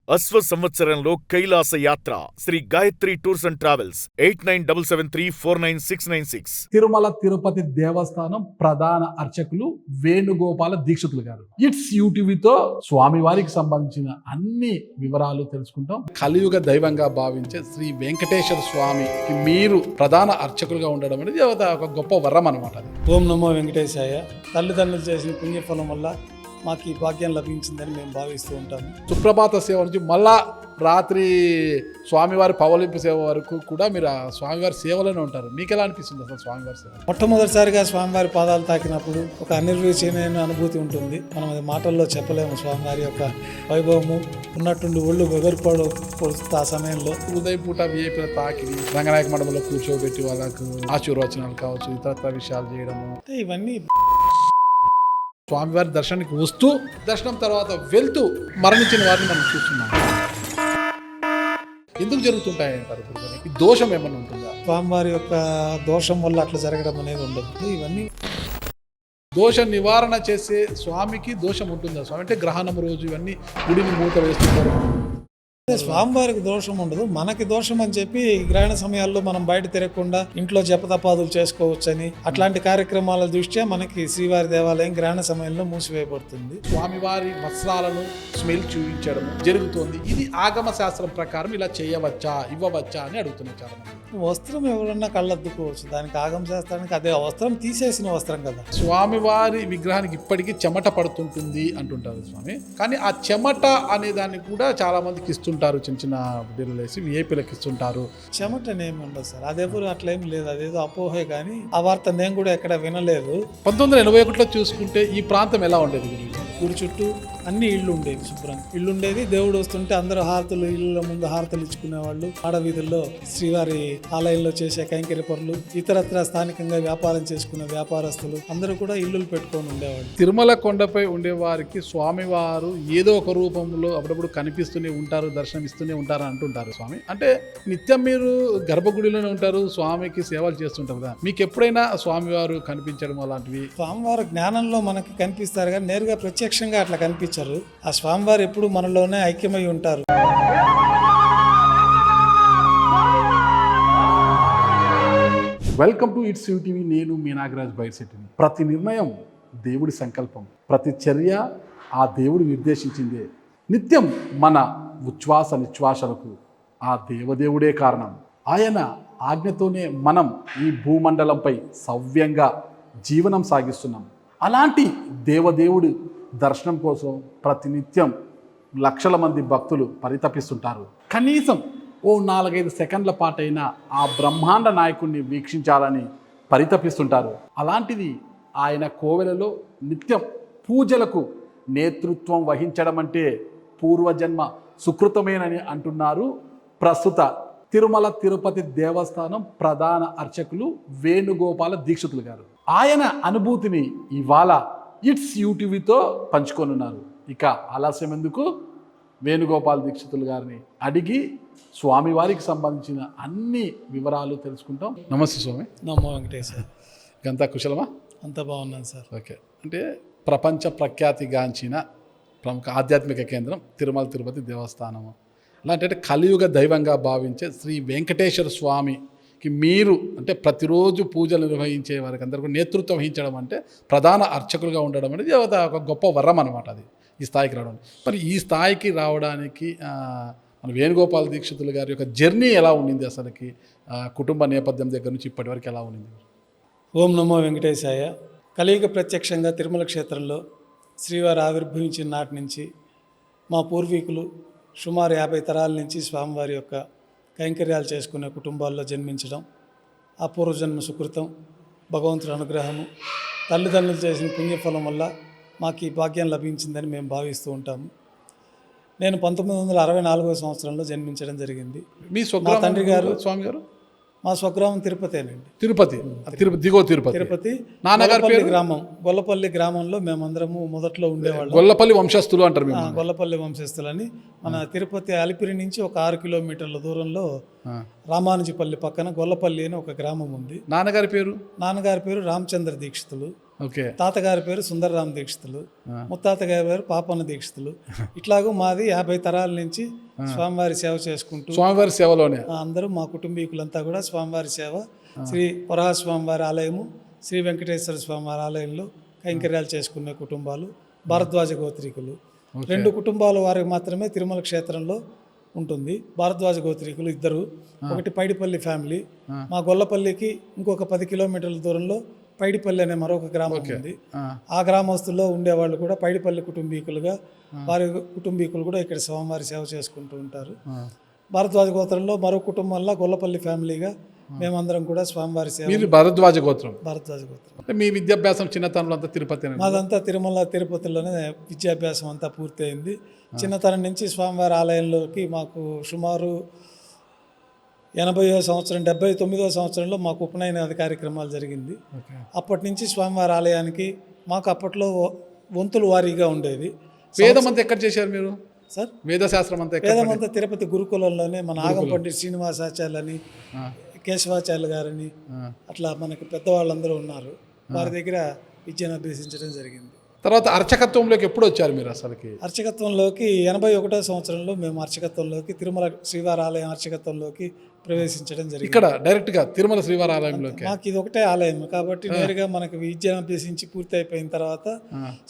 అశ్వ సంవత్సరంలో కైలాస యాత్ర Shri Gayatri tours and travels 8977349696. Tirumala Tirupati Devasthanam ప్రధాన అర్చకులు వేణుగోపాల దీక్షితులు గారు ఇట్స్ యూటీవీతో స్వామివారికి సంబంధించిన అన్ని వివరాలు తెలుసుకుంటాం. కలియుగ దైవంగా భావించే శ్రీ వెంకటేశ్వర స్వామికి మీరు ప్రధాన అర్చకులుగా ఉండడం అనేది ఒక గొప్ప వరం అనమాట. ఓం నమో వెంకటేశాయ. తల్లిదండ్రులు చేసిన పుణ్యఫలం వల్ల మాకు ఈ భాగ్యం లభించిందని మేము భావిస్తూ ఉంటాము. సుప్రభాత సేవ నుంచి మళ్ళా రాత్రి స్వామివారి పవలింపు సేవ వరకు కూడా మీరు ఆ స్వామివారి సేవలోనే ఉంటారు. మీకు ఎలా అనిపిస్తుంది అసలు స్వామివారి సేవ? మొట్టమొదటిసారిగా స్వామివారి పాదాలు తాకినప్పుడు ఒక అనిర్వచనీయమైన అనుభూతి ఉంటుంది. మనం అది మాటల్లో చెప్పలేము. స్వామివారి యొక్క వైభవము ఉన్నట్టుండి ఒళ్ళు పొడుస్తుంది ఆ సమయంలో. ఉదయం పూట విఐపీల తాకిడి రంగనాయక మండపంలో కూర్చోబెట్టి వాళ్ళకు ఆశీర్వచనాలు కావచ్చు, ఇతరత్ర విషయాలు చేయడము, ఇవన్నీ స్వామివారి దర్శనానికి వస్తూ దర్శనం తర్వాత వెళ్తూ మరణించిన వారిని మనం చూస్తున్నాం. ఎందుకు జరుగుతుంటాయి అంటారు? ఈ దోషం ఏమన్నా ఉంటుందా? స్వామివారి యొక్క దోషం వల్ల అట్లా జరగడం అనేది ఉండదు. ఇవన్నీ దోష నివారణ చేసే స్వామికి దోషం ఉంటుందా? స్వామి అంటే గ్రహణం రోజు ఇవన్నీ గుడిని మూత వేస్తుంటారు. స్వామివారికి దోషం ఉండదు, మనకి దోషం అని చెప్పి గ్రహణ సమయాల్లో మనం బయట తిరగకుండా ఇంట్లో జపతపాదులు చేసుకోవచ్చని అట్లాంటి కార్యక్రమాల దృష్ట్యా మనకి శ్రీవారి దేవాలయం గ్రహణ సమయంలో మూసివేయబడుతుంది. స్వామివారి వస్త్రాలను స్మెల్ చూపించడం జరుగుతుంది. ఇది ఆగమ శాస్త్రం ప్రకారం ఇలా చేయవచ్చా, ఇవ్వవచ్చా అని అడుగుతున్నారు చాలా మంది. వస్త్రం ఎవరన్నా కళ్ళద్దుకోవచ్చు, దానికి ఆగమ శాస్త్రానికి అదే వస్త్రం తీసేసిన వస్త్రం కదా. స్వామివారి విగ్రహానికి ఇప్పటికీ చెమట పడుతుంటుంది అంటుంటారు స్వామి. కానీ ఆ చెమట అనే దాన్ని కూడా చాలా మందికి ఇస్తుంటారు, చిన్న చిన్న బిడ్డలు వేసి విఐపీలకు ఇస్తుంటారు. చెమటనేమి ఉండదు సార్, అదెవరు అట్లేం లేదు, అదేదో అపోహే. కానీ ఆ వార్త నేను కూడా ఎక్కడ వినలేదు. 1981లో చూసుకుంటే ఈ ప్రాంతం ఎలా ఉండేది? ఊరి చుట్టూ అన్ని ఇళ్ళు ఉండేవి, శుభ్రంగా ఇళ్ళు ఉండేది. దేవుడు వస్తుంటే అందరూ హారతులు, ఇళ్ళ ముందు హారతులు ఇచ్చుకునేవాళ్ళు. ఆడవీధుల్లో శ్రీవారి ఆలయంలో చేసే కైంకర్య పనులు, ఇతరత్ర స్థానికంగా వ్యాపారం చేసుకునే వ్యాపారస్తులు అందరూ కూడా ఇల్లులు పెట్టుకొని ఉండేవాళ్ళు. తిరుమల కొండపై ఉండే వారికి స్వామివారు ఏదో ఒక రూపంలో అప్పుడప్పుడు కనిపిస్తూనే ఉంటారు, దర్శనం ఇస్తూనే ఉంటారు అంటుంటారు స్వామి. అంటే నిత్యం మీరు గర్భగుడిలోనే ఉంటారు, స్వామికి సేవలు చేస్తుంటారు కదా, మీకు ఎప్పుడైనా స్వామివారు కనిపించడం అలాంటివి? స్వామివారు జ్ఞానంలో మనకి కనిపిస్తారు కానీ నేరుగా ప్రత్యక్షంగా అట్లా కనిపించారు. ఆ స్వామివారు ఎప్పుడు మనలోనే ఐక్యమై ఉంటారు. Welcome to it's UTV. నేను మీ నాగరాజ్ బైర్శెట్టిని. ప్రతి నిర్ణయం దేవుడి సంకల్పం, ప్రతి చర్య ఆ దేవుడు నిర్దేశించిందే. నిత్యం మన ఉచ్ఛ్వాస నిశ్వాసలకు ఆ దేవదేవుడే కారణం. ఆయన ఆజ్ఞతోనే మనం ఈ భూమండలంపై సవ్యంగా జీవనం సాగిస్తున్నాం. అలాంటి దేవదేవుడు దర్శనం కోసం ప్రతినిత్యం లక్షల మంది భక్తులు పరితపిస్తుంటారు. కనీసం ఓ 4-5 సెకండ్ల పాటైనా ఆ బ్రహ్మాండ నాయకుడిని వీక్షించాలని పరితపిస్తుంటారు. అలాంటిది ఆయన కోవెలలో నిత్యం పూజలకు నేతృత్వం వహించడం అంటే పూర్వజన్మ సుకృతమేనని అంటున్నారు ప్రస్తుత తిరుమల తిరుపతి దేవస్థానం ప్రధాన అర్చకులు వేణుగోపాల దీక్షితులు గారు. ఆయన అనుభూతిని ఇవాళ ఇట్స్ యూటీవీతో పంచుకొనున్నారు. ఇక ఆలస్యం ఎందుకు, వేణుగోపాల దీక్షితులు గారిని అడిగి స్వామివారికి సంబంధించిన అన్ని వివరాలు తెలుసుకుంటాం. నమస్తే స్వామి. నమో వెంకటేశ్వర. అంతా కుశలమా? అంతా బాగున్నాను సార్. ఓకే. అంటే ప్రపంచ ప్రఖ్యాతిగాంచిన ప్రముఖ ఆధ్యాత్మిక కేంద్రం తిరుమల తిరుపతి దేవస్థానము. అలాంటి కలియుగ దైవంగా భావించే శ్రీ వెంకటేశ్వర స్వామికి మీరు అంటే ప్రతిరోజు పూజలు నిర్వహించే వారికి అందరికీ నేతృత్వం వహించడం అంటే ప్రధాన అర్చకులుగా ఉండడం అనేది ఒక గొప్ప వరం అనమాట. అది ఈ స్థాయికి రావడం. మరి ఈ స్థాయికి రావడానికి మన వేణుగోపాల దీక్షితులు గారి యొక్క జర్నీ ఎలా ఉండింది? అసలుకి కుటుంబ నేపథ్యం దగ్గర నుంచి ఇప్పటి వరకు ఎలా ఉండింది? ఓం నమో వెంకటేశాయ. కలియుగ ప్రత్యక్షంగా తిరుమల క్షేత్రంలో శ్రీవారు ఆవిర్భవించిన నాటి నుంచి మా పూర్వీకులు సుమారు 50 తరాల నుంచి స్వామివారి యొక్క కైంకర్యాలు చేసుకునే కుటుంబాల్లో జన్మించడం ఆ పూర్వజన్మ సుకృతం, భగవంతుడి అనుగ్రహము, తల్లిదండ్రులు చేసిన పుణ్యఫలం వల్ల మాకు ఈ భాగ్యం లభించిందని మేము భావిస్తూ ఉంటాము. నేను 1964 సంవత్సరంలో జన్మించడం జరిగింది. మీ తండ్రి గారు స్వామి గారు మా స్వగ్రామం తిరుపతేనండి. తిరుపతి తిరుపతి నాన్నగారి గ్రామం గొల్లపల్లి గ్రామంలో మేమందరము మొదట్లో ఉండేవాళ్ళం. గొల్లపల్లి వంశస్థులు అంటారు. గొల్లపల్లి వంశస్థులని మన తిరుపతి అలిపిరి నుంచి ఒక 6 కిలోమీటర్ల దూరంలో రామానుజపల్లి పక్కన గొల్లపల్లి అని ఒక గ్రామం ఉంది. నాన్నగారి పేరు? నాన్నగారి పేరు రామచంద్ర దీక్షితులు, ఓకే. తాతగారి పేరు సుందరరామ దీక్షితులు, ముత్తాత గారి పేరు పాపన్న దీక్షితులు. ఇట్లాగూ మాది 50 తరాల నుంచి స్వామివారి సేవ చేసుకుంటూ స్వామివారి సేవలోనే అందరూ మా కుటుంబీకులంతా కూడా స్వామివారి సేవ, శ్రీ వరాహ స్వామివారి ఆలయము, శ్రీ వెంకటేశ్వర స్వామివారి ఆలయంలో కైంకర్యాలు చేసుకునే కుటుంబాలు భారద్వాజ గోత్రీకులు. 2 కుటుంబాల వారికి మాత్రమే తిరుమల క్షేత్రంలో ఉంటుంది. భారద్వాజ గోత్రీకులు 2, ఒకటి పైడిపల్లి ఫ్యామిలీ. మా గొల్లపల్లికి ఇంకొక 10 కిలోమీటర్ల దూరంలో పైడిపల్లి అనే మరొక గ్రామం ఉంది. ఆ గ్రామస్తుల్లో ఉండేవాళ్ళు కూడా పైడిపల్లి కుటుంబీకులుగా, వారి కుటుంబీకులు కూడా ఇక్కడ స్వామివారి సేవ చేసుకుంటూ ఉంటారు. భారద్వాజ గోత్రంలో మరో కుటుంబంలో గొల్లపల్లి ఫ్యామిలీగా మేమందరం కూడా స్వామివారి సేవ. మీరు భారద్వాజ గోత్రం? భారద్వాజ గోత్రం. అంటే మీ విద్యాభ్యాసం చిన్నతనంలో అంతా తిరుపతి? మాదంతా తిరుపతిలోనే విద్యాభ్యాసం అంతా పూర్తయింది. చిన్నతనం నుంచి స్వామివారి ఆలయంలోకి మాకు సుమారు 80వ సంవత్సరం 79వ సంవత్సరంలో మాకు ఉపనయనాది కార్యక్రమాలు జరిగింది. అప్పటి నుంచి స్వామివారి ఆలయానికి మాకు అప్పట్లో వంతుల వారీగా ఉండేది. వేదం అంతా ఎక్కడ చేశారు మీరు సార్? వేదశాస్త్రం అంతా వేదమంతా తిరుపతి గురుకులంలోనే మన ఆగం పండిట్ శ్రీనివాసాచార్యులని, కేశవాచార్యులు గారని అట్లా మనకి పెద్దవాళ్ళందరూ ఉన్నారు. వారి దగ్గర విద్యను అభ్యసించడం జరిగింది. తర్వాత అర్చకత్వంలోకి ఎప్పుడు వచ్చారు మీరు అసలుకి? అర్చకత్వంలోకి 81వ సంవత్సరంలో మేము అర్చకత్వంలోకి తిరుమల శ్రీవారి ఆలయం అర్చకత్వంలోకి ప్రవేశించడం జరిగింది. ఇక్కడ డైరెక్ట్గా తిరుమల శ్రీవారి ఆలయంలోకి? మాకు ఇది ఒకటే ఆలయం కాబట్టి నేరుగా మనకి విద్యను అభ్యసించి పూర్తి అయిపోయిన తర్వాత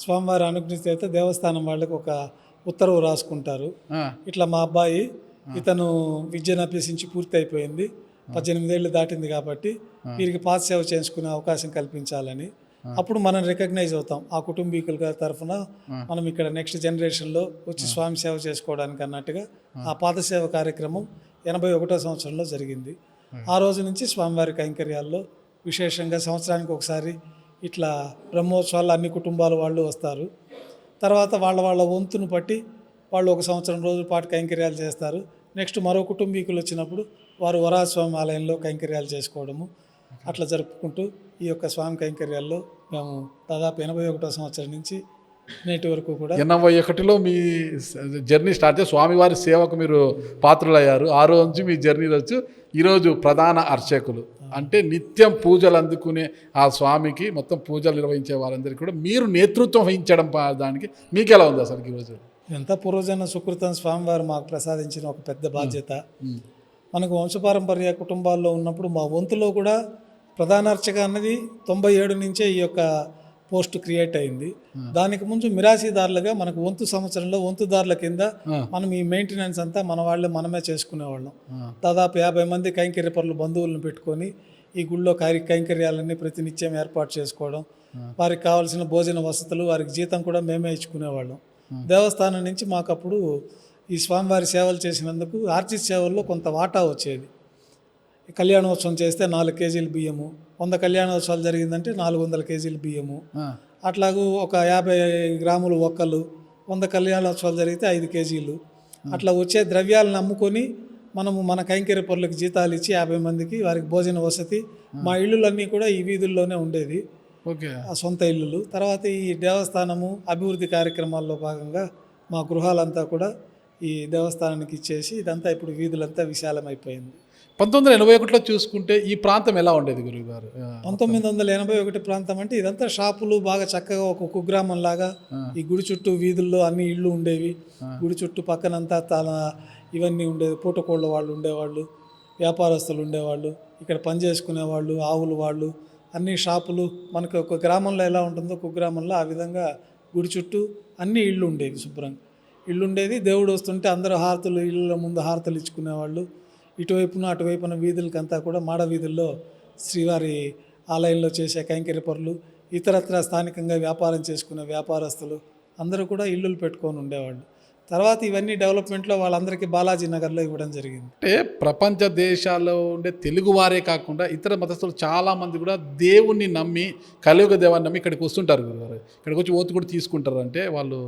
స్వామివారి అనుగ్రహిత దేవస్థానం వాళ్ళకి ఒక ఉత్తర్వు రాసుకుంటారు. ఇట్లా మా అబ్బాయి ఇతను విద్యను అభ్యసించి పూర్తి అయిపోయింది, 18 ఏళ్ళు దాటింది కాబట్టి వీరికి పాద సేవ చేసుకునే అవకాశం కల్పించాలని. అప్పుడు మనం రికగ్నైజ్ అవుతాం. ఆ కుటుంబీకుల గారి తరఫున మనం ఇక్కడ నెక్స్ట్ జనరేషన్లో వచ్చి స్వామి సేవ చేసుకోవడానికి అన్నట్టుగా ఆ పాదసేవ కార్యక్రమం 81వ సంవత్సరంలో జరిగింది. ఆ రోజు నుంచి స్వామివారి కైంకర్యాల్లో విశేషంగా సంవత్సరానికి ఒకసారి ఇట్లా బ్రహ్మోత్సవాలు అన్ని కుటుంబాల వాళ్ళు వస్తారు. తర్వాత వాళ్ళ వంతును బట్టి వాళ్ళు ఒక సంవత్సరం రోజుల పాటు కైంకర్యాలు చేస్తారు. నెక్స్ట్ మరో కుటుంబీకులు వచ్చినప్పుడు వారు వరాహస్వామి ఆలయంలో కైంకర్యాలు చేసుకోవడము అట్లా జరుపుకుంటూ ఈ యొక్క స్వామి కైంకర్యాల్లో మేము దాదాపు 81వ సంవత్సరం నుంచి నేటి వరకు కూడా. 81లో మీ జర్నీ స్టార్ట్ చేసి స్వామివారి సేవకు మీరు పాత్రులయ్యారు. ఆ రోజు నుంచి మీ జర్నీ వచ్చి ఈరోజు ప్రధాన అర్చకులు, అంటే నిత్యం పూజలు అందుకునే ఆ స్వామికి మొత్తం పూజలు నిర్వహించే వారందరికీ కూడా మీరు నేతృత్వం వహించడం దానికి మీకు ఎలా ఉంది అసలు ఈరోజు? ఎంత పూర్వజన సుకృతం స్వామివారు మాకు ప్రసాదించిన ఒక పెద్ద బాధ్యత. మనకు వంశపారంపర్య కుటుంబాల్లో ఉన్నప్పుడు మా వంతులో కూడా ప్రధాన అర్చక అన్నది 97 నుంచే ఈ యొక్క పోస్ట్ క్రియేట్ అయింది. దానికి ముందు మిరాసీదారులుగా మనకు వంతు సంవత్సరంలో వంతుదారుల కింద మనం ఈ మెయింటెనెన్స్ అంతా మనమే చేసుకునేవాళ్ళం. దాదాపు 50 మంది కైంకర్య పరులు బంధువులను పెట్టుకొని ఈ గుళ్ళో కైంకర్యాలన్నీ ప్రతినిత్యం ఏర్పాటు చేసుకోవడం, వారికి కావాల్సిన భోజన వసతులు, వారికి జీతం కూడా మేమే ఇచ్చుకునేవాళ్ళం. దేవస్థానం నుంచి మాకు అప్పుడు ఈ స్వామివారి సేవలు చేసినందుకు ఆర్జిత సేవల్లో కొంత వాటా వచ్చేది. కళ్యాణోత్సవం చేస్తే 4 కేజీలు బియ్యము, 100 కళ్యాణోత్సవాలు జరిగిందంటే 400 కేజీలు బియ్యము, అట్లాగూ ఒక 50 గ్రాములు ఒక్కలు, 100 కళ్యాణోత్సవాలు జరిగితే 5 కేజీలు, అట్లా వచ్చే ద్రవ్యాలను అమ్ముకొని మనము మన కైంకర్య పరులకు జీతాలు ఇచ్చి 50 మందికి వారికి భోజన వసతి. మా ఇళ్ళులన్నీ కూడా ఈ వీధుల్లోనే ఉండేది, ఆ సొంత ఇల్లులు. తర్వాత ఈ దేవస్థానము అభివృద్ధి కార్యక్రమాల్లో భాగంగా మా గృహాలంతా కూడా ఈ దేవస్థానానికి ఇచ్చేసి ఇదంతా ఇప్పుడు వీధులంతా విశాలమైపోయింది. 1981లో చూసుకుంటే ఈ ప్రాంతం ఎలా ఉండేది గురువుగారు? 1981 ప్రాంతం అంటే ఇదంతా షాపులు బాగా చక్కగా ఒక కుగ్రామం లాగా ఈ గుడి చుట్టూ వీధుల్లో అన్ని ఇళ్ళు ఉండేవి. గుడి చుట్టూ పక్కనంతా ఇవన్నీ ఉండేది. పూటకోళ్ళ వాళ్ళు ఉండేవాళ్ళు, వ్యాపారస్తులు ఉండేవాళ్ళు, ఇక్కడ పని చేసుకునేవాళ్ళు, ఆవులు వాళ్ళు, అన్ని షాపులు. మనకు ఒక గ్రామంలో ఎలా ఉంటుందో కుగ్రామంలో ఆ విధంగా గుడి చుట్టూ అన్ని ఇళ్ళు ఉండేవి, శుభ్రంగా ఇళ్ళు ఉండేది. దేవుడు వస్తుంటే అందరూ హారతులు, ఇళ్ళ ముందు హారతులు ఇచ్చుకునేవాళ్ళు. ఇటువైపున అటువైపున వీధులకంతా కూడా మాడ వీధుల్లో శ్రీవారి ఆలయంలో చేసే కైంకర్య పరులు, ఇతరత్ర స్థానికంగా వ్యాపారం చేసుకునే వ్యాపారస్తులు అందరూ కూడా ఇల్లులు పెట్టుకొని ఉండేవాళ్ళు. తర్వాత ఇవన్నీ డెవలప్మెంట్లో వాళ్ళందరికీ బాలాజీ నగర్లో ఇవ్వడం జరిగింది. అంటే ప్రపంచ దేశాల్లో ఉండే తెలుగువారే కాకుండా ఇతర మతస్థులు చాలామంది కూడా దేవుణ్ణి నమ్మి, కలియుగ దేవాన్ని నమ్మి ఇక్కడికి వస్తుంటారు గురుగారు. ఇక్కడికి వచ్చి ఓతు కూడా తీసుకుంటారు. అంటే వాళ్ళు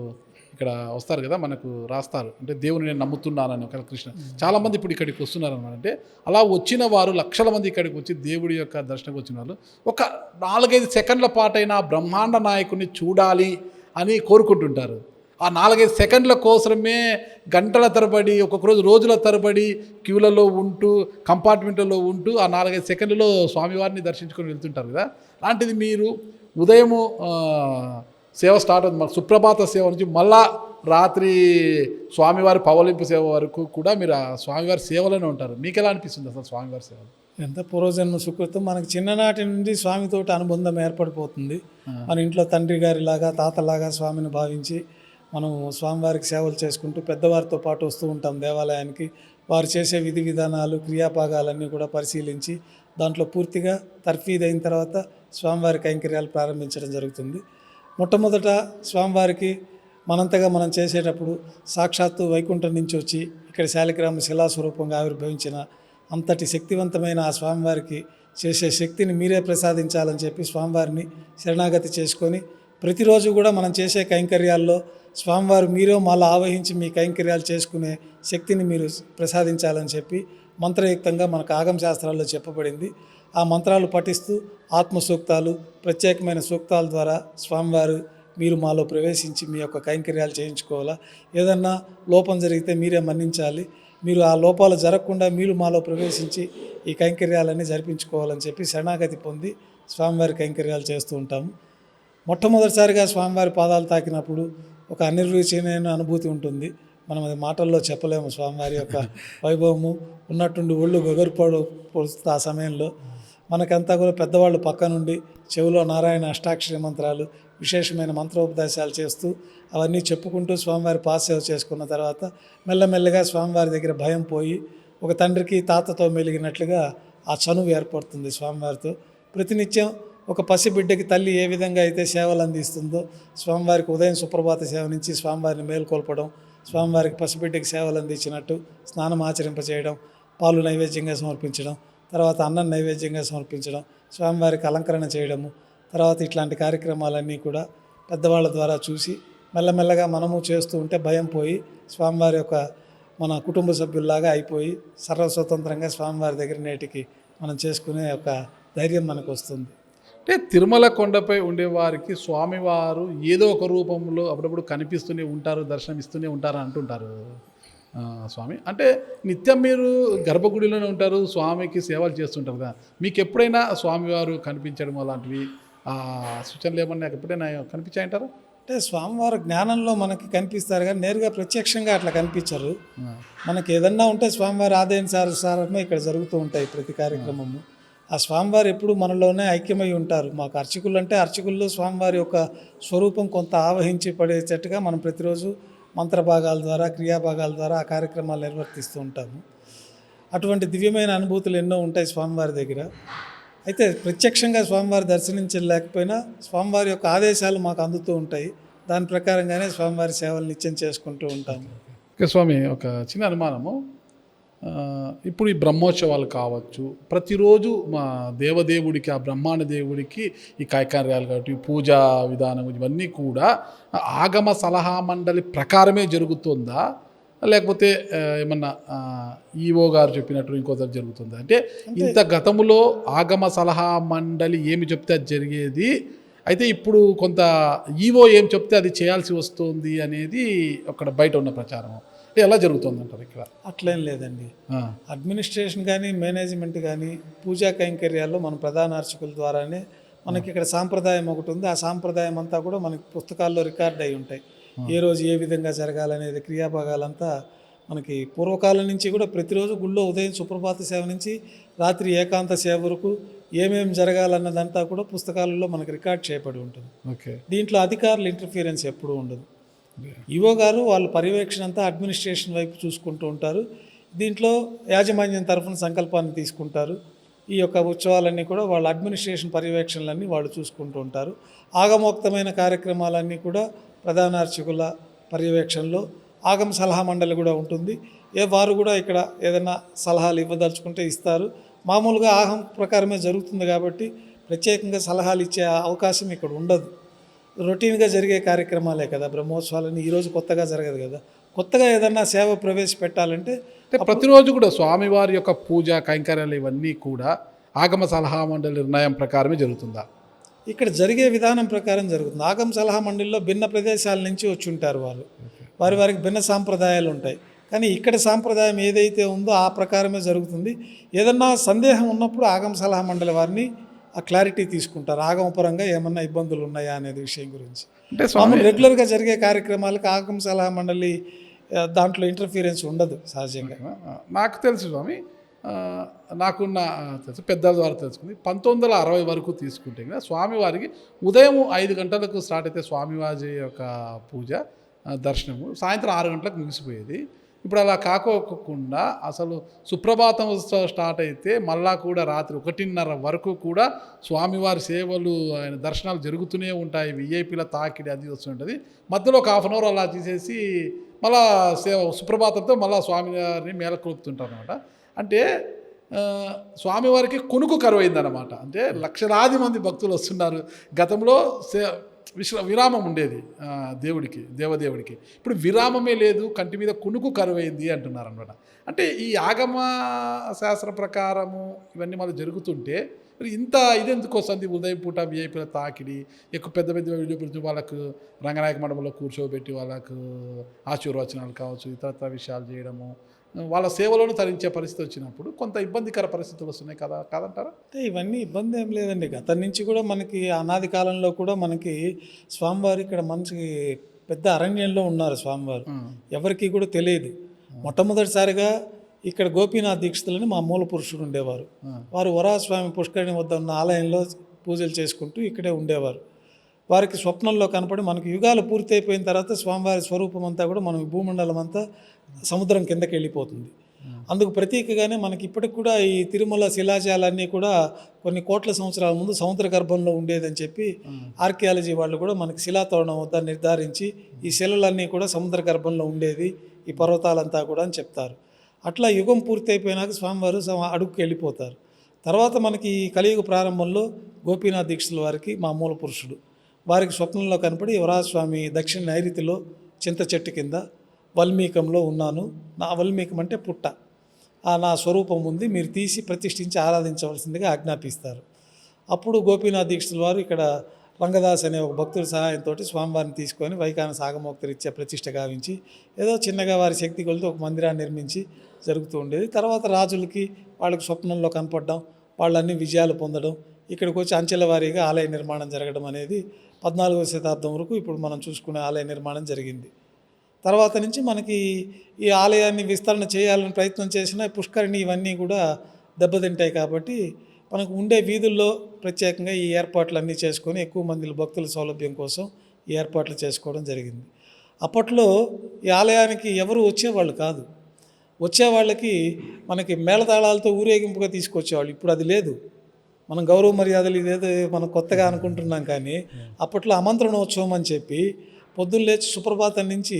ఇక్కడ వస్తారు కదా, మనకు రాస్తారు, అంటే దేవుని నేను నమ్ముతున్నానని ఒక కృష్ణ. చాలామంది ఇప్పుడు ఇక్కడికి వస్తున్నారు అన్నమాట. అంటే అలా వచ్చిన వారు లక్షల మంది ఇక్కడికి వచ్చి దేవుడి యొక్క దర్శనకు వచ్చిన వాళ్ళు ఒక 4-5 సెకండ్ల పాటైనా బ్రహ్మాండ నాయకుడిని చూడాలి అని కోరుకుంటుంటారు. ఆ 4-5 సెకండ్ల కోసమే గంటల తరబడి, ఒక్కొక్క రోజు రోజుల తరబడి క్యూలలో ఉంటూ, కంపార్ట్మెంట్లలో ఉంటూ ఆ 4-5 సెకండ్లలో స్వామివారిని దర్శించుకొని వెళ్తుంటారు కదా. అలాంటిది మీరు ఉదయము సేవ స్టార్ట్ అవుతుంది, మన సుప్రభాత సేవ నుంచి మళ్ళా రాత్రి స్వామివారి పవలింపు సేవ వరకు కూడా మీరు ఆ స్వామివారి సేవలోనే ఉంటారు. మీకు ఎలా అనిపిస్తుంది అసలు స్వామివారి సేవలు? ఎంత పూర్వజన్మ సుకృతం. మనకి చిన్ననాటి నుండి స్వామితోటి అనుబంధం ఏర్పడిపోతుంది. మన ఇంట్లో తండ్రి గారిలాగా, తాతలాగా స్వామిని భావించి మనం స్వామివారికి సేవలు చేసుకుంటూ పెద్దవారితో పాటు వస్తూ ఉంటాం దేవాలయానికి. వారు చేసే విధి విధానాలు, క్రియాభాగాలన్నీ కూడా పరిశీలించి దాంట్లో పూర్తిగా తర్ఫీదు అయిన తర్వాత స్వామివారి కైంకర్యాలు ప్రారంభించడం జరుగుతుంది. మొట్టమొదట స్వామివారికి మనంతగా మనం చేసేటప్పుడు సాక్షాత్తు వైకుంఠం నుంచి వచ్చి ఇక్కడ శాలిగ్రామ శిలాస్వరూపంగా ఆవిర్భవించిన అంతటి శక్తివంతమైన ఆ స్వామివారికి చేసే శక్తిని మీరే ప్రసాదించాలని చెప్పి స్వామివారిని శరణాగతి చేసుకొని ప్రతిరోజు కూడా మనం చేసే కైంకర్యాల్లో స్వామివారు మీరే మాలో ఆవహించి మీ కైంకర్యాలు చేసుకునే శక్తిని మీరు ప్రసాదించాలని చెప్పి మంత్రయుక్తంగా మనకు ఆగమ శాస్త్రాల్లో చెప్పబడింది. ఆ మంత్రాలు పఠిస్తూ ఆత్మసూక్తాలు, ప్రత్యేకమైన సూక్తాల ద్వారా స్వామివారు మీరు మాలో ప్రవేశించి మీ యొక్క కైంకర్యాలు చేయించుకోవాలా, ఏదన్నా లోపం జరిగితే మీరే మన్నించాలి, మీరు ఆ లోపాలు జరగకుండా మీరు మాలో ప్రవేశించి ఈ కైంకర్యాలన్నీ జరిపించుకోవాలని చెప్పి శరణాగతి పొంది స్వామివారి కైంకర్యాలు చేస్తూ ఉంటాము. మొట్టమొదటిసారిగా స్వామివారి పాదాలు తాకినప్పుడు ఒక అనిర్వచనీయమైన అనుభూతి ఉంటుంది. మనం అది మాటల్లో చెప్పలేము. స్వామివారి యొక్క వైభవము ఉన్నట్టుండి ఒళ్ళు పొడుస్తుంది ఆ సమయంలో. మనకంతా కూడా పెద్దవాళ్ళు పక్క నుండి చెవిలో నారాయణ అష్టాక్షరి మంత్రాలు, విశేషమైన మంత్రోపదేశాలు చేస్తూ అవన్నీ చెప్పుకుంటూ స్వామివారి పాదసేవ చేసుకున్న తర్వాత మెల్లమెల్లగా స్వామివారి దగ్గర భయం పోయి ఒక తండ్రికి తాతతో మెలిగినట్లుగా ఆ చనువు ఏర్పడుతుంది స్వామివారితో. ప్రతినిత్యం ఒక పసిబిడ్డకి తల్లి ఏ విధంగా అయితే సేవలు అందిస్తుందో స్వామివారికి ఉదయం సుప్రభాత సేవ నుంచి స్వామివారిని మేల్కొల్పడం, స్వామివారికి పసిబిడ్డకి సేవలు అందించినట్టు స్నానం ఆచరింపచేయడం, పాలు నైవేద్యంగా సమర్పించడం, తర్వాత అన్నం నైవేద్యంగా సమర్పించడం, స్వామివారికి అలంకరణ చేయడము, తర్వాత ఇట్లాంటి కార్యక్రమాలన్నీ కూడా పెద్దవాళ్ళ ద్వారా చూసి మెల్లమెల్లగా మనము చేస్తూ ఉంటే భయం పోయి స్వామివారి యొక్క మన కుటుంబ సభ్యుల్లాగా అయిపోయి సర్వస్వతంత్రంగా స్వామివారి దగ్గర నేటికి మనం చేసుకునే ఒక ధైర్యం మనకు వస్తుంది. అంటే తిరుమల కొండపై ఉండేవారికి స్వామివారు ఏదో ఒక రూపంలో అప్పుడప్పుడు కనిపిస్తూనే ఉంటారు, దర్శనమిస్తూనే ఉంటారు అంటుంటారు స్వామి. అంటే నిత్యం మీరు గర్భగుడిలోనే ఉంటారు, స్వామికి సేవలు చేస్తుంటారు కదా, మీకు ఎప్పుడైనా స్వామివారు కనిపించడం అలాంటివి సూచనలు ఏమన్నా ఎప్పుడైనా కనిపించాయంటారు? అంటే స్వామివారి జ్ఞానంలో మనకి కనిపిస్తారు కానీ నేరుగా ప్రత్యక్షంగా అట్లా కనిపించరు. మనకి ఏదన్నా ఉంటే స్వామివారి ఆదేశానుసారమే ఇక్కడ జరుగుతూ ఉంటాయి ప్రతి కార్యక్రమము. ఆ స్వామివారు ఎప్పుడు మనలోనే ఐక్యమై ఉంటారు. మాకు అర్చకులు అంటే అర్చకుల్లో స్వామివారి యొక్క స్వరూపం కొంత ఆవహించి పడేటట్టుగా మనం ప్రతిరోజు మంత్రభాగాల ద్వారా, క్రియాభాగాల ద్వారా ఆ కార్యక్రమాలు నిర్వర్తిస్తూ ఉంటాము. అటువంటి దివ్యమైన అనుభూతులు ఎన్నో ఉంటాయి స్వామివారి దగ్గర. అయితే ప్రత్యక్షంగా స్వామివారి దర్శించలేకపోయినా స్వామివారి యొక్క ఆదేశాలు మాకు అందుతూ ఉంటాయి. దాని ప్రకారంగానే స్వామివారి సేవలు నిత్యం చేసుకుంటూ ఉంటాము. ఓకే స్వామి, ఒక చిన్న అనుమానము. ఇప్పుడు ఈ బ్రహ్మోత్సవాలు కావచ్చు, ప్రతిరోజు మా దేవదేవుడికి, ఆ బ్రహ్మాండ దేవుడికి ఈ కైంకర్యాలు కాబట్టి పూజా విధానం ఇవన్నీ కూడా ఆగమ సలహా మండలి ప్రకారమే జరుగుతుందా, లేకపోతే ఏమన్నా ఈవో గారు చెప్పినట్టు ఇంకోసారి జరుగుతుందా? అంటే ఇంత గతంలో ఆగమ సలహా మండలి ఏమి చెప్తే అది జరిగేది, అయితే ఇప్పుడు కొంత ఈవో ఏం చెప్తే అది చేయాల్సి వస్తుంది అనేది అక్కడ బయట ఉన్న ప్రచారం. అంటే ఎలా జరుగుతుంది అంటారు ఇక్కడ? అట్లేం లేదండి. అడ్మినిస్ట్రేషన్ కానీ మేనేజ్మెంట్ కానీ పూజా కైంకర్యాల్లో మన ప్రధాన అర్చకుల ద్వారానే మనకి ఇక్కడ సాంప్రదాయం ఒకటి ఉంది. ఆ సాంప్రదాయం అంతా కూడా మనకి పుస్తకాల్లో రికార్డ్ అయి ఉంటాయి. ఏ రోజు ఏ విధంగా జరగాలనేది క్రియాభాగాలంతా మనకి పూర్వకాలం నుంచి కూడా ప్రతిరోజు గుళ్ళో ఉదయం సుప్రభాత సేవ నుంచి రాత్రి ఏకాంత సేవ వరకు ఏమేమి జరగాలన్నదంతా కూడా పుస్తకాలలో మనకి రికార్డ్ చేయబడి ఉంటుంది. ఓకే, దీంట్లో అధికారుల ఇంటర్ఫీరెన్స్ ఎప్పుడూ ఉండదు. ఈవో గారు వాళ్ళ పర్యవేక్షణ అంతా అడ్మినిస్ట్రేషన్ వైపు చూసుకుంటూ ఉంటారు. దీంట్లో యాజమాన్యం తరఫున సంకల్పాన్ని తీసుకుంటారు. ఈ యొక్క ఉత్సవాలన్నీ కూడా వాళ్ళ అడ్మినిస్ట్రేషన్ పర్యవేక్షణలన్నీ వాళ్ళు చూసుకుంటూ ఉంటారు. ఆగమోక్తమైన కార్యక్రమాలన్నీ కూడా ప్రధాన అర్చకుల పర్యవేక్షణలో ఆగమ సలహా మండలి కూడా ఉంటుంది. వారు కూడా ఇక్కడ ఏదైనా సలహాలు ఇవ్వదలుచుకుంటే ఇస్తారు. మామూలుగా ఆగమ ప్రకారమే జరుగుతుంది కాబట్టి ప్రత్యేకంగా సలహాలు ఇచ్చే అవకాశం ఇక్కడ ఉండదు. రొటీన్గా జరిగే కార్యక్రమాలే కదా బ్రహ్మోత్సవాలని. ఈరోజు కొత్తగా జరగదు కదా. కొత్తగా ఏదన్నా సేవ ప్రవేశపెట్టాలంటే ప్రతిరోజు కూడా స్వామివారి యొక్క పూజ కైంకర్యాలు ఇవన్నీ కూడా ఆగమ సలహా మండలి నిర్ణయం ప్రకారమే జరుగుతుందా? ఇక్కడ జరిగే విధానం ప్రకారం జరుగుతుంది. ఆగమ సలహా మండలిలో భిన్న ప్రదేశాల నుంచి వచ్చి ఉంటారు వాళ్ళు, వారికి భిన్న సాంప్రదాయాలు ఉంటాయి. కానీ ఇక్కడ సాంప్రదాయం ఏదైతే ఉందో ఆ ప్రకారమే జరుగుతుంది. ఏదన్నా సందేహం ఉన్నప్పుడు ఆగమ సలహా మండలి వారిని ఆ క్లారిటీ తీసుకుంటారు, ఆగమపరంగా ఏమన్నా ఇబ్బందులు ఉన్నాయా అనేది విషయం గురించి. అంటే స్వామి రెగ్యులర్గా జరిగే కార్యక్రమాలకు ఆగమ సలహా మండలి దాంట్లో ఇంటర్ఫీరెన్స్ ఉండదు సహజంగా. నాకు తెలుసు స్వామి, నాకున్న తెలుసు, పెద్దల ద్వారా తెలుసుకుంది. 1960 వరకు తీసుకుంటే కదా స్వామివారికి ఉదయం 5 గంటలకు స్టార్ట్ అయితే స్వామివారి యొక్క పూజ దర్శనము సాయంత్రం 6 గంటలకు ముగిసిపోయేది. ఇప్పుడు అలా కాకోకుండా అసలు సుప్రభాతం స్టార్ట్ అయితే మళ్ళా కూడా రాత్రి 1:30 వరకు కూడా స్వామివారి సేవలు ఆయన దర్శనాలు జరుగుతూనే ఉంటాయి. విఐపీల తాకిడి అది వస్తుంటుంది. మధ్యలో ఒక హాఫ్ అన్ అవర్ అలా తీసేసి మళ్ళా సుప్రభాతంతో మళ్ళీ స్వామివారిని మేలకొలుపుతుంటారు అనమాట. అంటే స్వామివారికి కునుకు కరువైందనమాట. అంటే లక్షలాది మంది భక్తులు వస్తున్నారు. గతంలో విరామం ఉండేది దేవుడికి, దేవదేవుడికి. ఇప్పుడు విరామమే లేదు, కంటి మీద కునుకు కరువైంది అంటున్నారు అనమాట. అంటే ఈ ఆగమ శాస్త్ర ప్రకారము ఇవన్నీ మళ్ళీ జరుగుతుంటే మరి ఇంత ఇదెందుకు వస్తుంది? ఉదయం పూట విఐపీల తాకిడి, ఎక్కువ పెద్ద పెద్ద వీడియో వాళ్ళకు రంగనాయక మండపంలో కూర్చోబెట్టి వాళ్ళకు ఆశీర్వచనాలు కావచ్చు, ఇతరత్ర విషయాలు చేయడము, వాళ్ళ సేవలను తరించే పరిస్థితి వచ్చినప్పుడు కొంత ఇబ్బందికర పరిస్థితులు వస్తున్నాయి కదా, కాదంటారా? అంటే ఇవన్నీ ఇబ్బంది ఏం లేదండి. గతం నుంచి కూడా మనకి అనాది కాలంలో కూడా మనకి స్వామివారు ఇక్కడ మంచి పెద్ద అరణ్యంలో ఉన్నారు స్వామివారు, ఎవరికి కూడా తెలియదు. మొట్టమొదటిసారిగా ఇక్కడ గోపీనాథ్ దీక్షితులని మా మూల పురుషుడు ఉండేవారు. వారు వరాహస్వామి పుష్కరిణి వద్ద ఉన్న ఆలయంలో పూజలు చేసుకుంటూ ఇక్కడే ఉండేవారు. వారికి స్వప్నంలో కనపడి మనకి యుగాలు పూర్తి అయిపోయిన తర్వాత స్వామివారి స్వరూపం అంతా కూడా మనం భూమండలం అంతా సముద్రం కిందకి వెళ్ళిపోతుంది. అందుకు ప్రతీకగానే మనకి ఇప్పటికి కూడా ఈ తిరుమల శిలాజాలన్నీ కూడా కొన్ని కోట్ల సంవత్సరాల ముందు సముద్ర గర్భంలో ఉండేదని చెప్పి ఆర్కియాలజీ వాళ్ళు కూడా మనకి శిలాతోరణం వద్ద నిర్ధారించి ఈ శిలలన్నీ కూడా సముద్ర గర్భంలో ఉండేది ఈ పర్వతాలంతా కూడా అని చెప్తారు. అట్లా యుగం పూర్తి అయిపోయినాక స్వామివారు అడుగుకి వెళ్ళిపోతారు. తర్వాత మనకి ఈ కలియుగ ప్రారంభంలో గోపీనాథ్ దీక్షితుల వారికి మా మూల పురుషుడు వారికి స్వప్నంలో కనపడి వరాహస్వామి దక్షిణ నైరుతిలో చింత చెట్టు కింద వల్మీకంలో ఉన్నాను, నా వల్మీకం అంటే పుట్ట, నా స్వరూపం ఉంది, మీరు తీసి ప్రతిష్ఠించి ఆరాధించవలసిందిగా ఆజ్ఞాపిస్తారు. అప్పుడు గోపీనాథ్ దీక్షితుల వారు ఇక్కడ రంగదాస్ అనే ఒక భక్తుడి సహాయంతో స్వామివారిని తీసుకొని వైఖానస ఆగమోక్తరీత్యా ప్రతిష్ఠ గావించి ఏదో చిన్నగా వారి శక్తి కొలితో ఒక మందిరాన్ని నిర్మించి జరుగుతూ ఉండేది. తర్వాత రాజులకి వాళ్ళకి స్వప్నంలో కనపడడం, వాళ్ళన్నీ విజయాలు పొందడం, ఇక్కడికి వచ్చి అంచెల వారీగా ఆలయ నిర్మాణం జరగడం అనేది 14వ శతాబ్దం వరకు ఇప్పుడు మనం చూసుకునే ఆలయ నిర్మాణం జరిగింది. తర్వాత నుంచి మనకి ఈ ఆలయాన్ని విస్తరణ చేయాలని ప్రయత్నం చేసిన పుష్కరిణి ఇవన్నీ కూడా దెబ్బతింటాయి. కాబట్టి మనకు ఉండే వీధుల్లో ప్రత్యేకంగా ఈ ఏర్పాట్లన్నీ చేసుకొని ఎక్కువ మంది భక్తుల సౌలభ్యం కోసం ఈ ఏర్పాట్లు చేసుకోవడం జరిగింది. అప్పట్లో ఈ ఆలయానికి ఎవరు వచ్చేవాళ్ళు కాదు. వచ్చేవాళ్ళకి మనకి మేళతాళాలతో ఊరేగింపుగా తీసుకొచ్చేవాళ్ళు. ఇప్పుడు అది లేదు. మనం గౌరవ మర్యాదలు ఇదేదో మనం కొత్తగా అనుకుంటున్నాం, కానీ అప్పట్లో ఆమంత్రణోత్సవం అని చెప్పి పొద్దున్న లేచి సుప్రభాతం నుంచి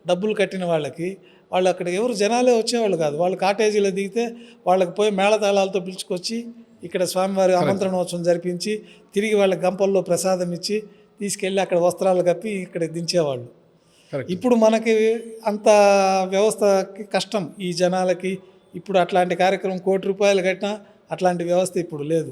డబ్బులు కట్టిన వాళ్ళకి వాళ్ళు అక్కడ ఎవరు జనాలే వచ్చేవాళ్ళు కాదు. వాళ్ళు కాటేజీలో దిగితే వాళ్ళకి పోయి మేళతాళాలతో పిలుచుకొచ్చి ఇక్కడ స్వామివారి ఆమంత్రణోత్సవం జరిపించి తిరిగి వాళ్ళ గంపల్లో ప్రసాదం ఇచ్చి తీసుకెళ్ళి అక్కడ వస్త్రాలు కప్పి ఇక్కడ దించేవాళ్ళు. ఇప్పుడు మనకి అంత వ్యవస్థకి కష్టం ఈ జనాలకి. ఇప్పుడు అట్లాంటి కార్యక్రమం ₹1,00,00,000 కట్టినా అట్లాంటి వ్యవస్థ ఇప్పుడు లేదు.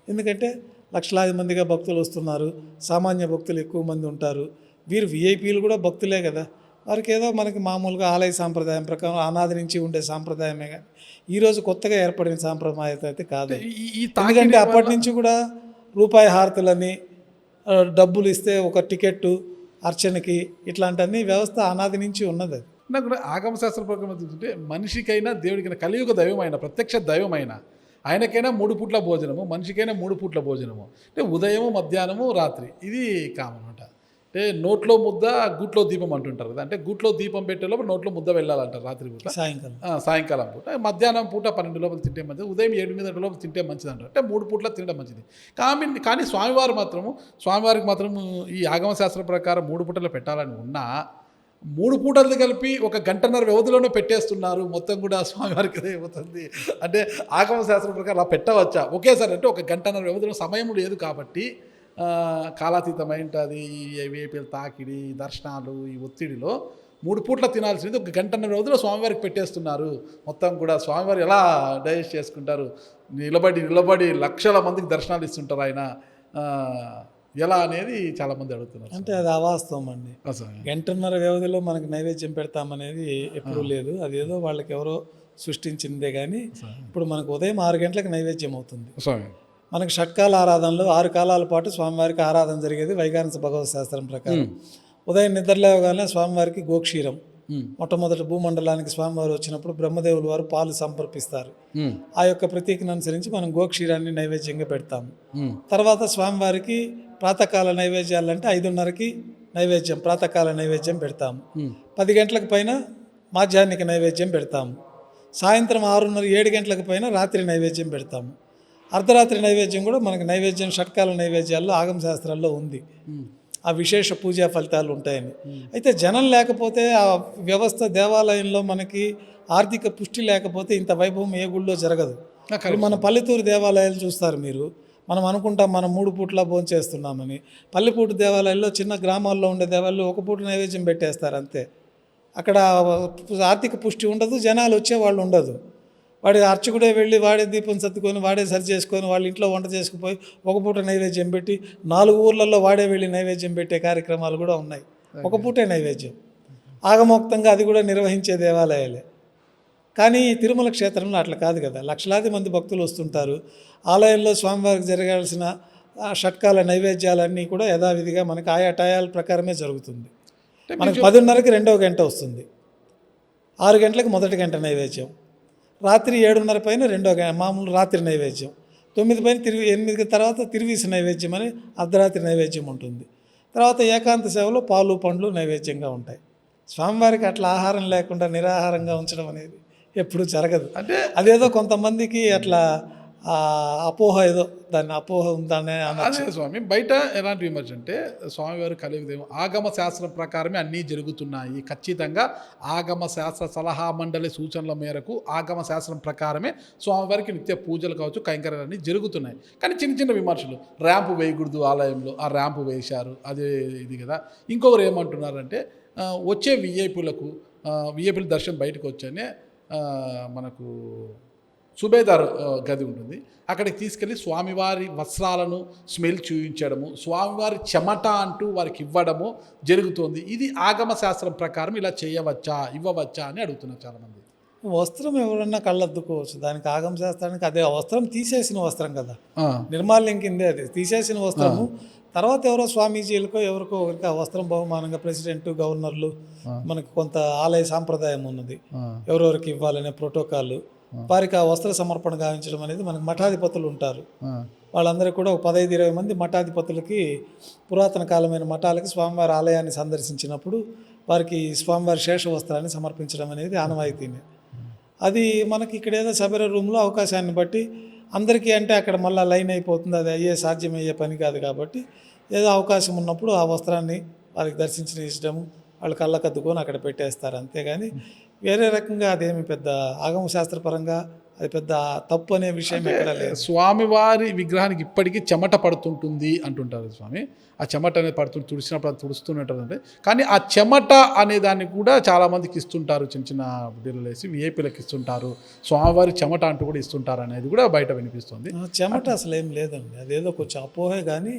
ఎందుకంటే లక్షలాది మందిగా భక్తులు వస్తున్నారు, సామాన్య భక్తులు ఎక్కువ మంది ఉంటారు. వీరు విఐపీలు కూడా భక్తులే కదా, వారికి ఏదో మనకి మామూలుగా ఆలయ సాంప్రదాయం ప్రకారం అనాది నుంచి ఉండే సాంప్రదాయమే కానీ ఈరోజు కొత్తగా ఏర్పడిన సాంప్రదాయం అయితే కాదు. ఎందుకంటే అప్పటి నుంచి కూడా రూపాయి హారతులని డబ్బులు ఇస్తే ఒక టికెట్టు అర్చనకి ఇట్లాంటి వ్యవస్థ అనాది నుంచి ఉన్నది. నాకు కూడా ఆగమశాస్త్ర ప్రకారం చూస్తుంటే మనిషికైనా దేవుడికైనా కలియుగ దైవమైన ప్రత్యక్ష దైవమైన ఆయనకైనా 3 పూట్ల భోజనము, మనిషికైనా 3 పూట్ల భోజనము. అంటే ఉదయము, మధ్యాహ్నము, రాత్రి. ఇది కామన్ అనమాట. అంటే నోట్లో ముద్ద గూట్లో దీపం అంటుంటారు కదా. అంటే గూట్లో దీపం పెట్టే లోపల నోట్లో ముద్ద వెళ్ళాలంటారు రాత్రి పూట, సాయంకాలం పూట. మధ్యాహ్నం పూట 12 లోపల తింటే మంచిది, ఉదయం 7 లోపల తింటే మంచిది అంటారు. అంటే 3 పూట్ల తినడం మంచిది. కానీ స్వామివారికి మాత్రము ఈ ఆగమశాస్త్ర ప్రకారం 3 పూటలు పెట్టాలని ఉన్నా 3 పూటలు కలిపి 1 గంటన్నర వ్యవధిలోనే పెట్టేస్తున్నారు. మొత్తం కూడా స్వామివారికి ఏమవుతుంది అంటే ఆగమశాస్త్రం ప్రకారం అలా పెట్టవచ్చా ఒకేసారి? అంటే 1 గంటన్నర వ్యవధిలో సమయం లేదు కాబట్టి కాలాతీతమైంటుంది. ఈ వేపిల తాకిడి, దర్శనాలు, ఈ ఒత్తిడిలో 3 పూట్ల తినాల్సింది 1 గంటన్నర వ్యవధిలో స్వామివారికి పెట్టేస్తున్నారు. మొత్తం కూడా స్వామివారు ఎలా డైజెస్ట్ చేసుకుంటారు? నిలబడి లక్షల మందికి దర్శనాలు ఇస్తుంటారు ఆయన. ఎలా అనేది చాలామంది అడుగుతున్నారు. అంటే అది అవాస్తవం అండి. స్వామి. గంటన్నర వ్యవధిలో మనకు నైవేద్యం పెడతామనేది ఎప్పుడూ లేదు. అదేదో వాళ్ళకి ఎవరో సృష్టించిందే కానీ ఇప్పుడు మనకు ఉదయం 6 గంటలకు నైవేద్యం అవుతుంది. స్వామి. మనకు షట్కాల ఆరాధనలో 6 కాలాల పాటు స్వామివారికి ఆరాధన జరిగేది వైఖానస భగవత్ శాస్త్రం ప్రకారం. ఉదయం నిద్రలేవగానే స్వామివారికి గోక్షీరం, మొట్టమొదటి భూమండలానికి స్వామివారు వచ్చినప్పుడు బ్రహ్మదేవుల వారు పాలు సమర్పిస్తారు. ఆ యొక్క ప్రతీకను అనుసరించి మనం గోక్షీరాన్ని నైవేద్యంగా పెడతాము. తర్వాత స్వామివారికి ప్రాతకాల నైవేద్యాలు అంటే 5:30కి నైవేద్యం, ప్రాతకాల నైవేద్యం పెడతాము. 10 గంటలకు పైన మాధ్యాహ్నిక నైవేద్యం పెడతాము. సాయంత్రం 6:30, 7 గంటలకు పైన రాత్రి నైవేద్యం పెడతాము. అర్ధరాత్రి నైవేద్యం కూడా మనకి నైవేద్యం షట్కాల నైవేద్యాల్లో ఆగమ శాస్త్రాల్లో ఉంది. ఆ విశేష పూజా ఫలితాలు ఉంటాయని. అయితే జనం లేకపోతే ఆ వ్యవస్థ దేవాలయంలో మనకి ఆర్థిక పుష్టి లేకపోతే ఇంత వైభవం ఏ గుళ్ళో జరగదు. ఇప్పుడు మన పల్లెటూరు దేవాలయాలు చూస్తారు మీరు, మనం అనుకుంటాం మనం 3 పూట్ల భోంచేస్తున్నామని. పల్లెపూట దేవాలయాల్లో చిన్న గ్రామాల్లో ఉండే దేవాలయాల్లో 1 పూట నైవేద్యం పెట్టేస్తారు అంతే. అక్కడ ఆర్థిక పుష్టి ఉండదు, జనాలు వచ్చేవాళ్ళు ఉండదు. వాడి అర్చకుడే వెళ్ళి వాడే దీపం సర్దుకొని వాడే సరి చేసుకొని వాళ్ళ ఇంట్లో వంట చేసుకుపోయి 1 పూట నైవేద్యం పెట్టి 4 ఊర్లలో వాడే వెళ్ళి నైవేద్యం పెట్టే కార్యక్రమాలు కూడా ఉన్నాయి. 1 పూటే నైవేద్యం ఆగమోక్తంగా అది కూడా నిర్వహించే దేవాలయాలే. కానీ తిరుమల క్షేత్రంలో అట్లా కాదు కదా. లక్షలాది మంది భక్తులు వస్తుంటారు. ఆలయంలో స్వామివారికి జరగాల్సిన షట్కాల నైవేద్యాలన్నీ కూడా యథావిధిగా మనకి ఆయా టయాల ప్రకారమే జరుగుతుంది. మనకి 10:30కి 2వ గంట వస్తుంది, 6 గంటలకు మొదటి గంట నైవేద్యం, రాత్రి 7:30 పైన 2వ గంట మామూలు రాత్రి నైవేద్యం, 9 పైన 8 తర్వాత తిరువీస నైవేద్యం అని అర్ధరాత్రి నైవేద్యం ఉంటుంది. తర్వాత ఏకాంత సేవలో పాలు పండ్లు నైవేద్యంగా ఉంటాయి. స్వామివారికి అట్లా ఆహారం లేకుండా నిరాహారంగా ఉంచడం అనేది ఎప్పుడు జరగదు. అంటే అదేదో కొంతమందికి అట్లా అపోహ, ఏదో దాన్ని అపోహ ఉందనే అదే స్వామి. బయట ఎలాంటి విమర్శ అంటే స్వామివారు కలియుగదేమో ఆగమ శాస్త్రం ప్రకారమే అన్నీ జరుగుతున్నాయి, ఖచ్చితంగా ఆగమ శాస్త్ర సలహా మండలి సూచనల మేరకు ఆగమ శాస్త్రం ప్రకారమే స్వామివారికి నిత్య పూజలు కావచ్చు కైంకర్యాలన్నీ జరుగుతున్నాయి. కానీ చిన్న చిన్న విమర్శలు, ర్యాంపు వేయకూడదు ఆలయంలో, ఆ ర్యాంపు వేశారు అదే ఇది కదా. ఇంకొకరు ఏమంటున్నారంటే వచ్చే విఐపీలు దర్శనం బయటకు వచ్చానే మనకు సుబేదార్ గది ఉంటుంది, అక్కడికి తీసుకెళ్ళి స్వామివారి వస్త్రాలను స్మెల్ చూపించడము, స్వామివారి చెమట అంటూ వారికి ఇవ్వడము జరుగుతుంది. ఇది ఆగమ శాస్త్రం ప్రకారం ఇలా చేయవచ్చా, ఇవ్వవచ్చా అని అడుగుతున్నారు చాలామంది. వస్త్రం ఎవరన్నా కళ్ళద్దుకోవచ్చు, దానికి ఆగమ శాస్త్రానికి అదే వస్త్రం తీసేసిన వస్త్రం కదా, నిర్మాల్యం కిందే అది తీసేసిన వస్త్రము. తర్వాత ఎవరో స్వామీజీలకో ఎవరికో ఒకరికి ఆ వస్త్రం బహుమానంగా ప్రెసిడెంట్, గవర్నర్లు, మనకు కొంత ఆలయ సాంప్రదాయం ఉన్నది, ఎవరెవరికి ఇవ్వాలనే ప్రోటోకాల్, వారికి ఆ వస్త్ర సమర్పణ గావించడం అనేది మనకు మఠాధిపతులు ఉంటారు. వాళ్ళందరూ కూడా ఒక 15-20 మంది మఠాధిపతులకి పురాతన కాలమైన మఠాలకి స్వామివారి ఆలయాన్ని సందర్శించినప్పుడు వారికి స్వామివారి శేష వస్త్రాన్ని సమర్పించడం అనేది ఆనవాయితీనే. అది మనకి ఇక్కడ ఏదో సబర రూమ్లో అవకాశాన్ని బట్టి అందరికీ అంటే అక్కడ మళ్ళీ లైన్ అయిపోతుంది, అది సాధ్యమయ్యే పని కాదు. కాబట్టి ఏదో అవకాశం ఉన్నప్పుడు ఆ వస్త్రాన్ని వారికి దర్శించిన ఇష్టము వాళ్ళు కళ్ళకద్దుకొని అక్కడ పెట్టేస్తారు. అంతేగాని వేరే రకంగా అదేమి పెద్ద ఆగమ శాస్త్రపరంగా అది పెద్ద తప్పు అనే విషయం ఎక్కడ లేదు. స్వామివారి విగ్రహానికి ఇప్పటికీ చెమట పడుతుంటుంది అంటుంటారు స్వామి. ఆ చెమట అనేది తుడిచినప్పుడు అది తుడుస్తుంటారంటే, కానీ ఆ చెమట అనే దాన్ని కూడా చాలామందికి ఇస్తుంటారు, చిన్న చిన్న బిడ్డలు వేసి విఐపీలకు ఇస్తుంటారు, స్వామివారి చెమట అంటూ కూడా ఇస్తుంటారు అనేది కూడా బయట వినిపిస్తుంది. చెమట అసలు ఏం లేదండి, అదేదో కొంచెం అపోహే. కానీ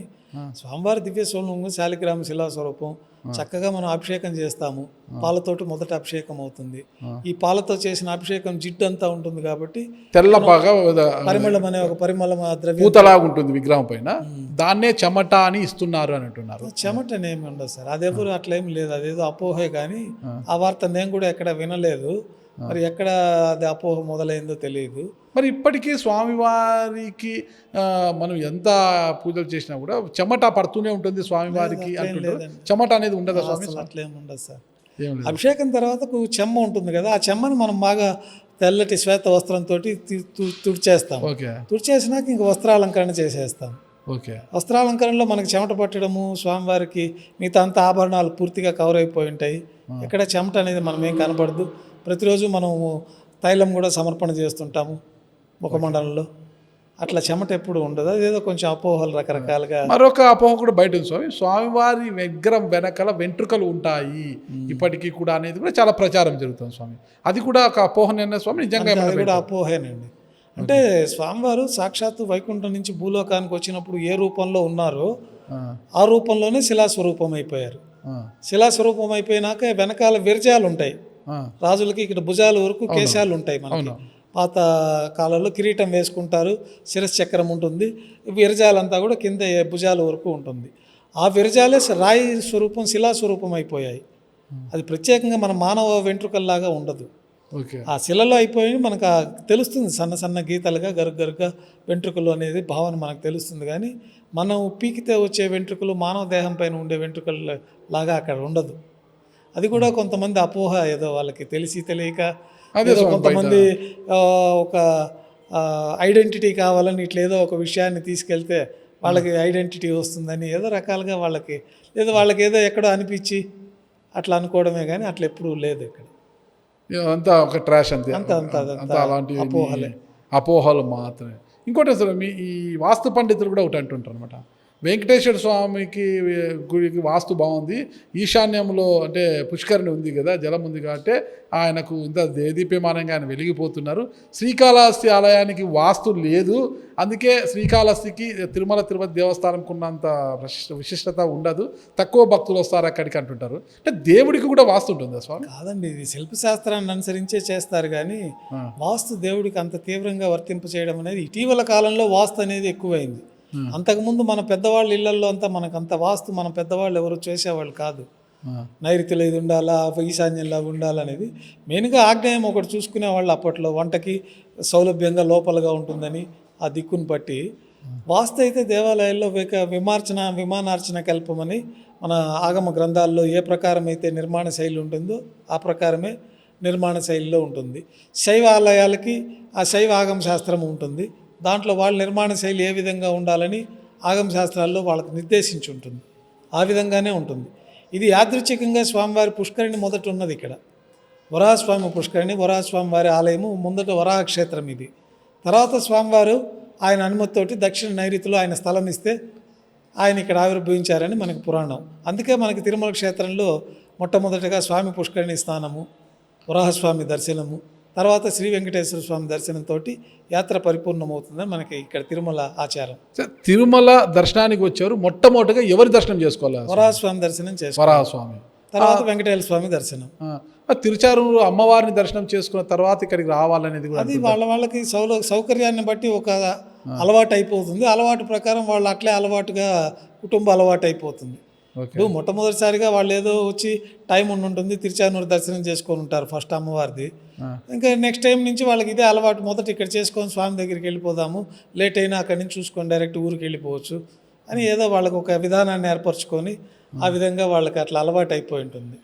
స్వామివారి దివ్య స్వరూపం శాలిగ్రామ శిలాస్వరూపం, చక్కగా మనం అభిషేకం చేస్తాము, పాలతోటి మొదట అభిషేకం అవుతుంది. ఈ పాలతో చేసిన అభిషేకం జిడ్డు అంతా ఉంటుంది కాబట్టి తెల్లబాగా పరిమళం అనే ఒక పరిమళ ద్రవ్యం పూతలాగా ఉంటుంది విగ్రహం పైన, దాన్నే చెమట అని ఇస్తున్నారు అని అంటున్నారు. చెమటనేమి ఉండదు సార్, అదెవరు అట్లేమి లేదు, అదేదో అపోహే. కానీ ఆ వార్త నేను కూడా ఎక్కడ వినలేదు, మరి ఎక్కడ అది అపోహ మొదలైందో తెలియదు. మరి ఇప్పటికీ స్వామివారికి మనం ఎంత పూజలు చేసినా కూడా చెమట పడుతూనే ఉంటుంది స్వామివారికి అంటుంటారు. చెమట అనేది ఉండదు స్వామి? అట్లేమి ఉండదు సార్. అభిషేకం తర్వాత చెమ్మ ఉంటుంది కదా, ఆ చెమ్మను మనం బాగా తెల్లటి శ్వేత వస్త్రంతో తుడిచేస్తాం. తుడిచేసినాక ఇంక వస్త్రాలంకరణ చేసేస్తాం. వస్త్రాలంకరణలో మనకి చెమట పట్టడము, స్వామివారికి మిగతా అంత ఆభరణాలు పూర్తిగా కవర్ అయిపోయి ఉంటాయి, ఎక్కడ చెమట అనేది మనం ఏం కనపడదు. ప్రతిరోజు మనము తైలం కూడా సమర్పణ చేస్తుంటాము ముఖమండలంలో, అట్లా చెమట ఎప్పుడు ఉండదు. అదేదో కొంచెం అపోహలు రకరకాలుగా. మరొక అపోహ కూడా బయట ఉంది స్వామి, స్వామివారి విగ్రహం వెనకాల వెంట్రుకలు ఉంటాయి ఇప్పటికీ కూడా అనేది కూడా చాలా ప్రచారం జరుగుతుంది స్వామి. అది కూడా ఒక అపోహనే స్వామి? నిజంగా అది కూడా అపోహేనండి. అంటే స్వామివారు సాక్షాత్తు వైకుంఠం నుంచి భూలోకానికి వచ్చినప్పుడు ఏ రూపంలో ఉన్నారో ఆ రూపంలోనే శిలాస్వరూపం అయిపోయారు. శిలాస్వరూపం అయిపోయినాక వెనకాల విరజాలు ఉంటాయి. రాజులకి ఇక్కడ భుజాల వరకు కేశాలు ఉంటాయి. మనకి పాత కాలంలో కిరీటం వేసుకుంటారు, శిరశ్చక్రం ఉంటుంది, విరజాలంతా కూడా కింద భుజాల వరకు ఉంటుంది. ఆ విరజాలే రాయి స్వరూపం, శిలాస్వరూపం అయిపోయాయి. అది ప్రత్యేకంగా మన మానవ వెంట్రుకల్లాగా ఉండదు. ఆ శిలలో అయిపోయి మనకు తెలుస్తుంది, సన్న సన్న గీతలుగా గరుగ్గా వెంట్రుకలు అనేది భావన మనకు తెలుస్తుంది. కానీ మనం పీకితే వచ్చే వెంట్రుకలు మానవ దేహం పైన ఉండే వెంట్రుకలు లాగా అక్కడ ఉండదు. అది కూడా కొంతమంది అపోహ, ఏదో వాళ్ళకి తెలిసి తెలియక ఏదో కొంతమంది ఒక ఐడెంటిటీ కావాలని ఇట్లా ఏదో ఒక విషయాన్ని తీసుకెళ్తే వాళ్ళకి ఐడెంటిటీ వస్తుందని ఏదో రకాలుగా వాళ్ళకి ఏదో ఎక్కడో అనిపించి అట్లా అనుకోవడమే, కానీ అట్లా ఎప్పుడూ లేదు ఇక్కడ. అంతా ఒక ట్రాష్ అంతే, అంతా అలాంటి అపోహలే, అపోహలు మాత్రమే. ఇంకోటి అసలు ఈ వాస్తు పండితులు కూడా ఒకటి అంటుంటారు అనమాట, వెంకటేశ్వర స్వామికి గుడికి వాస్తు బాగుంది, ఈశాన్యంలో అంటే పుష్కరిణి ఉంది కదా, జలం ఉంది కాబట్టి ఆయనకు ఇంత దేదీప్యమానంగా ఆయన వెలిగిపోతున్నారు. శ్రీకాళహస్తి ఆలయానికి వాస్తు లేదు, అందుకే శ్రీకాళహస్తికి తిరుపతి దేవస్థానంకి ఉన్నంత విశిష్టత ఉండదు, తక్కువ భక్తులు వస్తారు అక్కడికి అంటుంటారు. అంటే దేవుడికి కూడా వాస్తు ఉంటుందా స్వామి? కాదండి, ఇది శిల్పశాస్త్రాన్ని అనుసరించే చేస్తారు. కానీ వాస్తు దేవుడికి అంత తీవ్రంగా వర్తింపచేయడం అనేది ఇటీవల కాలంలో వాస్తు అనేది ఎక్కువైంది. అంతకుముందు మన పెద్దవాళ్ళ ఇళ్లలో అంతా మనకంత వాస్తు మన పెద్దవాళ్ళు ఎవరు చేసేవాళ్ళు కాదు. నైరుతిలో ఇది ఉండాలా, ఈశాన్యంలా ఉండాలనేది మెయిన్గా ఆగ్నేయం ఒకటి చూసుకునేవాళ్ళు అప్పట్లో, వంటకి సౌలభ్యంగా లోపలగా ఉంటుందని ఆ దిక్కును బట్టి. వాస్తు అయితే దేవాలయాల్లో విమానార్చన కల్పమని మన ఆగమ గ్రంథాల్లో ఏ ప్రకారం అయితే నిర్మాణ శైలి ఉంటుందో ఆ ప్రకారమే నిర్మాణ శైలిలో ఉంటుంది. శైవ ఆలయాలకి ఆ శైవ ఆగమ శాస్త్రం ఉంటుంది. దాంట్లో వాళ్ళ నిర్మాణ శైలి ఏ విధంగా ఉండాలని ఆగమ శాస్త్రాల్లో వాళ్ళకి నిర్దేశించి ఉంటుంది. ఆ విధంగానే ఉంటుంది. ఇది యాదృచ్ఛికంగా స్వామివారి పుష్కరిణి మొదట ఉన్నది ఇక్కడ, వరాహస్వామి పుష్కరిణి, వరాహస్వామి వారి ఆలయము ముందట వరాహ క్షేత్రం ఇది. తర్వాత స్వామివారు ఆయన అనుమతితోటి దక్షిణ నైరుతిలో ఆయన స్థలం ఇస్తే ఆయన ఇక్కడ ఆవిర్భవించారని మనకి పురాణం. అందుకే మనకి తిరుమల క్షేత్రంలో మొట్టమొదటిగా స్వామి పుష్కరిణి స్నానము, వరాహస్వామి దర్శనము, తర్వాత శ్రీ వెంకటేశ్వర స్వామి దర్శనంతో యాత్ర పరిపూర్ణమవుతుందని మనకి ఇక్కడ తిరుమల ఆచారం. తిరుమల దర్శనానికి వచ్చారు, మొట్టమొదటిగా ఎవరి దర్శనం చేసుకోవాలి? వరాహస్వామి దర్శనం చేసుకోవాలి, వరాహస్వామి, తర్వాత వెంకటేశ్వర స్వామి దర్శనం. తిరుచారూరు అమ్మవారిని దర్శనం చేసుకున్న తర్వాత ఇక్కడికి రావాలనేది కూడా అది వాళ్ళకి సౌకర్యాన్ని బట్టి ఒక అలవాటు అయిపోతుంది. అలవాటు ప్రకారం వాళ్ళు అట్లే అలవాటుగా కుటుంబ అలవాటు అయిపోతుంది. ఇప్పుడు మొట్టమొదటిసారిగా వాళ్ళు ఏదో వచ్చి టైం ఉంటుంది, తిరుచానూరు దర్శనం చేసుకొని ఉంటారు ఫస్ట్ అమ్మవారిది. ఇంకా నెక్స్ట్ టైం నుంచి వాళ్ళకి ఇదే అలవాటు, మొదట ఇక్కడ చేసుకొని స్వామి దగ్గరికి వెళ్ళిపోదాము, లేట్ అయినా అక్కడి నుంచి చూసుకొని డైరెక్ట్ ఊరికి వెళ్ళిపోవచ్చు అని ఏదో వాళ్ళకి ఒక విధానాన్ని ఏర్పరచుకొని ఆ విధంగా వాళ్ళకి అట్లా అలవాటు అయిపోయి ఉంటుంది.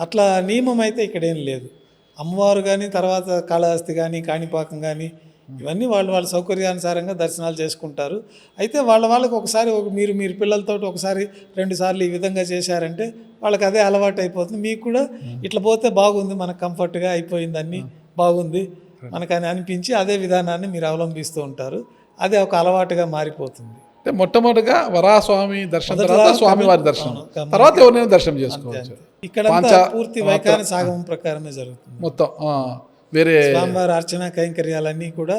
అట్లా నియమం అయితే ఇక్కడ ఏం లేదు. అమ్మవారు కానీ తర్వాత కాళహస్తి కానీ కాణిపాకం కానీ ఇవన్నీ వాళ్ళ సౌకర్యానుసారంగా దర్శనాలు చేసుకుంటారు. అయితే వాళ్ళకి ఒకసారి మీరు పిల్లలతో ఒకసారి 2 సార్లు ఈ విధంగా చేశారంటే వాళ్ళకి అదే అలవాటు అయిపోతుంది. మీకు కూడా ఇట్లా పోతే బాగుంది, మనకు కంఫర్ట్గా అయిపోయింది, అన్నీ బాగుంది మనకని అనిపించి అదే విధానాన్ని మీరు అవలంబిస్తూ ఉంటారు. అదే ఒక అలవాటుగా మారిపోతుంది. మొట్టమొదటిగా వరాహస్వామి దర్శనం, తర్వాత స్వామివారి దర్శనం, తర్వాత ఎవరినైనా దర్శనం చేసుకోవచ్చు. ఇక్కడ పూర్తి వైఖాన సాగమం ప్రకారమే జరుగుతుంది. మొత్తం వేరే స్వామివారి అర్చన కైంకర్యాలన్నీ కూడా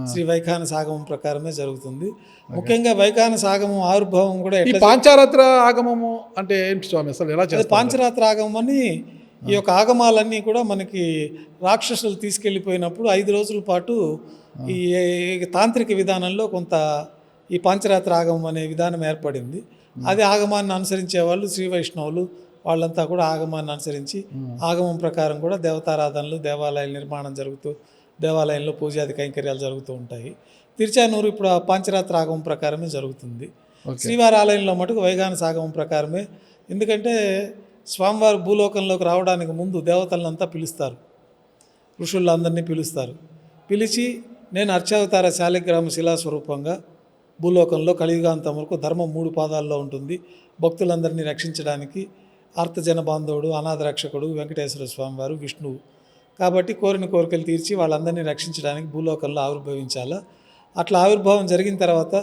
శ్రీ వైఖాన సాగమం ప్రకారమే జరుగుతుంది. ముఖ్యంగా వైఖాన సాగమం ఆవిర్భావం కూడా పాంచరాత్ర ఆగమము అంటే ఏంటి స్వామి, అసలు ఎలా చేస్తారు? పాంచరాత్ర ఆగమం అని ఈ యొక్క ఆగమాలన్నీ కూడా మనకి రాక్షసులు తీసుకెళ్ళిపోయినప్పుడు 5 రోజుల పాటు ఈ తాంత్రిక విధానంలో కొంత ఈ పాంచరాత్ర ఆగమం అనే విధానం ఏర్పడింది. అది ఆగమాన్ని అనుసరించే వాళ్ళు శ్రీ వైష్ణవులు వాళ్ళంతా కూడా ఆగమాన్ని అనుసరించి ఆగమం ప్రకారం కూడా దేవతారాధనలు, దేవాలయాల నిర్మాణం జరుగుతూ దేవాలయంలో పూజాది కైంకర్యాలు జరుగుతూ ఉంటాయి. తిరుచానూరు ఇప్పుడు ఆ పాంచరాత్ర ఆగమం ప్రకారమే జరుగుతుంది. శ్రీవారి ఆలయంలో మటుకు వైఖాన సాగమం ప్రకారమే. ఎందుకంటే స్వామివారు భూలోకంలోకి రావడానికి ముందు దేవతలంతా పిలుస్తారు, ఋషులందరినీ పిలుస్తారు. పిలిచి నేను అర్చావతార శాలిగ్రామ శిలాస్వరూపంగా భూలోకంలో కలియుగాంతం వరకు ధర్మం 3 పాదాల్లో ఉంటుంది, భక్తులందరినీ రక్షించడానికి ఆర్తజన బాంధవుడు, అనాథ రక్షకుడు వెంకటేశ్వర స్వామివారు, విష్ణువు కాబట్టి కోరిన కోరికలు తీర్చి వాళ్ళందరినీ రక్షించడానికి భూలోకంలో ఆవిర్భవించాలా. అట్లా ఆవిర్భావం జరిగిన తర్వాత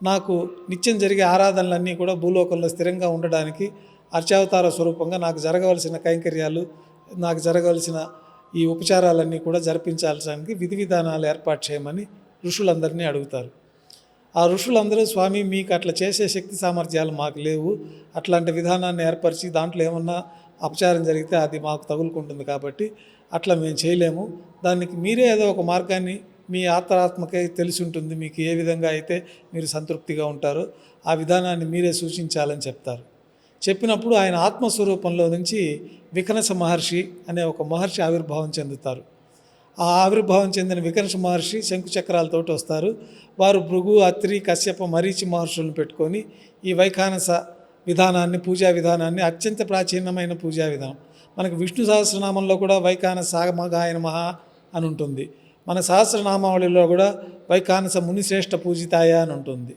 నాకు నిత్యం జరిగే ఆరాధనలన్నీ కూడా భూలోకంలో స్థిరంగా ఉండడానికి అర్చావతార స్వరూపంగా నాకు జరగవలసిన కైంకర్యాలు, నాకు జరగవలసిన ఈ ఉపచారాలన్నీ కూడా జరిపించాల్సడానికి విధి విధానాలు ఏర్పాటు చేయమని ఋషులందరినీ అడుగుతారు. ఆ ఋషులందరూ స్వామి మీకు అట్లా చేసే శక్తి సామర్థ్యాలు మాకు లేవు, అట్లాంటి విధానాన్ని ఏర్పరిచి దాంట్లో ఏమన్నా అపచారం జరిగితే అది మాకు తగులుకుంటుంది కాబట్టి అట్లా మేము చేయలేము, దానికి మీరే ఏదో ఒక మార్గాన్ని మీ ఆత్మకే తెలిసి ఉంటుంది, మీకు ఏ విధంగా అయితే మీరు సంతృప్తిగా ఉంటారో ఆ విధానాన్ని మీరే సూచించాలని చెప్తారు. చెప్పినప్పుడు ఆయన ఆత్మస్వరూపంలో నుంచి వికనస మహర్షి అనే ఒక మహర్షి ఆవిర్భావం చెందుతారు. ఆ ఆవిర్భావం చెందిన వికనస మహర్షి శంకుచక్రాలతోటి వస్తారు. వారు భృగు, అత్రి, కశ్యప, మరీచి మహర్షులను పెట్టుకొని ఈ వైఖానస విధానాన్ని, పూజా విధానాన్ని, అత్యంత ప్రాచీనమైన పూజా విధానం, మనకు విష్ణు సహస్రనామంలో కూడా వైఖానస మగాయ నమః అని ఉంటుంది, మన సహస్రనామావళిలో కూడా వైఖానస మునిశ్రేష్ఠ పూజితాయ అని ఉంటుంది.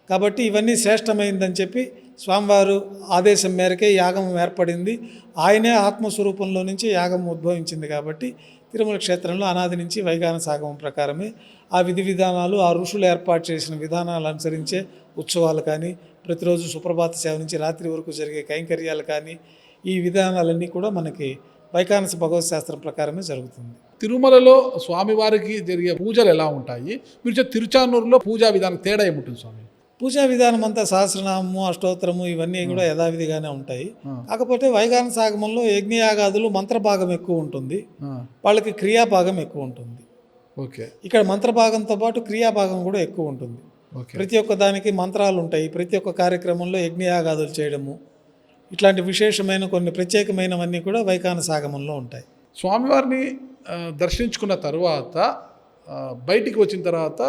కాబట్టి ఇవన్నీ శ్రేష్టమైందని చెప్పి స్వామివారు ఆదేశం మేరకే యాగం ఏర్పడింది. ఆయనే ఆత్మస్వరూపంలో నుంచి యాగం ఉద్భవించింది. కాబట్టి తిరుమల క్షేత్రంలో అనాది నుంచి వైఖానస ఆగమం ప్రకారమే ఆ విధి విధానాలు, ఆ ఋషులు ఏర్పాటు చేసిన విధానాలు అనుసరించే ఉత్సవాలు కానీ, ప్రతిరోజు సుప్రభాత సేవ నుంచి రాత్రి వరకు జరిగే కైంకర్యాలు కానీ, ఈ విధానాలన్నీ కూడా మనకి వైఖానస భగవత్ శాస్త్రం ప్రకారమే జరుగుతుంది. తిరుమలలో స్వామివారికి జరిగే పూజలు ఎలా ఉంటాయి? మీరు తిరుచానూరులో పూజా విధానం తేడా ఏముంటుంది స్వామి? పూజా విధానం అంతా సహస్రనామము, అష్టోత్తరము ఇవన్నీ కూడా యథావిధిగానే ఉంటాయి. కాకపోతే వైఖానస ఆగమంలో యజ్ఞయాగాదులు మంత్రభాగం ఎక్కువ ఉంటుంది, వాళ్ళకి క్రియాభాగం ఎక్కువ ఉంటుంది. ఓకే. ఇక్కడ మంత్రభాగంతో పాటు క్రియాభాగం కూడా ఎక్కువ ఉంటుంది. ప్రతి ఒక్క దానికి మంత్రాలు ఉంటాయి. ప్రతి ఒక్క కార్యక్రమంలో యజ్ఞయాగాదులు చేయడము, ఇట్లాంటి విశేషమైన కొన్ని ప్రత్యేకమైనవన్నీ కూడా వైఖానస ఆగమంలో ఉంటాయి. స్వామివారిని దర్శించుకున్న తర్వాత బయటికి వచ్చిన తర్వాత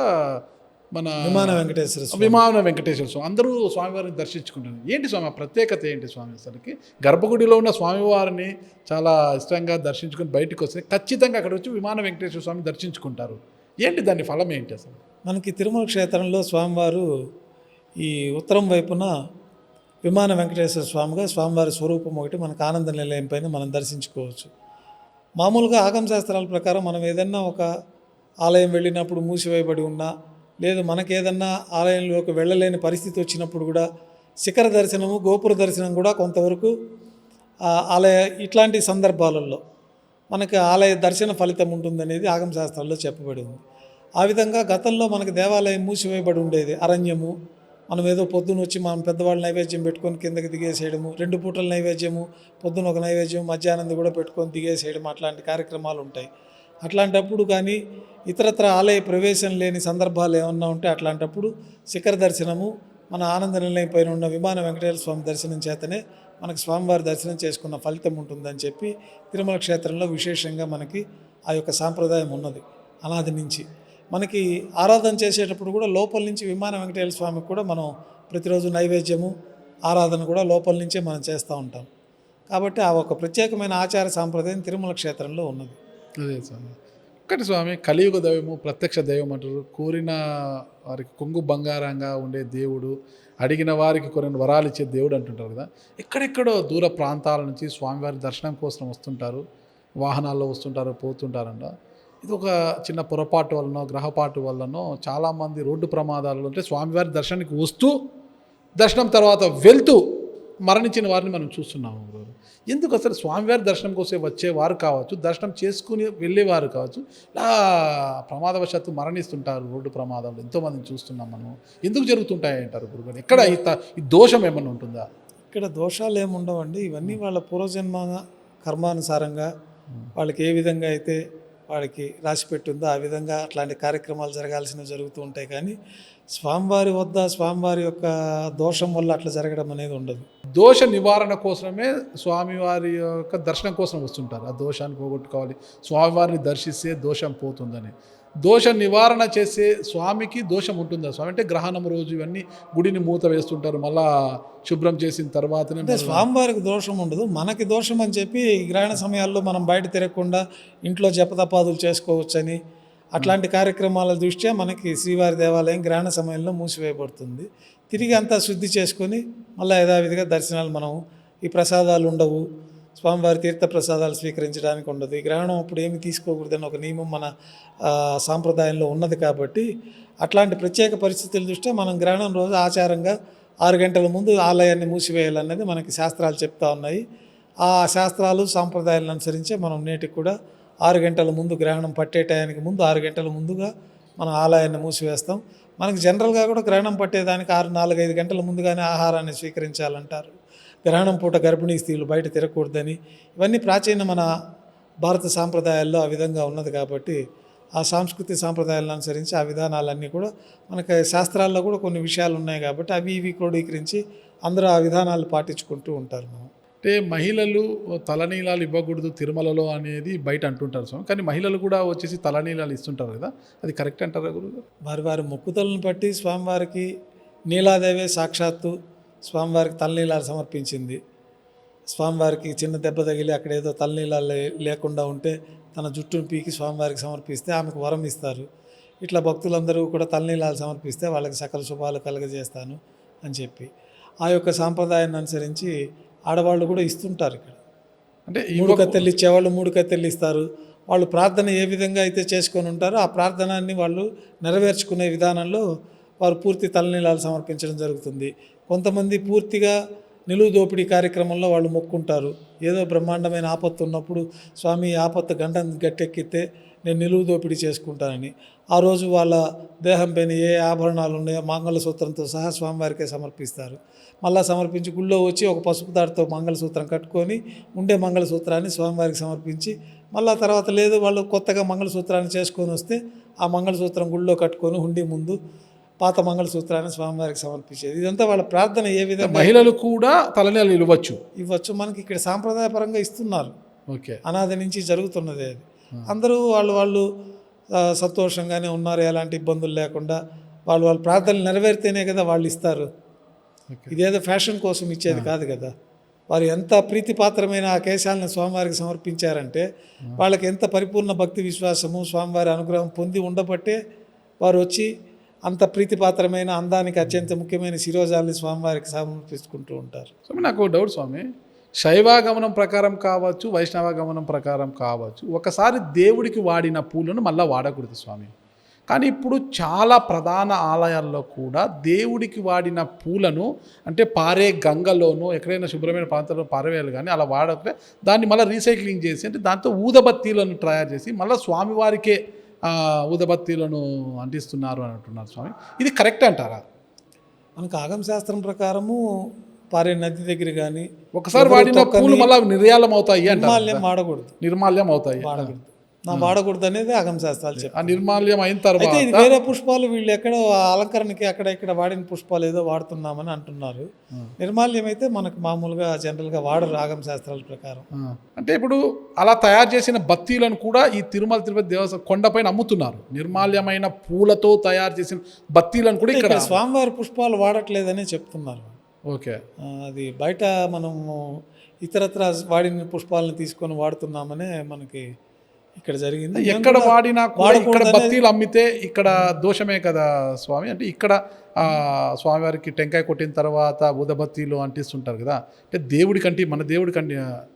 మన విమాన వెంకటేశ్వర స్వామి అందరూ స్వామివారిని దర్శించుకుంటారు. ఏంటి స్వామి ఆ ప్రత్యేకత ఏంటి స్వామి? అసలుకి గర్భగుడిలో ఉన్న స్వామివారిని చాలా ఇష్టంగా దర్శించుకుని బయటకు వస్తే ఖచ్చితంగా అక్కడ వచ్చి విమాన వెంకటేశ్వర స్వామి దర్శించుకుంటారు. ఏంటి దాని ఫలం ఏంటి అసలు? మనకి తిరుమల క్షేత్రంలో స్వామివారు ఈ ఉత్తరం వైపున విమాన వెంకటేశ్వర స్వామిగా స్వామివారి స్వరూపం ఒకటి మనకు ఆనంద నిలయం పైన మనం దర్శించుకోవచ్చు. మామూలుగా ఆగమ శాస్త్రాల ప్రకారం మనం ఏదన్నా ఒక ఆలయం వెళ్ళినప్పుడు మూసివేయబడి ఉన్నా, లేదు మనకేదన్నా ఆలయంలోకి వెళ్ళలేని పరిస్థితి వచ్చినప్పుడు కూడా శిఖర దర్శనము, గోపుర దర్శనం కూడా కొంతవరకు ఆలయ ఇట్లాంటి సందర్భాలలో మనకి ఆలయ దర్శన ఫలితం ఉంటుందనేది ఆగమ శాస్త్రాల్లో చెప్పబడి ఉంది. ఆ విధంగా గతంలో మనకి దేవాలయం మూసివేయబడి ఉండేది, అరణ్యము, మనం ఏదో పొద్దున వచ్చి మనం పెద్దవాళ్ళు నైవేద్యం పెట్టుకొని కిందకి దిగేసేయడము, 2 పూటల నైవేద్యము, పొద్దున ఒక నైవేద్యం, మధ్యాహ్నం కూడా పెట్టుకొని దిగేసేయడం, అట్లాంటి కార్యక్రమాలు ఉంటాయి. అట్లాంటప్పుడు కానీ ఇతరత్ర ఆలయ ప్రవేశం లేని సందర్భాలు ఏమన్నా ఉంటే అట్లాంటప్పుడు శిఖర దర్శనము, మన ఆనంద నిలయం పైన ఉన్న విమాన వెంకటేశ్వర స్వామి దర్శనం చేతనే మనకు స్వామివారి దర్శనం చేసుకున్న ఫలితం ఉంటుందని చెప్పి తిరుమల క్షేత్రంలో విశేషంగా మనకి ఆ యొక్క సాంప్రదాయం ఉన్నది అనాది నుంచి. మనకి ఆరాధన చేసేటప్పుడు కూడా లోపల నుంచి విమాన వెంకటేశ్వర స్వామికి కూడా మనం ప్రతిరోజు నైవేద్యము, ఆరాధన కూడా లోపల నుంచే మనం చేస్తూ ఉంటాం. కాబట్టి ఆ ఒక ప్రత్యేకమైన ఆచార సాంప్రదాయం తిరుమల క్షేత్రంలో ఉన్నది. అదే స్వామి. ఒకటి స్వామి, కలియుగ దైవము, ప్రత్యక్ష దైవం అంటారు. కోరిన వారికి కొంగు బంగారంగా ఉండే దేవుడు, అడిగిన వారికి కొన్ని వరాలు ఇచ్చే దేవుడు అంటుంటారు కదా. ఎక్కడెక్కడో దూర ప్రాంతాల నుంచి స్వామివారి దర్శనం కోసం వస్తుంటారు, వాహనాల్లో వస్తుంటారు, పోతుంటారంట. ఇది ఒక చిన్న పొరపాటు వలనో, గ్రహపాటు వలనో చాలామంది రోడ్డు ప్రమాదాలు అంటే స్వామివారి దర్శనానికి వస్తూ దర్శనం తర్వాత వెళ్తూ మరణించిన వారిని మనం చూస్తున్నాము. ఎందుకు అసలు స్వామివారి దర్శనం కోసం వచ్చేవారు కావచ్చు, దర్శనం చేసుకుని వెళ్ళేవారు కావచ్చు, ఇలా ప్రమాదవశాత్తు మరణిస్తుంటారు. రోడ్డు ప్రమాదాలు ఎంతోమందిని చూస్తున్నాం మనం. ఎందుకు జరుగుతుంటాయి అంటారు గురుగారు? ఎక్కడ ఈ దోషం ఏమన్నా ఉంటుందా? ఇక్కడ దోషాలు ఏముండవండి. ఇవన్నీ వాళ్ళ పూర్వజన్మ కర్మానుసారంగా వాళ్ళకి ఏ విధంగా అయితే వాడికి రాసి పెట్టుందో ఆ విధంగా అట్లాంటి కార్యక్రమాలు జరగాల్సినవి జరుగుతూ ఉంటాయి. కానీ స్వామివారి వద్ద స్వామివారి యొక్క దోషం వల్ల అట్లా జరగడం అనేది ఉండదు. దోష నివారణ కోసమే స్వామివారి యొక్క దర్శనం కోసం వస్తుంటారు. ఆ దోషాన్ని పోగొట్టుకోవాలి, స్వామివారిని దర్శిస్తే దోషం పోతుందని. దోష నివారణ చేసే స్వామికి దోషం ఉంటుందా స్వామి? అంటే గ్రహణం రోజు ఇవన్నీ గుడిని మూత వేస్తుంటారు, మళ్ళా శుభ్రం చేసిన తర్వాతనే. అంటే స్వామివారికి దోషం ఉండదు, మనకి దోషం అని చెప్పి గ్రహణ సమయాల్లో మనం బయట తిరగకుండా ఇంట్లో జపతపాదులు చేసుకోవచ్చని అట్లాంటి కార్యక్రమాల దృష్ట్యా మనకి శ్రీవారి దేవాలయం గ్రహణ సమయంలో మూసివేయబడుతుంది. తిరిగి అంతా శుద్ధి చేసుకొని మళ్ళీ యథావిధిగా దర్శనాలు, మనం ఈ ప్రసాదాలు ఉండవు, స్వామివారి తీర్థ ప్రసాదాలు స్వీకరించడానికి ఉండదు, ఈ గ్రహణం అప్పుడు ఏమి తీసుకోకూడదని ఒక నియమం మన సాంప్రదాయంలో ఉన్నది. కాబట్టి అట్లాంటి ప్రత్యేక పరిస్థితుల దృష్ట్యా మనం గ్రహణం రోజు ఆచారంగా 6 గంటల ముందు ఆలయాన్ని మూసివేయాలన్నది మనకి శాస్త్రాలు చెప్తా ఉన్నాయి. ఆ శాస్త్రాలు సాంప్రదాయాలను అనుసరించే మనం నేటికి కూడా 6 గంటల ముందు గ్రహణం పట్టే టయానికి ముందు 6 గంటల ముందుగా మనం ఆలయాన్ని మూసివేస్తాం. మనకి జనరల్గా కూడా గ్రహణం పట్టేదానికి 4-5 గంటల ముందుగానే ఆహారాన్ని స్వీకరించాలంటారు. గ్రహణం పూట గర్భిణీ స్త్రీలు బయట తిరగకూడదని, ఇవన్నీ ప్రాచీన మన భారత సాంప్రదాయాల్లో ఆ విధంగా ఉన్నది కాబట్టి ఆ సాంస్కృతిక సాంప్రదాయాలను అనుసరించి ఆ విధానాలన్నీ కూడా మనకి శాస్త్రాల్లో కూడా కొన్ని విషయాలు ఉన్నాయి కాబట్టి అవి ఇవి క్రోడీకరించి అందరూ ఆ విధానాలు పాటించుకుంటూ ఉంటారు. మనం అంటే మహిళలు తలనీలాలు ఇవ్వకూడదు తిరుమలలో అనేది బయట అంటుంటారు స్వామి, కానీ మహిళలు కూడా వచ్చేసి తలనీలాలు ఇస్తుంటారు కదా, అది కరెక్ట్ అంటారా గురుగారు? వారి వారి మొక్కుతలను బట్టి స్వామివారికి నీలాదేవే సాక్షాత్తు స్వామివారికి తలనీలాలు సమర్పించింది. స్వామివారికి చిన్న దెబ్బ తగిలి అక్కడ ఏదో తలనీలాలు లేకుండా ఉంటే తన జుట్టును పీకి స్వామివారికి సమర్పిస్తే ఆమెకు వరం ఇస్తారు. ఇట్లా భక్తులందరూ కూడా తలనీలాలు సమర్పిస్తే వాళ్ళకి సకల శుభాలు కలుగజేస్తాను అని చెప్పి ఆ యొక్క సాంప్రదాయాన్ని అనుసరించి ఆడవాళ్ళు కూడా ఇస్తుంటారు. ఇక్కడ అంటే 3 కత్తెలు ఇచ్చేవాళ్ళు 3 కత్తెలు ఇస్తారు. వాళ్ళు ప్రార్థన ఏ విధంగా అయితే చేసుకొని ఉంటారో ఆ ప్రార్థనాన్ని వాళ్ళు నెరవేర్చుకునే విధానంలో వారు పూర్తి తలనీలాలు సమర్పించడం జరుగుతుంది. కొంతమంది పూర్తిగా నిలువు దోపిడీ కార్యక్రమంలో వాళ్ళు మొక్కుంటారు. ఏదో బ్రహ్మాండమైన ఆపత్తు ఉన్నప్పుడు స్వామి ఆపత్తు గంటను గట్టెక్కితే నేను నిలువు దోపిడీ చేసుకుంటానని ఆ రోజు వాళ్ళ దేహం పైన ఏ ఆభరణాలు ఉన్నాయో మంగళసూత్రంతో సహా స్వామివారికే సమర్పిస్తారు. మళ్ళా సమర్పించి గుళ్ళో వచ్చి ఒక పసుపు దాడితో మంగళసూత్రం కట్టుకొని ఉండే మంగళసూత్రాన్ని స్వామివారికి సమర్పించి మళ్ళా తర్వాత లేదు వాళ్ళు కొత్తగా మంగళసూత్రాన్ని చేసుకొని వస్తే ఆ మంగళసూత్రం గుళ్ళో కట్టుకొని హుండీ ముందు పాత మంగళసూత్రాన్ని స్వామివారికి సమర్పించేది. ఇదంతా వాళ్ళ ప్రార్థన ఏ విధంగా మహిళలు కూడా తలనీలాలు ఇవ్వచ్చు మనకి ఇక్కడ సాంప్రదాయపరంగా ఇస్తున్నారు. ఓకే, అనాది నుంచి జరుగుతున్నది అది. అందరూ వాళ్ళు సంతోషంగానే ఉన్నారు, ఎలాంటి ఇబ్బందులు లేకుండా వాళ్ళ ప్రార్థనలు నెరవేరితేనే కదా వాళ్ళు ఇస్తారు. ఇదేదో ఫ్యాషన్ కోసం ఇచ్చేది కాదు కదా. వారు ఎంత ప్రీతిపాత్రమైన ఆ కేశాలను స్వామివారికి సమర్పించారంటే వాళ్ళకి ఎంత పరిపూర్ణ భక్తి విశ్వాసము స్వామివారి అనుగ్రహం పొంది ఉండబట్టే వారు వచ్చి అంత ప్రీతిపాత్రమైన అందానికి అత్యంత ముఖ్యమైన శిరోజాలని స్వామివారికి సమర్పించుకుంటూ ఉంటారు. స్వామి నాకు డౌట్ స్వామి, శైవాగమనం ప్రకారం కావచ్చు వైష్ణవాగమనం ప్రకారం కావచ్చు ఒకసారి దేవుడికి వాడిన పూలను మళ్ళీ వాడకూడదు స్వామి. కానీ ఇప్పుడు చాలా ప్రధాన ఆలయాల్లో కూడా దేవుడికి వాడిన పూలను అంటే పారే గంగలోనూ ఎక్కడైనా శుభ్రమైన ప్రాంతాల్లో పారవేయాలి, కానీ అలా వాడకపోతే దాన్ని మళ్ళీ రీసైక్లింగ్ చేసి అంటే దాంతో ఊదబత్తీలను తయారు చేసి మళ్ళీ స్వామివారికే ఊదబత్తీలను అంటిస్తున్నారు అని అంటున్నారు స్వామి. ఇది కరెక్ట్ అంటారా? మనకు ఆగమ శాస్త్రం ప్రకారము పారే నది దగ్గర కానీ ఒకసారి వాడిన పూలు మళ్ళీ నిర్యాలం అవుతాయి అంటారు. నిర్మాల్యం వాడకూడదు, నిర్మాల్యం అవుతాయి, వాడకూడదు. వాడకూడదు అనేది ఆగమ శాస్త్రాలు చెప్పారు. ఆ నిర్మాల్యం అయిన తర్వాత అయితే ఇది వేరే పుష్పాలు వీళ్ళు ఎక్కడో అలంకరణకి అక్కడ ఇక్కడ వాడిన పుష్పాలు ఏదో వాడుతున్నామని అంటున్నారు. నిర్మాల్యం అయితే మనకు మామూలుగా జనరల్గా వాడరు ఆగమ శాస్త్రాల ప్రకారం. అంటే ఇప్పుడు అలా తయారు చేసిన బత్తీలను కూడా ఈ తిరుపతి దేవస్థానం కొండపైన అమ్ముతున్నారు. నిర్మాల్యమైన పూలతో తయారు చేసిన బత్తీలను కూడా ఇక్కడ స్వామివారి పుష్పాలు వాడట్లేదని చెప్తున్నారు. ఓకే, అది బయట మనము ఇతరత్ర వాడిన పుష్పాలను తీసుకొని వాడుతున్నామనే మనకి ఇక్కడ జరిగింది. ఎక్కడ వాడినా కూడా ఇక్కడ బత్తీలు అమ్మితే ఇక్కడ దోషమే కదా స్వామి. అంటే ఇక్కడ స్వామివారికి టెంకాయ కొట్టిన తర్వాత ఊదబత్తీలు అంటిస్తుంటారు కదా, అంటే దేవుడికి మన దేవుడికి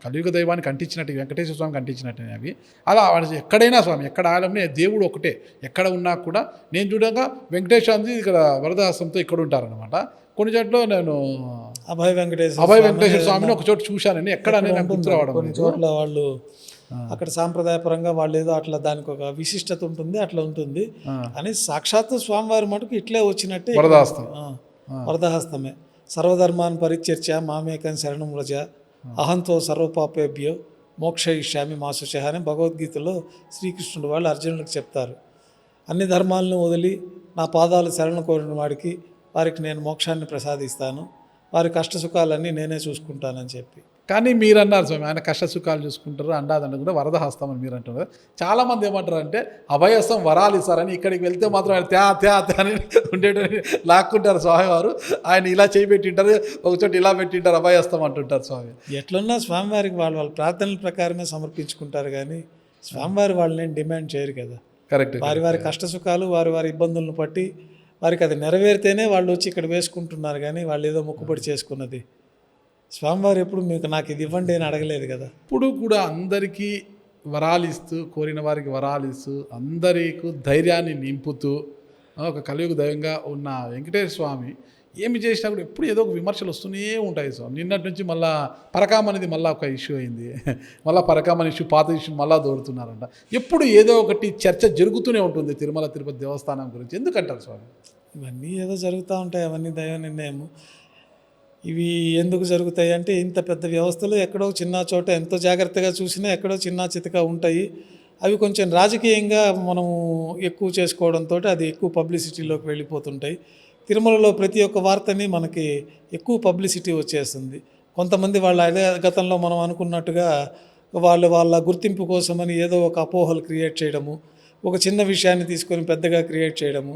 కలియుగ దైవానికి అంటించినట్టు వెంకటేశ్వర స్వామికి అంటించినట్టు అవి అలా ఎక్కడైనా స్వామి ఎక్కడ ఆలయంలో దేవుడు ఒకటే ఎక్కడ ఉన్నా కూడా. నేను చూడగా వెంకటేశ్వర ఇక్కడ వరదహస్తంతో ఇక్కడ ఉంటారనమాట. కొన్ని చోట్ల నేను అభయ వెంకటేశ్వర స్వామిని ఒక చోట చూశానని ఎక్కడ నేను గుర్తు రావడం. కొన్ని చోట్ల వాళ్ళు అక్కడ సాంప్రదాయపరంగా వాళ్ళు ఏదో అట్లా దానికి ఒక విశిష్టత ఉంటుంది, అట్లా ఉంటుంది అని సాక్షాత్తు స్వామివారి మటుకు ఇట్లే వచ్చినట్టే వరదహస్తమే. సర్వధర్మాన్ పరిచర్య మామేకం శరణం వ్రజ అహంతో సర్వపాపేభ్యో మోక్షయిష్యామి మా శుచః అని భగవద్గీతలో శ్రీకృష్ణుడు వాళ్ళు అర్జునుడికి చెప్తారు. అన్ని ధర్మాలను వదిలి నా పాదాలు శరణు కోరిన వాడికి వారికి నేను మోక్షాన్ని ప్రసాదిస్తాను, వారి కష్టసుఖాలన్నీ నేనే చూసుకుంటానని చెప్పి. కానీ మీరు అన్నారు స్వామి ఆయన కష్ట సుఖాలు చూసుకుంటారు అండాదండ కూడా వరదహస్తం అని మీరు అంటున్నారు. చాలామంది ఏమంటారు అంటే అభయహస్తం వరాలు ఇస్తారని, ఇక్కడికి వెళ్తే మాత్రం ఆయన త్యా అని ఉండేటని లాక్కుంటారు స్వామివారు. ఆయన ఇలా చేయబెట్టింటారు, ఒకచోట ఇలా పెట్టింటారు అభయహస్తం అంటుంటారు స్వామి. ఎట్లున్నా స్వామివారికి వాళ్ళ ప్రార్థనల ప్రకారమే సమర్పించుకుంటారు, కానీ స్వామివారి వాళ్ళని డిమాండ్ చేయరు కదా. కరెక్ట్. వారి కష్టసుఖాలు వారి ఇబ్బందులను బట్టి వారికి అది నెరవేరితేనే వాళ్ళు వచ్చి ఇక్కడ వేసుకుంటున్నారు, కానీ వాళ్ళు ఏదో మొక్కుబడి చేసుకున్నది స్వామివారు ఎప్పుడు నాకు ఇది ఇవ్వండి అని అడగలేదు కదా. ఇప్పుడు కూడా అందరికీ వరాలు ఇస్తూ కోరిన వారికి వరాలు ఇస్తూ అందరికీ ధైర్యాన్ని నింపుతూ ఒక కలియుగ దైవంగా ఉన్న వెంకటేశ్వర స్వామి ఏమి చేసినా కూడా ఎప్పుడు ఏదో ఒక విమర్శలు వస్తూనే ఉంటాయి స్వామి. నిన్నటి నుంచి మళ్ళీ పరకామ అనేది మళ్ళీ ఒక ఇష్యూ అయింది, మళ్ళీ పరకామ ఇష్యూ, పాత ఇష్యూ మళ్ళీ దోరుతున్నారంట. ఎప్పుడు ఏదో ఒకటి చర్చ జరుగుతూనే ఉంటుంది తిరుమల తిరుపతి దేవస్థానం గురించి. ఎందుకంటారు స్వామి? ఇవన్నీ ఏదో జరుగుతూ ఉంటాయి, అవన్నీ దైవ నిర్ణయము. ఇవి ఎందుకు జరుగుతాయి అంటే, ఇంత పెద్ద వ్యవస్థలు ఎక్కడో చిన్న చోట ఎంతో జాగ్రత్తగా చూసినా ఎక్కడో చిన్న చితక ఉంటాయి. అవి కొంచెం రాజకీయంగా మనము ఎక్కువ చేసుకోవడంతో అది ఎక్కువ పబ్లిసిటీలోకి వెళ్ళిపోతుంటాయి. తిరుమలలో ప్రతి ఒక్క వార్తని మనకి ఎక్కువ పబ్లిసిటీ వచ్చేస్తుంది. కొంతమంది వాళ్ళ అదే గతంలో మనం అనుకున్నట్టుగా వాళ్ళ గుర్తింపు కోసమని ఏదో ఒక అపోహలు క్రియేట్ చేయడము, ఒక చిన్న విషయాన్ని తీసుకొని పెద్దగా క్రియేట్ చేయడము,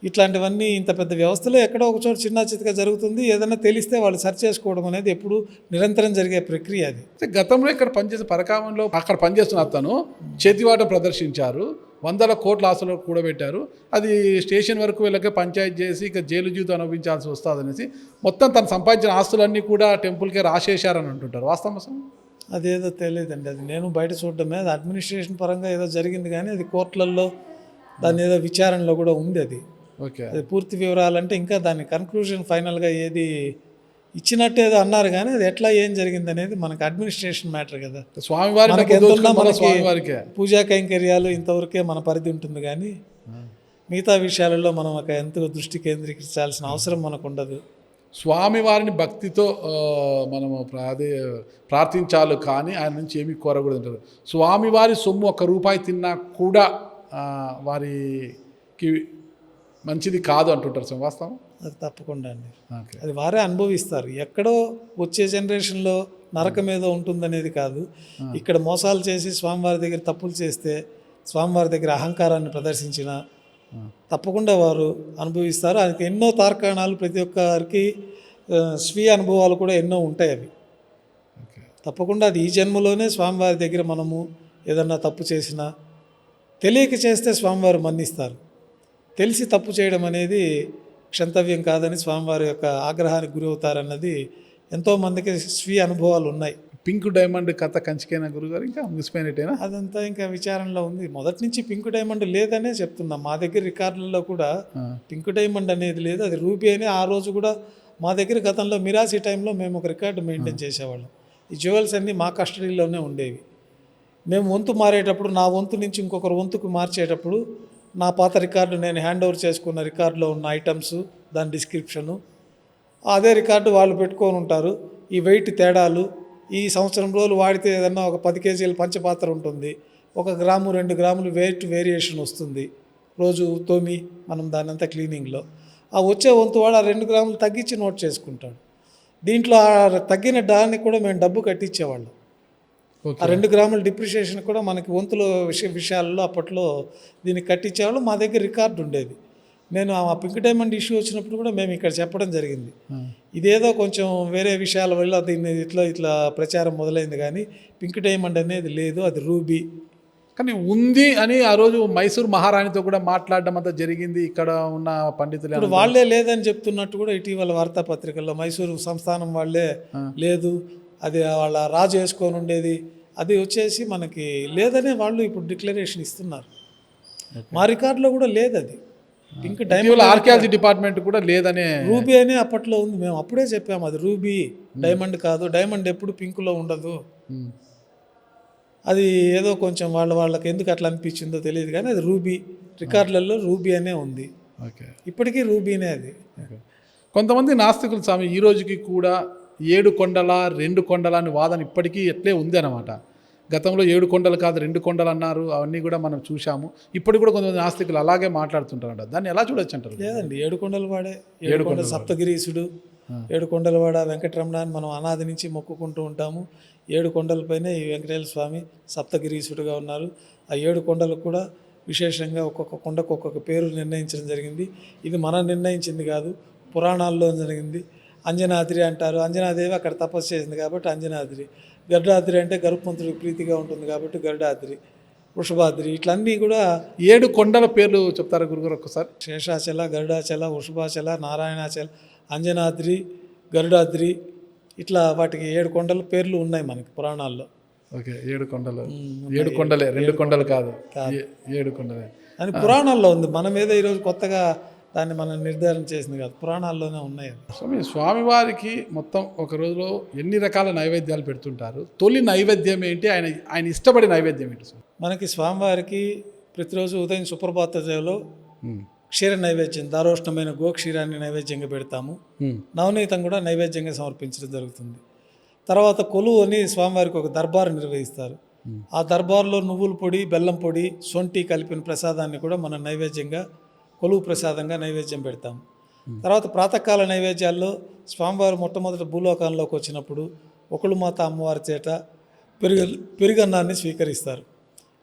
ఇట్లాంటివన్నీ ఇంత పెద్ద వ్యవస్థలో ఎక్కడో ఒక చోట చిన్న చితగా జరుగుతుంది. ఏదైనా తెలిస్తే వాళ్ళు సెర్చ్ చేసుకోవడం అనేది ఎప్పుడు నిరంతరం జరిగే ప్రక్రియ అది. గతంలో ఇక్కడ పనిచేసే పరకామంలో అక్కడ పనిచేస్తున్న అతను చేతివాట ప్రదర్శించారు, 100 కోట్ల ఆస్తులు కూడబెట్టారు. అది స్టేషన్ వరకు వెళ్ళక పంచాయతీ చేసి ఇక జైలు జీవితం అనుభవించాల్సి వస్తుంది అనేసి మొత్తం తను సంపాదించిన ఆస్తులన్నీ కూడా టెంపుల్కే రాసేశారని అంటుంటారు. వాస్తవం అసలు అదేదో తెలియదండి, అది నేను బయట చూడడమే. అది అడ్మినిస్ట్రేషన్ పరంగా ఏదో జరిగింది, కానీ అది కోర్టులలో దాని ఏదో విచారణలో కూడా ఉంది. అది ఓకే, అది పూర్తి వివరాలంటే ఇంకా దాని కన్క్లూజన్ ఫైనల్గా ఏది ఇచ్చినట్టు ఏదో అన్నారు, కానీ అది ఎట్లా ఏం జరిగింది అనేది మనకి అడ్మినిస్ట్రేషన్ మ్యాటర్ కదా. మనకి ఎంత ఉన్నా స్వామివారికి పూజా కైంకర్యాలు ఇంతవరకే మన పరిధి ఉంటుంది, కానీ మిగతా విషయాలలో మనం ఒక ఎంతో దృష్టి కేంద్రీకరించాల్సిన అవసరం మనకు ఉండదు. స్వామివారిని భక్తితో మనము ప్రార్థించాలి, కానీ ఆయన నుంచి ఏమీ కోరకూడదు అంటారు. స్వామివారి సొమ్ము 1 రూపాయి తిన్నా కూడా వారికి మంచిది కాదు అంటుంటారు. వాస్తవం అది తప్పకుండా అండి. ఓకే, అది వారే అనుభవిస్తారు. ఎక్కడో వచ్చే జనరేషన్లో నరకం ఏదో ఉంటుందనేది కాదు. ఇక్కడ మోసాలు చేసి స్వామివారి దగ్గర తప్పులు చేస్తే, స్వామివారి దగ్గర అహంకారాన్ని ప్రదర్శించిన తప్పకుండా వారు అనుభవిస్తారు. అది ఎన్నో తార్కాణాలు, ప్రతి ఒక్కరికి స్వీయ అనుభవాలు కూడా ఎన్నో ఉంటాయి. అవి తప్పకుండా అది ఈ జన్మలోనే స్వామివారి దగ్గర మనము ఏదన్నా తప్పు చేసినా తెలియక చేస్తే స్వామివారు మన్నిస్తారు. తెలిసి తప్పు చేయడం అనేది క్షంతవ్యం కాదని స్వామివారి యొక్క ఆగ్రహానికి గురవుతారన్నది ఎంతోమందికి స్వీయ అనుభవాలు ఉన్నాయి. పింక్ డైమండ్ కథ కంచికైనా గురుగారు ఇంకా ముగిసిపోయినట్టేనా? అదంతా ఇంకా విచారణలో ఉంది. మొదటి నుంచి పింక్ డైమండ్ లేదనే చెప్తున్నాం. మా దగ్గర రికార్డులలో కూడా పింక్ డైమండ్ అనేది లేదు, అది రూబీ అని. ఆ రోజు కూడా మా దగ్గర గతంలో మిరాసి టైంలో మేము ఒక రికార్డు మెయింటైన్ చేసేవాళ్ళం. ఈ జ్యువెల్స్ అన్నీ మా కస్టడీలోనే ఉండేవి. మేము వంతు మారేటప్పుడు, నా వంతు నుంచి ఇంకొకరు వంతుకు మార్చేటప్పుడు నా పాత రికార్డు, నేను హ్యాండ్ ఓవర్ చేసుకున్న రికార్డులో ఉన్న ఐటమ్స్, దాని డిస్క్రిప్షను, అదే రికార్డు వాళ్ళు పెట్టుకొని ఉంటారు. ఈ వెయిట్ తేడాలు, ఈ సంవత్సరం రోజులు వాడితే ఏదన్నా ఒక 10 కేజీల పంచపాత్ర ఉంటుంది, 1 గ్రాము 2 గ్రాములు వెయిట్ వేరియేషన్ వస్తుంది రోజు తోమి మనం దాని అంతా క్లీనింగ్లో. ఆ వచ్చే వంతు వాడు ఆ 2 గ్రాములు తగ్గించి నోట్ చేసుకుంటాడు. దీంట్లో ఆ తగ్గిన దానికి కూడా మేము డబ్బు కట్టించేవాళ్ళం. ఆ 2 గ్రాముల డిప్రిషియేషన్ కూడా మనకి వంతుల విషయాల్లో అప్పట్లో దీనికి కట్టించేవాళ్ళు. మా దగ్గర రికార్డు ఉండేది. నేను ఆ పింక్ డైమండ్ ఇష్యూ వచ్చినప్పుడు కూడా మేము ఇక్కడ చెప్పడం జరిగింది. ఇదేదో కొంచెం వేరే విషయాల వల్ల దీన్ని ఇట్లా ప్రచారం మొదలైంది, కానీ పింక్ డైమండ్ అనేది లేదు, అది రూబీ. కానీ ఉంది అని ఆ రోజు మైసూర్ మహారాణితో కూడా మాట్లాడడం అంతా జరిగింది. ఇక్కడ ఉన్న పండితులు ఇప్పుడు వాళ్ళే లేదని చెప్తున్నట్టు కూడా ఇటీవల వార్తాపత్రికల్లో మైసూరు సంస్థానం వాళ్ళే లేదు, అది వాళ్ళ రాజు వేసుకొని ఉండేది, అది వచ్చేసి మనకి లేదనే వాళ్ళు ఇప్పుడు డిక్లరేషన్ ఇస్తున్నారు. మా రికార్డులో కూడా లేదు అది. పింక్ డైమండ్ ఆర్కియాలజీ డిపార్ట్మెంట్ కూడా లేదనే, రూబీ అనే అప్పట్లో ఉంది. మేము అప్పుడే చెప్పాము అది రూబీ, డైమండ్ కాదు. డైమండ్ ఎప్పుడు పింక్లో ఉండదు. అది ఏదో కొంచెం వాళ్ళకి ఎందుకు అట్లా అనిపించిందో తెలియదు, కానీ అది రూబీ. రికార్డులలో రూబీ అనే ఉంది. ఓకే, ఇప్పటికీ రూబీనే అది. కొంతమంది నాస్తికులు స్వామి ఈ రోజుకి కూడా 7 కొండల 2 కొండల అని వాదన ఇప్పటికీ ఎట్లే ఉంది అన్నమాట. గతంలో 7 కొండలు కాదు 2 కొండలు అన్నారు, అవన్నీ కూడా మనం చూసాము. ఇప్పుడు కూడా కొంతమంది నాస్తికులు అలాగే మాట్లాడుతుంటారంట. దాన్ని ఎలా చూడొచ్చు అంటారు? లేదండి, 7 కొండల వాడే, 7 కొండల సప్తగిరీసుడు, 7 కొండలవాడ వెంకటరమణ అని మనం అనాది నుంచి మొక్కుకుంటూ ఉంటాము. 7 కొండలపైనే ఈ వెంకటేశ్వర స్వామి సప్తగిరీసుడుగా ఉన్నారు. ఆ 7 కొండలకు కూడా విశేషంగా ఒక్కొక్క కొండకు ఒక్కొక్క పేరు నిర్ణయించడం జరిగింది. ఇది మనం నిర్ణయించింది కాదు, పురాణాల్లో జరిగింది. అంజనాద్రి అంటారు, అంజనాదేవి అక్కడ తపస్సు చేసింది కాబట్టి అంజనాద్రి. గరుడాద్రి అంటే గరుత్మంతుడికి ప్రీతిగా ఉంటుంది కాబట్టి గరుడాద్రి. వృషభాద్రి, ఇట్లన్నీ కూడా 7 కొండల పేర్లు చెప్తారా గురుగారు ఒక్కసారి? శేషాచల, గరుడాచల, వృషభాచల, నారాయణాచల, అంజనాద్రి, గరుడాద్రి, ఇట్లా వాటికి 7 కొండల పేర్లు ఉన్నాయి మనకి పురాణాల్లో. ఓకే, 7 కొండలు, 7 కొండలే, 2 కొండలు కాదు, 7 కొండలే అని పురాణాల్లో ఉంది. మనం ఏదో ఈరోజు కొత్తగా దాన్ని మనం నిర్ధారణ చేసింది కాదు, పురాణాల్లోనే ఉన్నాయి అవి. స్వామివారికి మొత్తం ఒక రోజులో ఎన్ని రకాల నైవేద్యాలు పెడుతుంటారు? తొలి నైవేద్యం ఏంటి? ఆయన ఇష్టపడే నైవేద్యం ఏంటి స్వామి? మనకి స్వామివారికి ప్రతిరోజు ఉదయం సుప్రభాత సేవలో క్షీర నైవేద్యం, దారోష్ణమైన గోక్షీరాన్ని నైవేద్యంగా పెడతాము. నవనీతం కూడా నైవేద్యంగా సమర్పించడం జరుగుతుంది. తర్వాత కొలువు అని స్వామివారికి ఒక దర్బారు నిర్వహిస్తారు. ఆ దర్బార్లో నువ్వుల పొడి, బెల్లం పొడి, సొంటి కలిపిన ప్రసాదాన్ని కూడా మనం నైవేద్యంగా, కొలువు ప్రసాదంగా నైవేద్యం పెడతాం. తర్వాత ప్రాతకాల నైవేద్యాల్లో స్వామివారు మొట్టమొదటి భూలోకంలోకి వచ్చినప్పుడు ఒకళ్ళు మాత అమ్మవారి చేత పెరుగన్నాన్ని స్వీకరిస్తారు.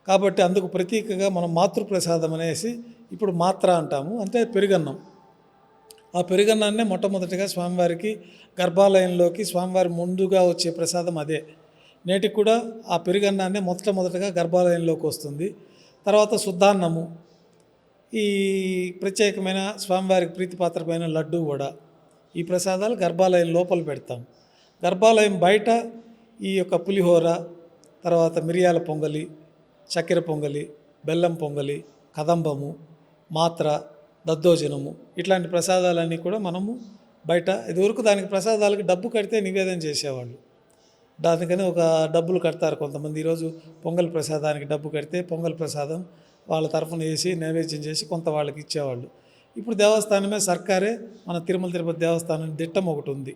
కాబట్టి అందుకు ప్రతీకగా మనం మాతృప్రసాదం అనేసి ఇప్పుడు మాత్ర అంటాము, అంటే పెరుగన్నం. ఆ పెరుగన్నాన్నే మొట్టమొదటిగా స్వామివారికి గర్భాలయంలోకి స్వామివారి ముందుగా వచ్చే ప్రసాదం అదే. నేటికి కూడా ఆ పెరుగన్నాన్నే మొట్టమొదటిగా గర్భాలయంలోకి వస్తుంది. తర్వాత శుద్ధాన్నము, ఈ ప్రత్యేకమైన స్వామివారికి ప్రీతిపాత్రమైన లడ్డు వడ, ఈ ప్రసాదాలు గర్భాలయం లోపల పెడతాం. గర్భాలయం బయట ఈ యొక్క పులిహోర, తర్వాత మిరియాల పొంగలి, చక్కెర పొంగలి, బెల్లం పొంగలి, కదంబము, మాత్ర, దద్దోజనము, ఇట్లాంటి ప్రసాదాలన్నీ కూడా మనము బయట, ఇదివరకు దానికి ప్రసాదాలకి డబ్బు కడితే నివేదన చేసేవాళ్ళు. దానికని ఒక డబ్బులు కడతారు కొంతమంది. ఈరోజు పొంగల్ ప్రసాదానికి డబ్బు కడితే పొంగల్ ప్రసాదం వాళ్ళ తరఫున వేసి నైవేద్యం చేసి కొంత వాళ్ళకి ఇచ్చేవాళ్ళు. ఇప్పుడు దేవస్థానమే, సర్కారే, మన తిరుమల తిరుపతి దేవస్థానం దిట్టం ఒకటి ఉంది.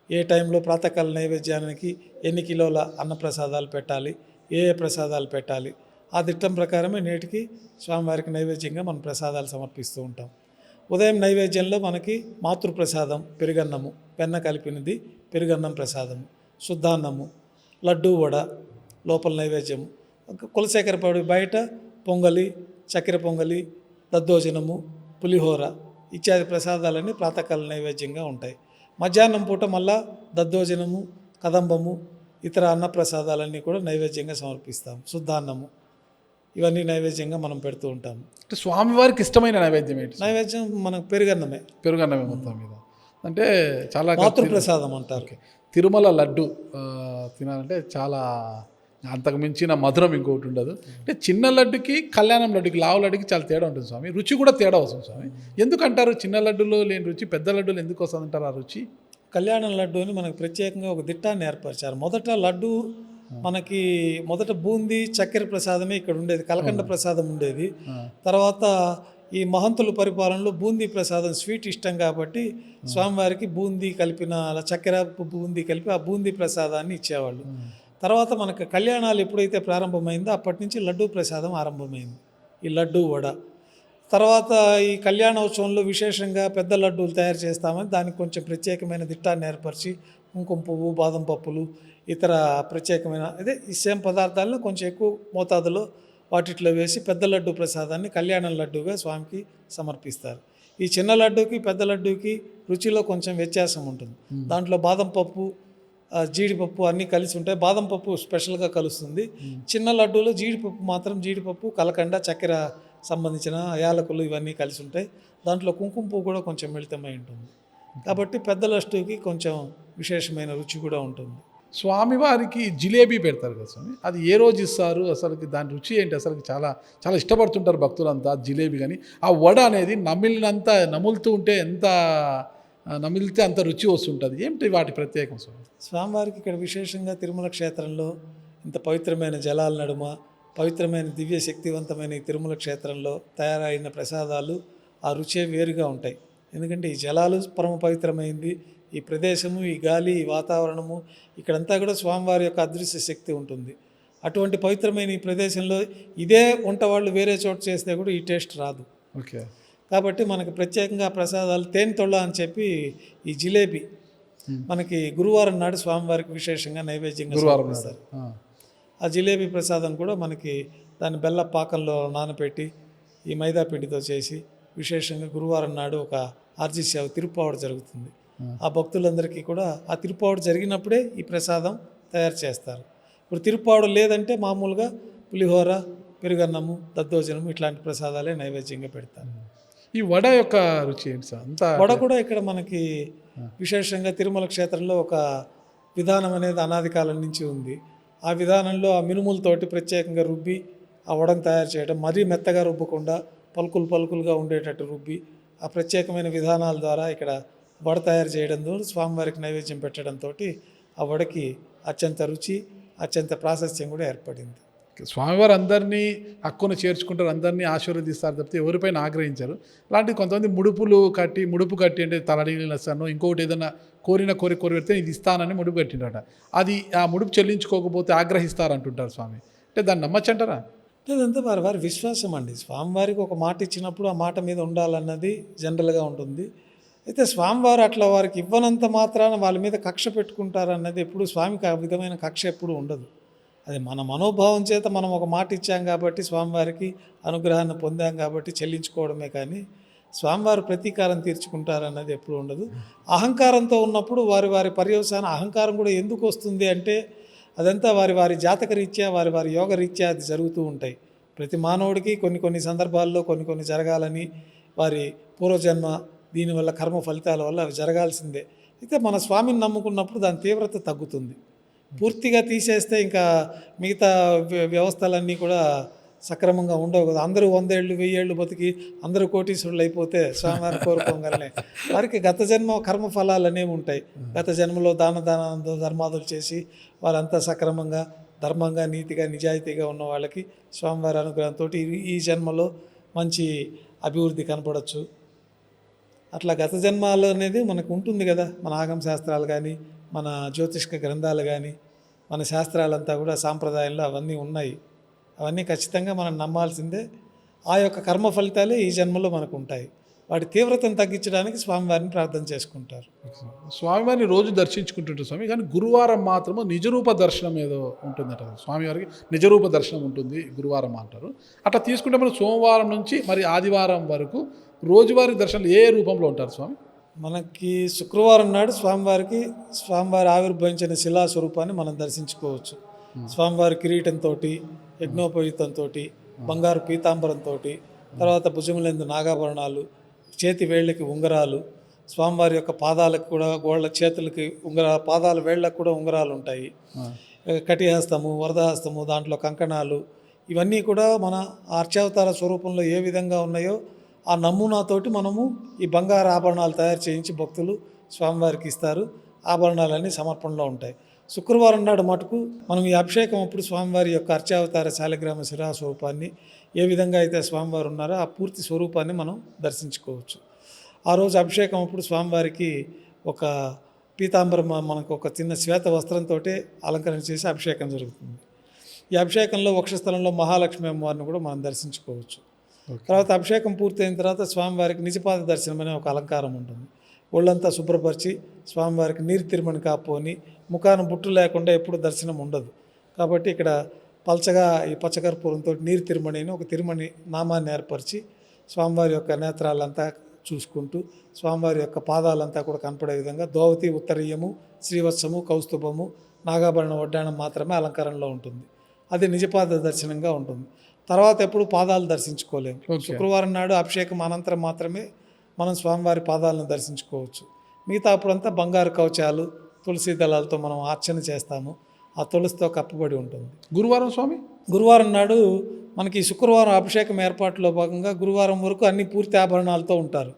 ఏ టైంలో ప్రాతకాల నైవేద్యానికి ఎన్ని కిలోల అన్నప్రసాదాలు పెట్టాలి, ఏ ప్రసాదాలు పెట్టాలి, ఆ దిట్టం ప్రకారమే నేటికి స్వామివారికి నైవేద్యంగా మనం ప్రసాదాలు సమర్పిస్తూ ఉంటాం. ఉదయం నైవేద్యంలో మనకి మాతృప్రసాదం పెరుగన్నము, వెన్న కలిపినది పెరుగన్నం ప్రసాదము, శుద్ధాన్నము, లడ్డు వడ లోపల నైవేద్యము, కులశేఖర పొడి బయట పొంగలి, చక్కెర పొంగలి, దద్దోజనము, పులిహోర ఇత్యాది ప్రసాదాలన్నీ ప్రాతకాల నైవేద్యంగా ఉంటాయి. మధ్యాహ్నం పూట మళ్ళా దద్దోజనము, కదంబము, ఇతర అన్న ప్రసాదాలన్నీ కూడా నైవేద్యంగా సమర్పిస్తాం. శుద్ధాన్నము, ఇవన్నీ నైవేద్యంగా మనం పెడుతూ ఉంటాము. అంటే స్వామివారికి ఇష్టమైన నైవేద్యం ఏంటి? నైవేద్యం మనకు పెరుగన్నమే. పెరుగన్నమే మొత్తం మీద. అంటే చాలా మాతృప్రసాదం అంటారు. తిరుమల లడ్డు తినాలంటే చాలా అంతకు మించిన మధురం ఇంకొకటి ఉండదు. అంటే చిన్న లడ్డుకి, కళ్యాణం లడ్డుకి, లావు లడ్డుకి చాలా తేడా ఉంటుంది స్వామి. రుచి కూడా తేడా వస్తుంది స్వామి. ఎందుకంటారు చిన్న లడ్డులో లేని రుచి పెద్ద లడ్డులో ఎందుకు వస్తుంది అంటారు? ఆ రుచి కళ్యాణం లడ్డు అని మనకు ప్రత్యేకంగా ఒక దిట్టాన్ని ఏర్పరిచారు. మొదట లడ్డు మనకి మొదట బూందీ, చక్కెర ప్రసాదమే ఇక్కడ ఉండేది, కలకండ ప్రసాదం ఉండేది. తర్వాత ఈ మహంతుల పరిపాలనలో బూందీ ప్రసాదం స్వీట్ ఇష్టం కాబట్టి స్వామివారికి బూందీ కలిపిన, చక్కెర బూందీ కలిపి ఆ బూందీ ప్రసాదాన్ని ఇచ్చేవాళ్ళు. తర్వాత మనకు కళ్యాణాలు ఎప్పుడైతే ప్రారంభమైందో అప్పటి నుంచి లడ్డూ ప్రసాదం ఆరంభమైంది, ఈ లడ్డు వడ. తర్వాత ఈ కళ్యాణోత్సవంలో విశేషంగా పెద్ద లడ్డూలు తయారు చేస్తామని దానికి కొంచెం ప్రత్యేకమైన దిట్టాన్ని ఏర్పరిచి కుంకుమ పువ్వు, బాదం పప్పులు, ఇతర ప్రత్యేకమైన అదే ఈ సేమ్ పదార్థాలను కొంచెం ఎక్కువ మోతాదులో వాటిట్లో వేసి పెద్ద లడ్డు ప్రసాదాన్ని కళ్యాణం లడ్డూగా స్వామికి సమర్పిస్తారు. ఈ చిన్న లడ్డూకి పెద్ద లడ్డూకి రుచిలో కొంచెం వ్యత్యాసం ఉంటుంది. దాంట్లో బాదం పప్పు, జీడిపప్పు అన్నీ కలిసి ఉంటాయి. బాదం పప్పు స్పెషల్గా కలుస్తుంది. చిన్న లడ్డూలో జీడిపప్పు మాత్రం, జీడిపప్పు, కలకండ, చక్కెర సంబంధించిన యాలకులు ఇవన్నీ కలిసి ఉంటాయి. దాంట్లో కుంకుమ పువ్వు కూడా కొంచెం మిళితమై ఉంటుంది. కాబట్టి పెద్ద లడ్డూకి కొంచెం విశేషమైన రుచి కూడా ఉంటుంది. స్వామివారికి జిలేబీ పెడతారు కదా స్వామి, అది ఏ రోజు ఇస్తారు? అసలుకి దాని రుచి ఏంటి? అసలుకి చాలా చాలా ఇష్టపడుతుంటారు భక్తులంతా జిలేబీ. కానీ ఆ వడ అనేది నములుతూ ఉంటే ఎంత నమిలితే అంత రుచి వస్తుంటుంది. ఏమిటి వాటి ప్రత్యేకం స్వామి? స్వామివారికి ఇక్కడ విశేషంగా తిరుమల క్షేత్రంలో ఇంత పవిత్రమైన జలాల నడుమ, పవిత్రమైన దివ్య శక్తివంతమైన ఈ తిరుమల క్షేత్రంలో తయారైన ప్రసాదాలు ఆ రుచే వేరుగా ఉంటాయి. ఎందుకంటే ఈ జలాలు పరమ పవిత్రమైంది, ఈ ప్రదేశము, ఈ గాలి, ఈ వాతావరణము, ఇక్కడంతా కూడా స్వామివారి యొక్క అదృశ్య శక్తి ఉంటుంది. అటువంటి పవిత్రమైన ఈ ప్రదేశంలో ఇదే వంట వాళ్ళు వేరే చోట చేస్తే కూడా ఈ టేస్ట్ రాదు. ఓకే. కాబట్టి మనకి ప్రత్యేకంగా ప్రసాదాలు తేనెతొళ్ళ అని చెప్పి ఈ జిలేబీ మనకి గురువారం నాడు స్వామివారికి విశేషంగా నైవేద్యంగా సమర్పిస్తారు. ఆ జిలేబీ ప్రసాదం కూడా మనకి దాన్ని బెల్ల పాకంలో నానబెట్టి ఈ మైదా పిండితో చేసి విశేషంగా గురువారం నాడు ఒక ఆర్జీ సేవ తిరుప్పావడ జరుగుతుంది. ఆ భక్తులందరికీ కూడా ఆ తిరుప్పావడ జరిగినప్పుడే ఈ ప్రసాదం తయారు చేస్తారు. ఇప్పుడు తిరుప్పావడ లేదంటే మామూలుగా పులిహోర, పెరుగన్నము, దద్దోజనము ఇట్లాంటి ప్రసాదాలే నైవేద్యంగా పెడతారు. ఈ వడ యొక్క రుచి ఏంటి సార్? అంతా వడ కూడా ఇక్కడ మనకి విశేషంగా తిరుమల క్షేత్రంలో ఒక విధానం అనేది అనాది కాలం నుంచి ఉంది. ఆ విధానంలో ఆ మినుములతోటి ప్రత్యేకంగా రుబ్బి ఆ వడను తయారు చేయడం, మరీ మెత్తగా రుబ్బకుండా పలుకులుగా ఉండేటట్టు రుబ్బి ఆ ప్రత్యేకమైన విధానాల ద్వారా ఇక్కడ వడ తయారు చేయడం ద్వారా స్వామివారికి నైవేద్యం పెట్టడంతో ఆ వడకి అత్యంత రుచి అత్యంత ప్రాశస్త్యం కూడా ఏర్పడింది. స్వామివారు అందరినీ హక్కున చేర్చుకుంటారు, అందరినీ ఆశీర్వదిస్తారు తప్పితే ఎవరిపైన ఆగ్రహించారు. అలాంటి కొంతమంది ముడుపు కట్టి అంటే తలనీళ్ళు ఇస్తాను, ఇంకొకటి ఏదైనా కోరి పెడితే ఇది ఇస్తానని ముడుపు కట్టిండట. అది ఆ ముడుపు చెల్లించుకోకపోతే ఆగ్రహిస్తారంటుంటారు స్వామి. అంటే దాన్ని నమ్మచ్చంటారా? లేదంతా వారి వారి విశ్వాసం అండి. స్వామివారికి ఒక మాట ఇచ్చినప్పుడు ఆ మాట మీద ఉండాలన్నది జనరల్గా ఉంటుంది. అయితే స్వామివారు అట్లా వారికి ఇవ్వనంత మాత్రాన వాళ్ళ మీద కక్ష పెట్టుకుంటారన్నది ఎప్పుడు స్వామికి ఆ విధమైన కక్ష ఎప్పుడు ఉండదు. అది మన మనోభావం చేత మనం ఒక మాట ఇచ్చాం కాబట్టి స్వామివారికి అనుగ్రహాన్ని పొందాం కాబట్టి చెల్లించుకోవడమే కానీ స్వామివారు ప్రతీకారం తీర్చుకుంటారన్నది ఎప్పుడు ఉండదు. అహంకారంతో ఉన్నప్పుడు వారి వారి పర్యవసాన అహంకారం కూడా ఎందుకు వస్తుంది అంటే అదంతా వారి వారి జాతక రీత్యా వారి వారి యోగ రీత్యా అది జరుగుతూ ఉంటాయి. ప్రతి మానవుడికి కొన్ని సందర్భాల్లో కొన్ని జరగాలని వారి పూర్వజన్మ దీనివల్ల కర్మ ఫలితాల వల్ల అవి జరగాల్సిందే. అయితే మన స్వామిని నమ్ముకున్నప్పుడు దాని తీవ్రత తగ్గుతుంది. పూర్తిగా తీసేస్తే ఇంకా మిగతా వ్యవస్థలన్నీ కూడా సక్రమంగా ఉండవు కదా. అందరూ 100 ఏళ్ళు 1000 ఏళ్ళు బతికి అందరూ కోటీశ్వరులు అయిపోతే స్వామివారిని కోరుకోగానే వారికి గత జన్మ కర్మ ఫలాలు అనేవి ఉంటాయి. గత జన్మలో దాన ధర్మాదులు చేసి వారంతా సక్రమంగా ధర్మంగా నీతిగా నిజాయితీగా ఉన్న వాళ్ళకి స్వామివారి అనుగ్రహంతో ఈ జన్మలో మంచి అభివృద్ధి కనపడవచ్చు. అట్లా గత జన్మాలు అనేది మనకు ఉంటుంది కదా. మన ఆగమ శాస్త్రాలు కానీ మన జ్యోతిష్క గ్రంథాలు కానీ మన శాస్త్రాలంతా కూడా సాంప్రదాయంలో అవన్నీ ఉన్నాయి. అవన్నీ ఖచ్చితంగా మనం నమ్మాల్సిందే. ఆ యొక్క కర్మ ఫలితాలే ఈ జన్మలో మనకు ఉంటాయి. వాటి తీవ్రతను తగ్గించడానికి స్వామివారిని ప్రార్థన చేసుకుంటారు. స్వామివారిని రోజు దర్శించుకుంటుంటారు స్వామి, కానీ గురువారం మాత్రము నిజరూప దర్శనం ఏదో ఉంటుందట. స్వామివారికి నిజరూప దర్శనం ఉంటుంది గురువారం అంటారు. అట్లా తీసుకుంటే మనం సోమవారం నుంచి మరి ఆదివారం వరకు రోజువారీ దర్శనాలు ఏ రూపంలో ఉంటారు స్వామి? మనకి శుక్రవారం నాడు స్వామివారి ఆవిర్భవించిన శిలా స్వరూపాన్ని మనం దర్శించుకోవచ్చు. స్వామివారి కిరీటంతో యజ్ఞోపవీతంతో బంగారు పీతాంబరంతో తర్వాత భుజములందు నాగాభరణాలు చేతి వేళ్ళకి ఉంగరాలు స్వామివారి యొక్క పాదాలకు కూడా గోళ్ళ చేతులకి పాదాల వేళ్ళకు కూడా ఉంగరాలు ఉంటాయి. కటిహస్తము వరదహస్తము దాంట్లో కంకణాలు ఇవన్నీ కూడా మన అర్చావతార స్వరూపంలో ఏ విధంగా ఉన్నాయో ఆ నమూనాతోటి మనము ఈ బంగారు ఆభరణాలు తయారు చేయించి భక్తులు స్వామివారికి ఇస్తారు. ఆభరణాలన్నీ సమర్పణలో ఉంటాయి. శుక్రవారం నాడు మటుకు మనం ఈ అభిషేకం అప్పుడు స్వామివారి యొక్క అర్చావతార శాలిగ్రామ శిలా స్వరూపాన్ని ఏ విధంగా అయితే స్వామివారు ఉన్నారో ఆ పూర్తి స్వరూపాన్ని మనం దర్శించుకోవచ్చు. ఆ రోజు అభిషేకం అప్పుడు స్వామివారికి ఒక పీతాంబరం మనకు ఒక చిన్న శ్వేత వస్త్రంతో అలంకరణ చేసి అభిషేకం జరుగుతుంది. ఈ అభిషేకంలో వక్షస్థలంలో మహాలక్ష్మి అమ్మవారిని కూడా మనం దర్శించుకోవచ్చు. తర్వాత అభిషేకం పూర్తయిన తర్వాత స్వామివారికి నిజపాద దర్శనం అనే ఒక అలంకారం ఉంటుంది. ఒళ్ళంతా శుభ్రపరిచి స్వామివారికి నీరు తిరుమని కాపోని ముఖాన బుట్టు లేకుండా ఎప్పుడు దర్శనం ఉండదు. కాబట్టి ఇక్కడ పల్చగా ఈ పచ్చకర్పూరంతో నీరు తిరుమణి అని ఒక తిరుమణి నామాన్ని ఏర్పరిచి స్వామివారి యొక్క నేత్రాలంతా చూసుకుంటూ స్వామివారి యొక్క పాదాలంతా కూడా కనపడే విధంగా దోవతి ఉత్తరీయము శ్రీవత్సము కౌస్తుభము నాగాభరణ వడ్డాణం మాత్రమే అలంకారంలో ఉంటుంది. అది నిజపాద దర్శనంగా ఉంటుంది. తర్వాత ఎప్పుడు పాదాలు దర్శించుకోలేము. శుక్రవారం నాడు అభిషేకం అనంతరం మాత్రమే మనం స్వామివారి పాదాలను దర్శించుకోవచ్చు. మిగతా అప్పుడంతా బంగారు కవచాలు తులసి దళాలతో మనం అర్చన చేస్తాము. ఆ తులసితో కప్పబడి ఉంటుంది. గురువారం స్వామి గురువారం నాడు మనకి శుక్రవారం అభిషేకం ఏర్పాట్లో భాగంగా గురువారం వరకు అన్ని పూర్తి ఆభరణాలతో ఉంటారు.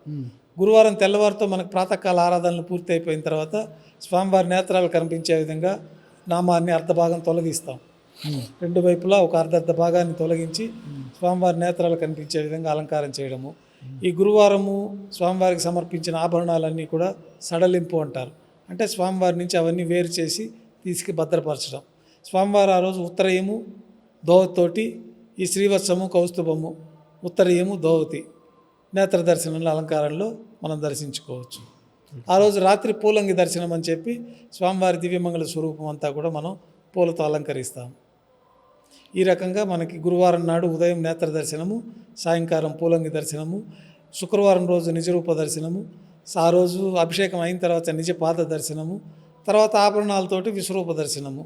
గురువారం తెల్లవారితో మనకు ప్రాతకాల ఆరాధనలు పూర్తి అయిపోయిన తర్వాత స్వామివారి నేత్రాలు కనిపించే విధంగా నామాన్ని అర్ధభాగం తొలగిస్తాం. రెండు వైపులా ఒక అర్ధ భాగాన్ని తొలగించి స్వామివారి నేత్రాలు కనిపించే విధంగా అలంకారం చేయడము. ఈ గురువారము స్వామివారికి సమర్పించిన ఆభరణాలన్నీ కూడా సడలింపు అంటారు. అంటే స్వామివారి నుంచి అవన్నీ వేరు చేసి తీసుకు భద్రపరచడం. స్వామివారు ఆ రోజు ఉత్తరయము దోవతితోటి ఈ శ్రీవత్సము కౌస్తుభము ఉత్తరయము దోవతి నేత్ర దర్శనంలో అలంకారంలో మనం దర్శించుకోవచ్చు. ఆ రోజు రాత్రి పూలంగి దర్శనం అని చెప్పి స్వామివారి దివ్యమంగళ స్వరూపం అంతా కూడా మనం పూలతో అలంకరిస్తాం. ఈ రకంగా మనకి గురువారం నాడు ఉదయం నేత్ర దర్శనము, సాయంకాలం పూలంగి దర్శనము, శుక్రవారం రోజు నిజరూప దర్శనము, ఆ రోజు అభిషేకం అయిన తర్వాత నిజ పాద దర్శనము, తర్వాత ఆభరణాలతోటి విశ్వరూప దర్శనము.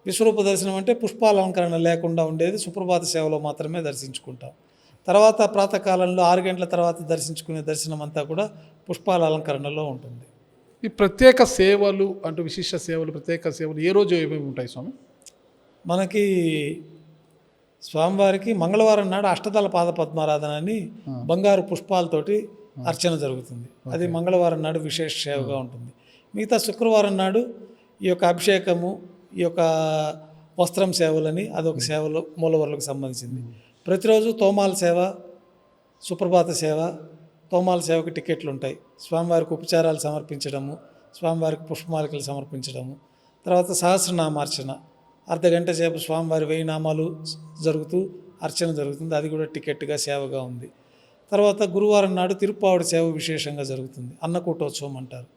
విశ్వరూప దర్శనం అంటే పుష్పాలంకరణ లేకుండా ఉండేది, సుప్రభాత సేవలో మాత్రమే దర్శించుకుంటాం. తర్వాత ప్రాతకాలంలో 6 గంటల తర్వాత దర్శించుకునే దర్శనం అంతా కూడా పుష్పాల అలంకరణలో ఉంటుంది. ఈ ప్రత్యేక సేవలు అంటూ విశిష్ట సేవలు ప్రత్యేక సేవలు ఏ రోజు ఏమేమి ఉంటాయి స్వామి? మనకి స్వామివారికి మంగళవారం నాడు అష్టదళ పాద పద్మారాధన అని బంగారు పుష్పాలతోటి అర్చన జరుగుతుంది. అది మంగళవారం నాడు విశేష సేవగా ఉంటుంది. మిగతా శుక్రవారం నాడు ఈ యొక్క అభిషేకము, ఈ యొక్క వస్త్రం సేవలని అదొక సేవలు మూలవర్లకు సంబంధించింది. ప్రతిరోజు తోమాల సేవ, సుప్రభాత సేవ, తోమాల సేవకు టికెట్లు ఉంటాయి. స్వామివారికి ఉపచారాలు సమర్పించడము, స్వామివారికి పుష్పమాలికలు సమర్పించడము, తర్వాత సహస్రనామార్చన అర్ధగంట సేపు స్వామివారి 1000 నామాలు జరుగుతూ అర్చన జరుగుతుంది. అది కూడా టికెట్గా సేవగా ఉంది. తర్వాత గురువారం నాడు తిరుప్పావడి సేవ విశేషంగా జరుగుతుంది. అన్నకూటోత్సవం అంటారు.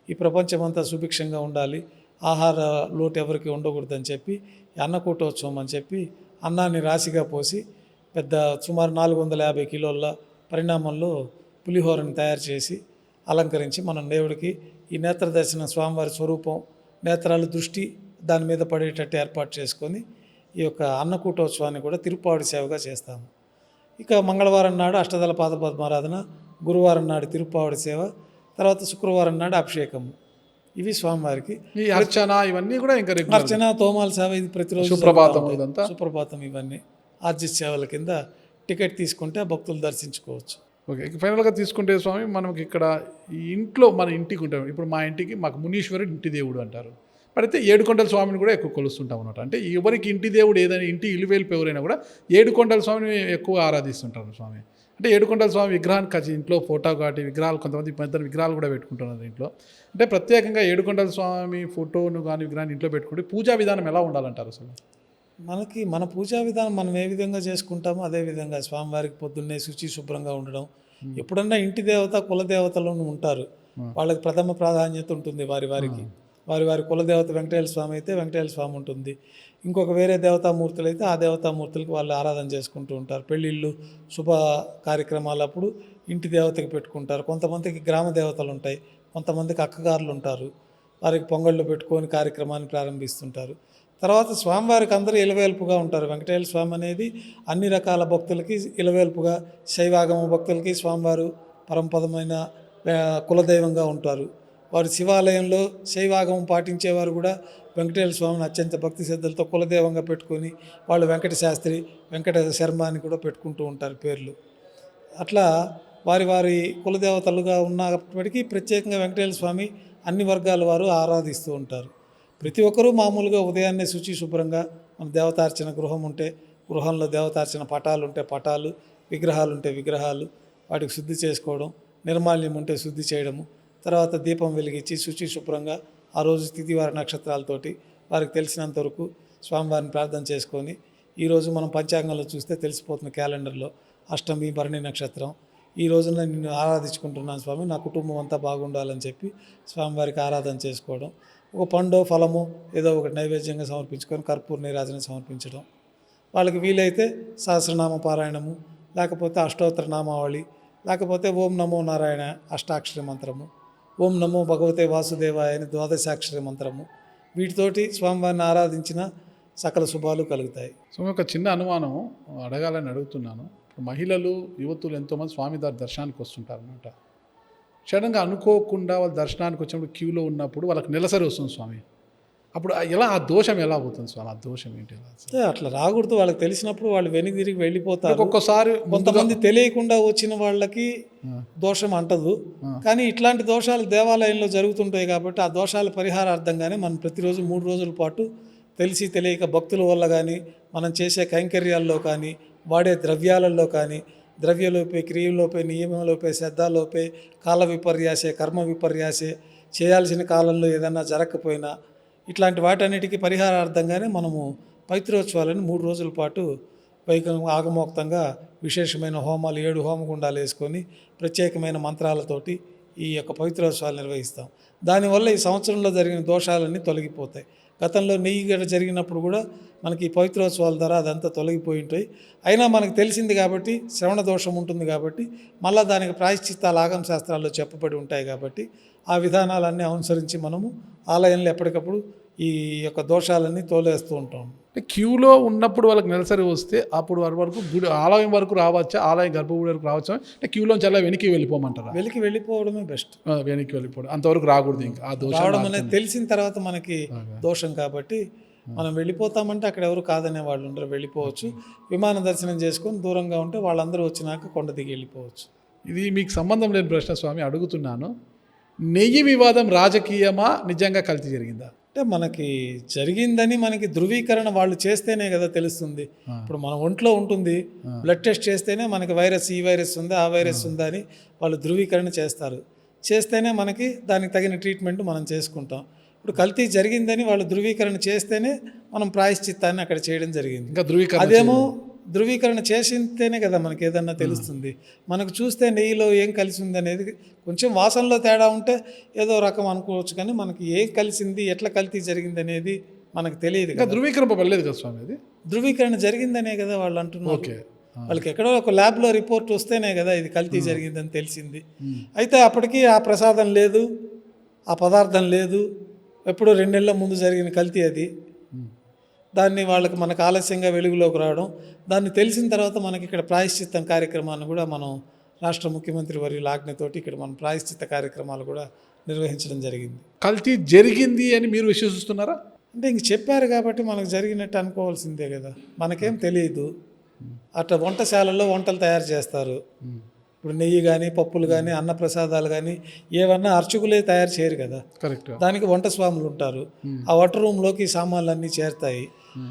ఈ ప్రపంచమంతా సుభిక్షంగా ఉండాలి, ఆహార లోటు ఎవరికి ఉండకూడదని చెప్పి అన్నకూటోత్సవం అని చెప్పి అన్నాన్ని రాశిగా పోసి పెద్ద సుమారు 450 కిలోల పరిణామంలో పులిహోరని తయారు చేసి అలంకరించి మనం దేవుడికి ఈ నేత్ర దర్శనం, స్వామివారి స్వరూపం, నేత్రాలు దృష్టి దాని మీద పడేటట్టు ఏర్పాటు చేసుకొని ఈ యొక్క అన్నకూటోత్సవాన్ని కూడా తిరుప్పావడి సేవగా చేస్తాము. ఇక మంగళవారం నాడు అష్టదళ పాదపద్మారాధన, గురువారం నాడు తిరుప్పావడి సేవ, తర్వాత శుక్రవారం నాడు అభిషేకము. ఇవి స్వామివారికి. ఈ అర్చన ఇవన్నీ కూడా ఇంకా రెగ్యులర్. అర్చన, తోమాల సేవ ఇది ప్రతిరోజు సుప్రభాతం ఇదంతా. సుప్రభాతం ఇవన్నీ ఆర్జిత సేవల కింద టికెట్ తీసుకుంటే భక్తులు దర్శించుకోవచ్చు. ఓకే, ఫైనల్గా తీసుకుంటే స్వామి, మనకి ఇక్కడ ఈ ఇంట్లో మన ఇంటికి ఉంటాం. ఇప్పుడు మా ఇంటికి మాకు మునీశ్వరుడు ఇంటి దేవుడు అంటారు. మరి అయితే ఏడుకొండల స్వామిని కూడా ఎక్కువ కొలుస్తుంటాం అన్నమాట. అంటే ఎవరికి ఇంటి దేవుడు ఏదైనా ఇంటి ఇల్లువేలుపు ఎవరైనా కూడా ఏడుకొండల స్వామిని ఎక్కువ ఆరాధిస్తుంటారు స్వామి. అంటే ఏడుకొండల స్వామి విగ్రహానికి ఇంట్లో ఫోటో కాటి విగ్రహాలు, కొంతమంది పెద్ద విగ్రహాలు కూడా పెట్టుకుంటున్నారు ఇంట్లో. అంటే ప్రత్యేకంగా ఏడుకొండల స్వామి ఫోటోను కానీ విగ్రహాన్ని ఇంట్లో పెట్టుకుంటే పూజా విధానం ఎలా ఉండాలంటారు అసలు? మన పూజా విధానం మనం ఏ విధంగా చేసుకుంటామో అదే విధంగా స్వామివారికి పొద్దున్నే శుచి శుభ్రంగా ఉండడం. ఎప్పుడన్నా ఇంటి దేవత కులదేవతలు ఉంటారు, వాళ్ళకి ప్రథమ ప్రాధాన్యత ఉంటుంది. వారి కులదేవత వెంకటేశ్వర స్వామి అయితే వెంకటేశ్వర స్వామి ఉంటుంది. ఇంకొక వేరే దేవతామూర్తులు అయితే ఆ దేవతామూర్తులకి వాళ్ళు ఆరాధన చేసుకుంటూ ఉంటారు. పెళ్ళిళ్ళు, శుభ కార్యక్రమాలప్పుడు ఇంటి దేవతకి పెట్టుకుంటారు. కొంతమందికి గ్రామ దేవతలు ఉంటాయి, కొంతమందికి అక్కగారులు ఉంటారు, వారికి పొంగళ్ళు పెట్టుకొని కార్యక్రమాన్ని ప్రారంభిస్తుంటారు. తర్వాత స్వామివారికి అందరూ ఇలవేల్పుగా ఉంటారు. వెంకటేశ్వర స్వామి అనేది అన్ని రకాల భక్తులకి ఇలవేల్పుగా, శైవాగమ భక్తులకి స్వామివారు పరమపదమైన కులదైవంగా ఉంటారు. వారు శివాలయంలో శైవాగమం పాటించేవారు కూడా వెంకటేశ్వర స్వామిని అత్యంత భక్తి శ్రద్ధలతో కులదేవంగా పెట్టుకొని వాళ్ళు వెంకట శాస్త్రి, వెంకట శర్మ అని కూడా పెట్టుకుంటూ ఉంటారు పేర్లు. అట్లా వారి కులదేవతలుగా ఉన్నప్పటికీ ప్రత్యేకంగా వెంకటేశ్వర స్వామి అన్ని వర్గాల వారు ఆరాధిస్తూ ఉంటారు. ప్రతి ఒక్కరూ మామూలుగా ఉదయాన్నే శుచి శుభ్రంగా, మన దేవతార్చన గృహం ఉంటే గృహంలో దేవతార్చన పటాలు ఉంటే పటాలు, విగ్రహాలు ఉంటే విగ్రహాలు, వాటికి శుద్ధి చేసుకోవడం, నిర్మాల్యం ఉంటే శుద్ధి చేయడము, తర్వాత దీపం వెలిగించి శుచి శుభ్రంగా ఆ రోజు తిథివార నక్షత్రాలతోటి వారికి తెలిసినంత వరకు స్వామివారిని ప్రార్థన చేసుకొని, ఈరోజు మనం పంచాంగంలో చూస్తే తెలిసిపోతుంది క్యాలెండర్లో అష్టమి భరణి నక్షత్రం, ఈ రోజున నిన్ను ఆరాధించుకుంటున్నాను స్వామి, నా కుటుంబం అంతా బాగుండాలని చెప్పి స్వామివారికి ఆరాధన చేసుకోవడం. ఒక పండో ఫలము ఏదో ఒకటి నైవేద్యంగా సమర్పించుకొని కర్పూర నీరాజన సమర్పించడం. వాళ్ళకి వీలైతే సహస్రనామ పారాయణము, లేకపోతే అష్టోత్తర నామావళి, లేకపోతే ఓం నమో నారాయణ అష్టాక్షరి మంత్రము, ఓం నమో భగవతే వాసుదేవాయ అని ద్వాదశాక్షరి మంత్రము, వీటితోటి స్వామివారిని ఆరాధించిన సకల శుభాలు కలుగుతాయి. సో ఒక చిన్న అనుమానం అడగాలని అడుగుతున్నాను. మహిళలు, యువతులు ఎంతోమంది స్వామి దర్శనానికి వస్తుంటారు అన్నమాట. సడన్గా అనుకోకుండా వాళ్ళు దర్శనానికి వచ్చినప్పుడు క్యూలో ఉన్నప్పుడు వాళ్ళకి నెలసరి వస్తుంది స్వామి. అప్పుడు ఎలా ఆ దోషం ఎలా అవుతుంది స్వామి? ఆ దోషం ఏంటి? అట్లా రాకూడదు. వాళ్ళకి తెలిసినప్పుడు వాళ్ళు వెనక్కి తిరిగి వెళ్ళిపోతారు. ఒక్కొక్కసారి కొంతమంది తెలియకుండా వచ్చిన వాళ్ళకి దోషం అంటదు, కానీ ఇట్లాంటి దోషాలు దేవాలయంలో జరుగుతుంటాయి కాబట్టి ఆ దోషాల పరిహారార్థంగానే మనం ప్రతిరోజు 3 రోజుల పాటు తెలిసి తెలియక భక్తుల వల్ల కానీ, మనం చేసే కైంకర్యాల్లో కానీ, వాడే ద్రవ్యాలలో కానీ, ద్రవ్యలోపే, క్రియలోపే, నియమంలోపే, శ్రద్ధలోపే, కాల విపర్యాసే, కర్మ విపర్యాసే, చేయాల్సిన కాలంలో ఏదైనా జరగకపోయినా ఇట్లాంటి వాటన్నిటికీ పరిహారార్థంగానే మనము పవిత్రోత్సవాలను 3 రోజుల పాటు ఆగమోక్తంగా విశేషమైన హోమాలు 7 హోమగుండాలు వేసుకొని ప్రత్యేకమైన మంత్రాలతోటి ఈ యొక్క పవిత్రోత్సవాలు నిర్వహిస్తాం. దానివల్ల ఈ సంవత్సరంలో జరిగిన దోషాలన్నీ తొలగిపోతాయి. గతంలో నెయ్యి జరిగినప్పుడు కూడా మనకి ఈ పవిత్రోత్సవాల ద్వారా అదంతా తొలగిపోయి ఉంటాయి. అయినా మనకు తెలిసింది కాబట్టి, శ్రవణ దోషం ఉంటుంది కాబట్టి, మళ్ళీ దానికి ప్రాయశ్చిత్తాలు ఆగమ శాస్త్రాల్లో చెప్పబడి ఉంటాయి కాబట్టి ఆ విధానాలన్నీ అనుసరించి మనము ఆలయంలో ఎప్పటికప్పుడు ఈ యొక్క దోషాలన్నీ తోలేస్తూ ఉంటాం. క్యూలో ఉన్నప్పుడు వాళ్ళకి నెలసరి వస్తే అప్పుడు వారి వరకు గుడి ఆలయం వరకు రావచ్చా? ఆలయం గర్భగుడి వరకు రావచ్చా? అంటే క్యూలోంచి అలా వెనక్కి వెళ్ళిపోమంటారా? వెళ్ళిపోవడమే బెస్ట్. వెనక్కి వెళ్ళిపోవడం అంతవరకు రాకూడదు. ఇంకా ఆ దోషం రావడం అనేది తెలిసిన తర్వాత మనకి దోషం కాబట్టి మనం వెళ్ళిపోతామంటే అక్కడ ఎవరు కాదనే వాళ్ళు ఉండరు, వెళ్ళిపోవచ్చు. విమాన దర్శనం చేసుకొని దూరంగా ఉంటే వాళ్ళందరూ వచ్చినాక కొండ దిగి వెళ్ళిపోవచ్చు. ఇది మీకు సంబంధం లేని ప్రశ్న స్వామి, అడుగుతున్నాను. నెయ్యి వివాదం రాజకీయమా, నిజంగా కల్తీ జరిగిందా? అంటే మనకి జరిగిందని మనకి ధృవీకరణ వాళ్ళు చేస్తేనే కదా తెలుస్తుంది. ఇప్పుడు మన ఒంట్లో ఉంటుంది, బ్లడ్ టెస్ట్ చేస్తేనే మనకి ఈ వైరస్ ఉందా, ఆ వైరస్ ఉందా అని వాళ్ళు ధృవీకరణ చేస్తారు. చేస్తేనే మనకి దానికి తగిన ట్రీట్మెంట్ మనం చేసుకుంటాం. ఇప్పుడు కల్తీ జరిగిందని వాళ్ళు ధృవీకరణ చేస్తేనే మనం ప్రాయశ్చిత్తాన్ని అక్కడ చేయడం జరిగింది. ఇంకా ధృవీకరణ అదేమో ధృవీకరణ చేసితేనే కదా మనకి ఏదన్నా తెలుస్తుంది. మనకు చూస్తే నెయ్యిలో ఏం కలిసి ఉంది అనేది కొంచెం వాసనలో తేడా ఉంటే ఏదో రకం అనుకోవచ్చు, కానీ మనకి ఏం కలిసింది, ఎట్లా కల్తీ జరిగింది అనేది మనకు తెలియదు. ఇంకా ధృవీకరింపబడలేదు కదా స్వామి అది? ధృవీకరణ జరిగిందనే కదా వాళ్ళు అంటున్నారు. ఓకే. వాళ్ళకి ఎక్కడో ఒక ల్యాబ్లో రిపోర్ట్ వస్తేనే కదా ఇది కల్తీ జరిగిందని తెలిసింది. అయితే అప్పటికి ఆ ప్రసాదం లేదు, ఆ పదార్థం లేదు, ఎప్పుడో 2 నెలల ముందు జరిగిన కల్తీ అది. దాన్ని వాళ్ళకి మనకు ఆలస్యంగా వెలుగులోకి రావడం, దాన్ని తెలిసిన తర్వాత మనకి ఇక్కడ ప్రాయశ్చిత్తం కార్యక్రమాన్ని కూడా మనం రాష్ట్ర ముఖ్యమంత్రి వర్యుల ఆజ్ఞతోటి ఇక్కడ మనం ప్రాయశ్చిత్త కార్యక్రమాలు కూడా నిర్వహించడం జరిగింది. కల్తీ జరిగింది అని మీరు విశ్వసిస్తున్నారా? అంటే ఇంక చెప్పారు కాబట్టి మనకు జరిగినట్టు అనుకోవాల్సిందే కదా, మనకేం తెలియదు. అట్లా వంటశాలలో వంటలు తయారు చేస్తారు. ఇప్పుడు నెయ్యి కానీ, పప్పులు కానీ, అన్నప్రసాదాలు కానీ ఏమన్నా అర్చకులే తయారు చేయరు కదా. కరెక్ట్. దానికి వంట స్వాములు ఉంటారు. ఆ వంట రూమ్లోకి సామాన్లు అన్నీ చేరుతాయి.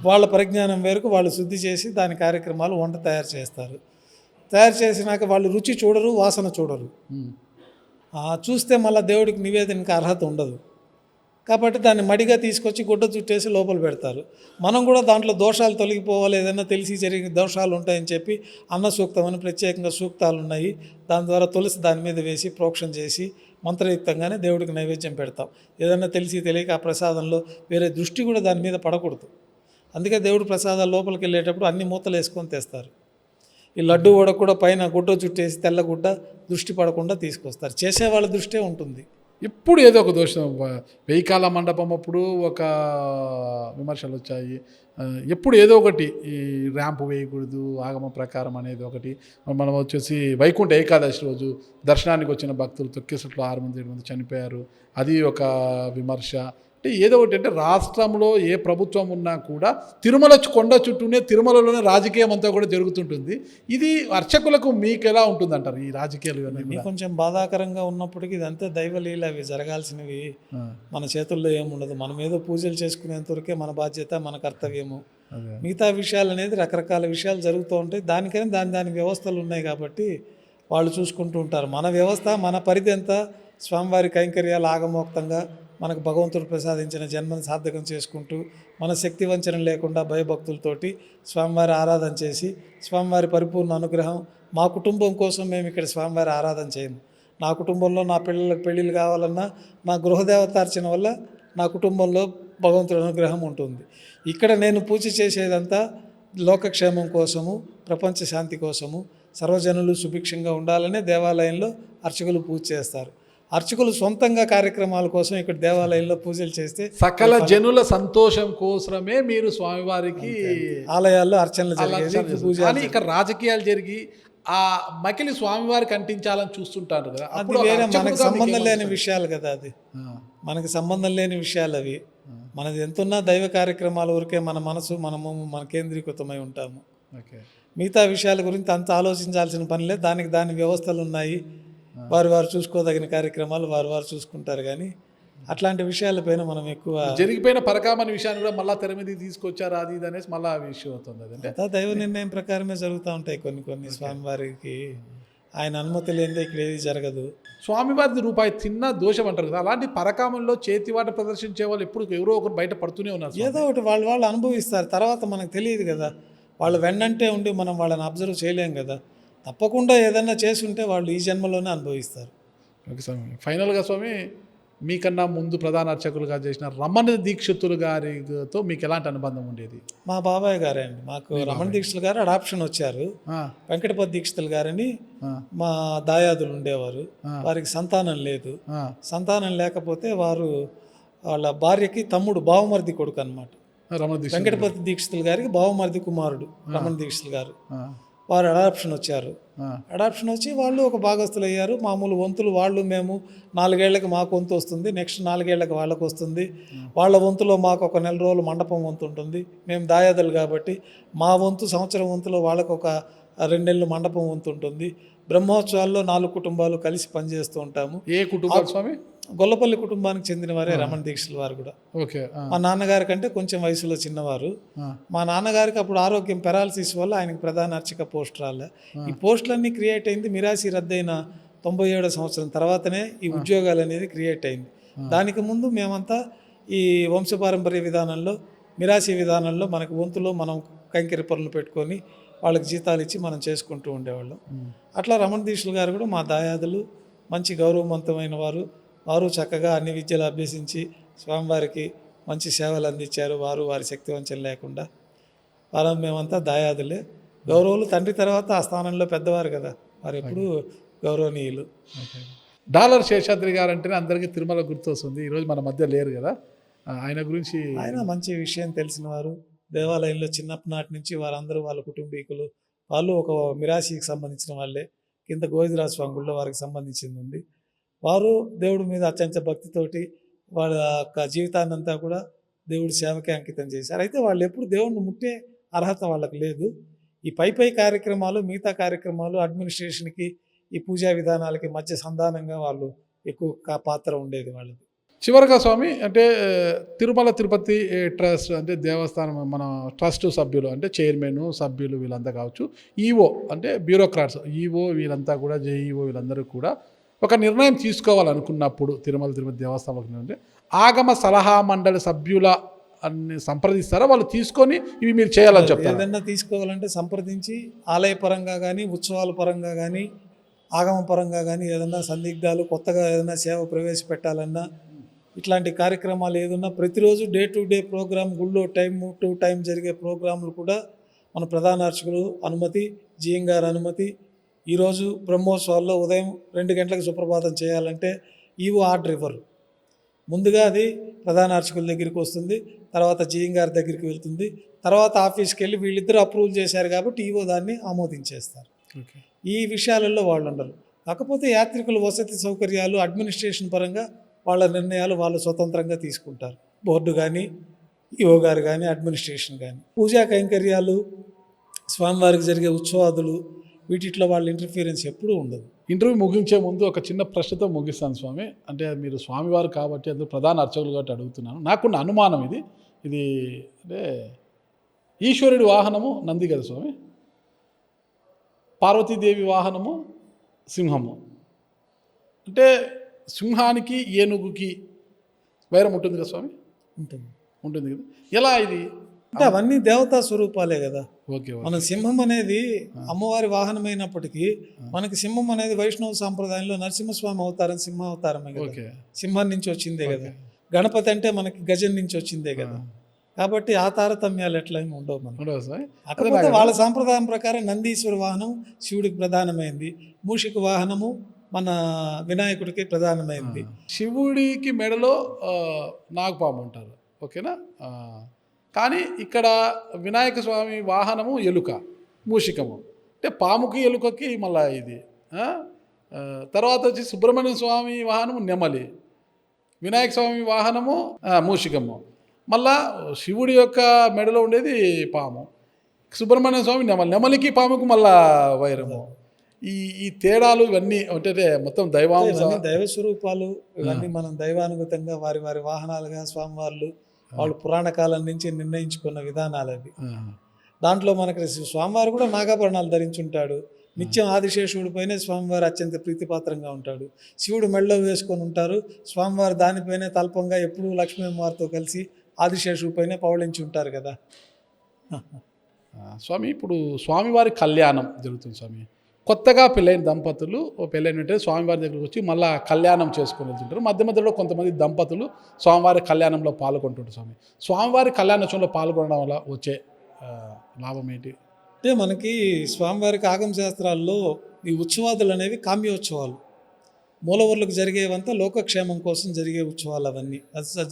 వాళ్ళ పరిజ్ఞానం మేరకు వాళ్ళు శుద్ధి చేసి దాని కార్యక్రమాలు వంట తయారు చేస్తారు. తయారు చేసినాక వాళ్ళు రుచి చూడరు, వాసన చూడరు. చూస్తే మళ్ళీ దేవుడికి నివేదనకి అర్హత ఉండదు. కాబట్టి దాన్ని మడిగా తీసుకొచ్చి గుడ్డ చుట్టేసి లోపల పెడతారు. మనం కూడా దాంట్లో దోషాలు తొలగిపోవాలి, ఏదైనా తెలిసి జరిగిన దోషాలు ఉంటాయని చెప్పి అన్న సూక్తం అని ప్రత్యేకంగా సూక్తాలు ఉన్నాయి. దాని ద్వారా తులసి దాని మీద వేసి ప్రోక్షణ చేసి మంత్రయుక్తంగానే దేవుడికి నైవేద్యం పెడతాం. ఏదైనా తెలిసి తెలియక ఆ ప్రసాదంలో వేరే దృష్టి కూడా దాని మీద పడకూడదు. అందుకే దేవుడు ప్రసాదాలు లోపలికి వెళ్ళేటప్పుడు అన్ని మూతలు వేసుకొని తెస్తారు. ఈ లడ్డు కూడా పైన గుడ్డ చుట్టేసి తెల్లగుడ్డ దృష్టి పడకుండా తీసుకొస్తారు. చేసేవాళ్ళ దృష్టే ఉంటుంది. ఇప్పుడు ఏదో ఒక దోషం, వెయ్యికాల మండపం అప్పుడు ఒక విమర్శలు వచ్చాయి. ఎప్పుడు ఏదో ఒకటి ఈ ర్యాంపు వేయకూడదు ఆగమ ప్రకారం అనేది ఒకటి. మనం వచ్చేసి వైకుంఠ ఏకాదశి రోజు దర్శనానికి వచ్చిన భక్తులు తొక్కేసట్లో 6 మంది 7 మంది చనిపోయారు, అది ఒక విమర్శ. అంటే ఏదో ఒకటి, అంటే రాష్ట్రంలో ఏ ప్రభుత్వం ఉన్నా కూడా తిరుమల కొండ చుట్టూనే, తిరుమలలోనే రాజకీయం అంతా కూడా జరుగుతుంటుంది. ఇది అర్చకులకు మీకు ఎలా ఉంటుంది అంటారు ఈ రాజకీయాలు? ఇవన్నీ కొంచెం బాధాకరంగా ఉన్నప్పటికీ ఇదంతా దైవలీల, అవి జరగాల్సినవి మన చేతుల్లో ఏముండదు. మనం ఏదో పూజలు చేసుకునేంతవరకే మన బాధ్యత, మన కర్తవ్యము. మిగతా విషయాలు అనేది రకరకాల విషయాలు జరుగుతూ ఉంటాయి. దానికైనా దాని వ్యవస్థలు ఉన్నాయి కాబట్టి వాళ్ళు చూసుకుంటూ ఉంటారు. మన వ్యవస్థ, మన పరిధి ఎంత, స్వామివారి కైంకర్యాలు ఆగమోక్తంగా మనకు భగవంతుడు ప్రసాదించిన జన్మను సార్థకం చేసుకుంటూ మన శక్తి వంచన లేకుండా భయభక్తులతోటి స్వామివారి ఆరాధన చేసి స్వామివారి పరిపూర్ణ అనుగ్రహం. మా కుటుంబం కోసం మేము ఇక్కడ స్వామివారి ఆరాధన చేయము. నా కుటుంబంలో నా పిల్లలకు పెళ్ళిళ్ళు కావాలన్నా నా గృహదేవతార్చన వల్ల నా కుటుంబంలో భగవంతుడి అనుగ్రహం ఉంటుంది. ఇక్కడ నేను పూజ చేసేదంతా లోకక్షేమం కోసము, ప్రపంచ శాంతి కోసము, సర్వజనులు సుభిక్షంగా ఉండాలనే దేవాలయంలో అర్చకులు పూజ చేస్తారు. అర్చకులు సొంతంగా కార్యక్రమాల కోసం ఇక్కడ దేవాలయంలో పూజలు చేస్తే సకల జనుల సంతోషం కోసమే మీరు స్వామివారికి ఆలయాల్లో అర్చనలు జరిగేది. కానీ ఇక్కడ రాజకీయాలు జరిగి ఆ మకిలి స్వామివారికి అంటించాలని చూస్తుంటారు కదా, అది వేరే మనకు సంబంధం లేని విషయాలు కదా. అది మనకి సంబంధం లేని విషయాలు అవి. మనది ఎంతున్నా దైవ కార్యక్రమాల వరకే మన మనసు, మన కేంద్రీకృతమై ఉంటాము. మిగతా విషయాల గురించి అంత ఆలోచించాల్సిన పని లేదు. దాని వ్యవస్థలు ఉన్నాయి. వారు చూసుకోదగిన కార్యక్రమాలు వారు చూసుకుంటారు. కానీ అట్లాంటి విషయాలపైన మనం ఎక్కువ జరిగిపోయిన పరకామని విషయాన్ని కూడా మళ్ళీ తెర మీద తీసుకొచ్చారు, అది ఇది అనేసి మళ్ళీ ఆ విషయం అవుతుంది. అదంటే దైవ నిర్ణయం ప్రకారమే జరుగుతూ ఉంటాయి. కొన్ని స్వామివారికి ఆయన అనుమతి లేనిదే ఇక్కడ ఏది జరగదు. స్వామివారి రూపాయి తిన్న దోషం అంటారు కదా, అలాంటి పరకామంలో చేతివాట ప్రదర్శించే వాళ్ళు ఎప్పుడు ఎవరో ఒకరు బయట పడుతూనే ఉన్నారు. ఏదో ఒకటి వాళ్ళు అనుభవిస్తారు. తర్వాత మనకు తెలియదు కదా, వాళ్ళు వెన్నంటే ఉండి మనం వాళ్ళని అబ్జర్వ్ చేయలేం కదా. తప్పకుండా ఏదన్నా చేసుంటే వాళ్ళు ఈ జన్మలోనే అనుభవిస్తారు. ఓకే స్వామి, ఫైనల్గా స్వామి, మీకన్నా ముందు ప్రధాన అర్చకులుగా చేసిన రమణ దీక్షితులు గారితో మీకు ఎలాంటి అనుబంధం ఉండేది? మా బాబాయ్ గారే అండి. మాకు రమణ దీక్షితులు గారు అడాప్షన్ వచ్చారు. వెంకటపతి దీక్షితులు గారని మా దాయాదులు ఉండేవారు. వారికి సంతానం లేదు. సంతానం లేకపోతే వాళ్ళ భార్యకి తమ్ముడు బావమర్ది కొడుకు అనమాట. వెంకటపతి దీక్షితులు గారికి బావమర్ది కుమారుడు రమణ దీక్షితులు గారు. వారు అడాప్షన్ వచ్చారు. అడాప్షన్ వచ్చి వాళ్ళు ఒక భాగస్తులు అయ్యారు. మామూలు వంతులు వాళ్ళు మేము 4 ఏళ్లకు మాకు వంతు వస్తుంది, నెక్స్ట్ 4 ఏళ్లకు వాళ్ళకు వస్తుంది. వాళ్ళ వంతులో మాకు ఒక 1 నెల రోజులు మండపం వంతు ఉంటుంది. మేము దాయాదులు కాబట్టి మా వంతు సంవత్సరం వంతులో వాళ్ళకు ఒక 2 నెలలు మండపం వంతు ఉంటుంది. బ్రహ్మోత్సవాల్లో 4 కుటుంబాలు కలిసి పనిచేస్తూ ఉంటాము. ఏ కుటుంబాలు స్వామి? గొల్లపల్లి కుటుంబానికి చెందిన వారే రమణ దీక్షల వారు కూడా. ఓకే. మా నాన్నగారి కంటే కొంచెం వయసులో చిన్నవారు. మా నాన్నగారికి అప్పుడు ఆరోగ్యం పెరాలసిస్ వల్ల ఆయనకి ప్రధాన అర్చక పోస్ట్ రాలే. ఈ పోస్టులన్నీ క్రియేట్ అయింది మిరాసి రద్దయిన 97వ సంవత్సరం తర్వాతనే ఈ ఉద్యోగాలు అనేది క్రియేట్ అయింది. దానికి ముందు మేమంతా ఈ వంశపారంపర్య విధానంలో, మిరాసి విధానంలో మనకు వంతులో మనం కైంకర్య పనులు పెట్టుకొని వాళ్ళకి జీతాలు ఇచ్చి మనం చేసుకుంటూ ఉండేవాళ్ళం. అట్లా రమణ దీక్షలు గారు కూడా మా దాయాదులు, మంచి గౌరవవంతమైన వారు. వారు చక్కగా అన్ని విద్యలు అభ్యసించి స్వామివారికి మంచి సేవలు అందించారు. వారు వారి శక్తివంచన లేకుండా వారు మేమంతా దాయాదులే. గౌరవులు తండ్రి తర్వాత ఆ స్థానంలో పెద్దవారు కదా, వారు ఎప్పుడు గౌరవనీయులు. డాలర్ శేషాద్రి గారు అంటేనే అందరికీ తిరుమల గుర్తొస్తుంది. ఈరోజు మన మధ్య లేరు కదా, ఆయన గురించి. ఆయన మంచి విషయం తెలిసిన వారు. దేవాలయంలో చిన్నప్పటి నుంచి వారందరూ వాళ్ళ కుటుంబీకులు. వాళ్ళు ఒక మిరాసికి సంబంధించిన వాళ్ళే. కింద గోవిందరాజ స్వామి గుళ్ళో వారికి సంబంధించింది ఉంది. వారు దేవుడి మీద అత్యంత భక్తితోటి వాళ్ళ యొక్క జీవితాన్ని అంతా కూడా దేవుడి సేవకే అంకితం చేశారు. అయితే వాళ్ళు ఎప్పుడు దేవుడిని ముట్టే అర్హత వాళ్ళకి లేదు. ఈ పై కార్యక్రమాలు, మిగతా కార్యక్రమాలు, అడ్మినిస్ట్రేషన్కి, ఈ పూజా విధానాలకి మధ్య సంధానంగా వాళ్ళు ఎక్కువ పాత్ర ఉండేది వాళ్ళది. చివరిగా స్వామి, అంటే తిరుమల తిరుపతి ట్రస్ట్ అంటే దేవస్థానం మన ట్రస్ట్ సభ్యులు అంటే చైర్మన్, సభ్యులు వీళ్ళంతా కావచ్చు, ఈఓ అంటే బ్యూరోక్రాట్స్, ఈఓ వీళ్ళంతా కూడా, జేఈఓ వీళ్ళందరూ కూడా ఒక నిర్ణయం తీసుకోవాలనుకున్నప్పుడు తిరుమల తిరుపతి దేవస్థానం అంటే ఆగమ సలహా మండలి సభ్యుల అన్ని సంప్రదిస్తారా? వాళ్ళు తీసుకొని ఇవి మీరు చేయాలని చెప్తారు. ఏదైనా తీసుకోవాలంటే సంప్రదించి ఆలయ పరంగా కానీ, ఉత్సవాల పరంగా కానీ, ఆగమ పరంగా కానీ ఏదైనా సందిగ్ధాలు, కొత్తగా ఏదైనా సేవ ప్రవేశపెట్టాలన్నా, ఇట్లాంటి కార్యక్రమాలు ఏదన్నా ప్రతిరోజు డే టు డే ప్రోగ్రామ్, గుళ్ళో టైం టు టైం జరిగే ప్రోగ్రాంలు కూడా మన ప్రధాన అర్చకులు అనుమతి, జిఎం గారి అనుమతి. ఈరోజు బ్రహ్మోత్సవాల్లో ఉదయం 2 గంటలకు సుప్రభాతం చేయాలంటే ఈవో ఆర్డర్ ఇవ్వరు. ముందుగా అది ప్రధాన అర్చకుల దగ్గరికి వస్తుంది, తర్వాత జిఎం గారి దగ్గరికి వెళ్తుంది, తర్వాత ఆఫీస్కి వెళ్ళి వీళ్ళిద్దరూ అప్రూవల్ చేశారు కాబట్టి ఈవో దాన్ని ఆమోదించేస్తారు. ఈ విషయాలలో వాళ్ళు ఉండరు. కాకపోతే యాత్రికుల వసతి సౌకర్యాలు, అడ్మినిస్ట్రేషన్ పరంగా వాళ్ళ నిర్ణయాలు వాళ్ళు స్వతంత్రంగా తీసుకుంటారు. బోర్డు కానీ, ఈవో గారు కానీ, అడ్మినిస్ట్రేషన్ కానీ. పూజా కైంకర్యాలు, స్వామివారికి జరిగే ఉత్సవాదులు, వీటిలో వాళ్ళ ఇంటర్ఫీరెన్స్ ఎప్పుడూ ఉండదు. ఇంటర్వ్యూ ముగించే ముందు ఒక చిన్న ప్రశ్నతో ముగిస్తాను స్వామి. అంటే మీరు స్వామివారు కాబట్టి, అందులో ప్రధాన అర్చకులు కాబట్టి అడుగుతున్నాను. నాకున్న అనుమానం ఇది అంటే ఈశ్వరుడి వాహనము నంది కదా స్వామి, పార్వతీదేవి వాహనము సింహము. అంటే సింహానికి ఏనుగుకి వైరం ఉంటుంది కదా స్వామి? ఉంటుంది కదా. ఎలా ఇది? అంటే అవన్నీ దేవతా స్వరూపాలే కదా. ఓకే. మన సింహం అనేది అమ్మవారి వాహనమైనప్పటికీ మనకి సింహం అనేది వైష్ణవ సాంప్రదాయంలో నరసింహస్వామి అవతారం సింహ అవతారమే కదా. సింహం నుంచి వచ్చిందే కదా. గణపతి అంటే మనకి గజం నుంచి వచ్చిందే కదా. కాబట్టి ఆ తారతమ్యాలు ఎట్లయినా ఉండవు మనకు. కాకపోతే వాళ్ళ సాంప్రదాయం ప్రకారం నందీశ్వర వాహనం శివుడికి ప్రధానమైంది, మూషిక వాహనము మన వినాయకుడికి ప్రధానమైంది. శివుడికి మెడలో నాగపాము ఉంటారు, ఓకేనా. కానీ ఇక్కడ వినాయక స్వామి వాహనము ఎలుక, మూషికము. అంటే పాముకి ఎలుకకి మళ్ళా ఇది. తర్వాత వచ్చి సుబ్రహ్మణ్య స్వామి వాహనము నెమలి, వినాయక స్వామి వాహనము మూషికము. మళ్ళా శివుడి యొక్క మెడలో ఉండేది పాము, సుబ్రహ్మణ్య స్వామి నెమలి. నెమలికి పాముకు మళ్ళా వైరము. ఈ తేడాలు ఇవన్నీ అంటే మొత్తం దైవ స్వరూపాలు. ఇవన్నీ మనం దైవానుగతంగా వారి వారి వాహనాలుగా స్వామివార్లు వాళ్ళు పురాణ కాలం నుంచి నిర్ణయించుకున్న విధానాలు అవి. దాంట్లో మనకి స్వామివారు కూడా నాగాభరణాలు ధరించుంటాడు. నిత్యం ఆదిశేషుడి పైనే స్వామివారు అత్యంత ప్రీతిపాత్రంగా ఉంటాడు. శివుడు మెడలో వేసుకొని ఉంటారు, స్వామివారు దానిపైనే తల్పంగా ఎప్పుడూ లక్ష్మీవారితో కలిసి ఆదిశేషుడి పైనే పవళించి ఉంటారు కదా స్వామి. ఇప్పుడు స్వామివారి కళ్యాణం జరుగుతుంది స్వామి. కొత్తగా పెళ్ళైన దంపతులు పెళ్ళైన వెంటనే స్వామివారి దగ్గరికి వచ్చి మళ్ళీ కళ్యాణం చేసుకొని వెళ్తుంటారు. మధ్య మధ్యలో కొంతమంది దంపతులు స్వామివారి కళ్యాణంలో పాల్గొంటుంటారు స్వామి. స్వామివారి కళ్యాణోత్సవంలో పాల్గొనడం వల్ల వచ్చే లాభం ఏంటి? అంటే మనకి స్వామివారికి ఆగమ శాస్త్రాల్లో ఈ ఉత్సవాదులు అనేవి కామ్యోత్సవాలు. మూలవర్లకు జరిగేవంతా లోకక్షేమం కోసం జరిగే ఉత్సవాలు అవన్నీ,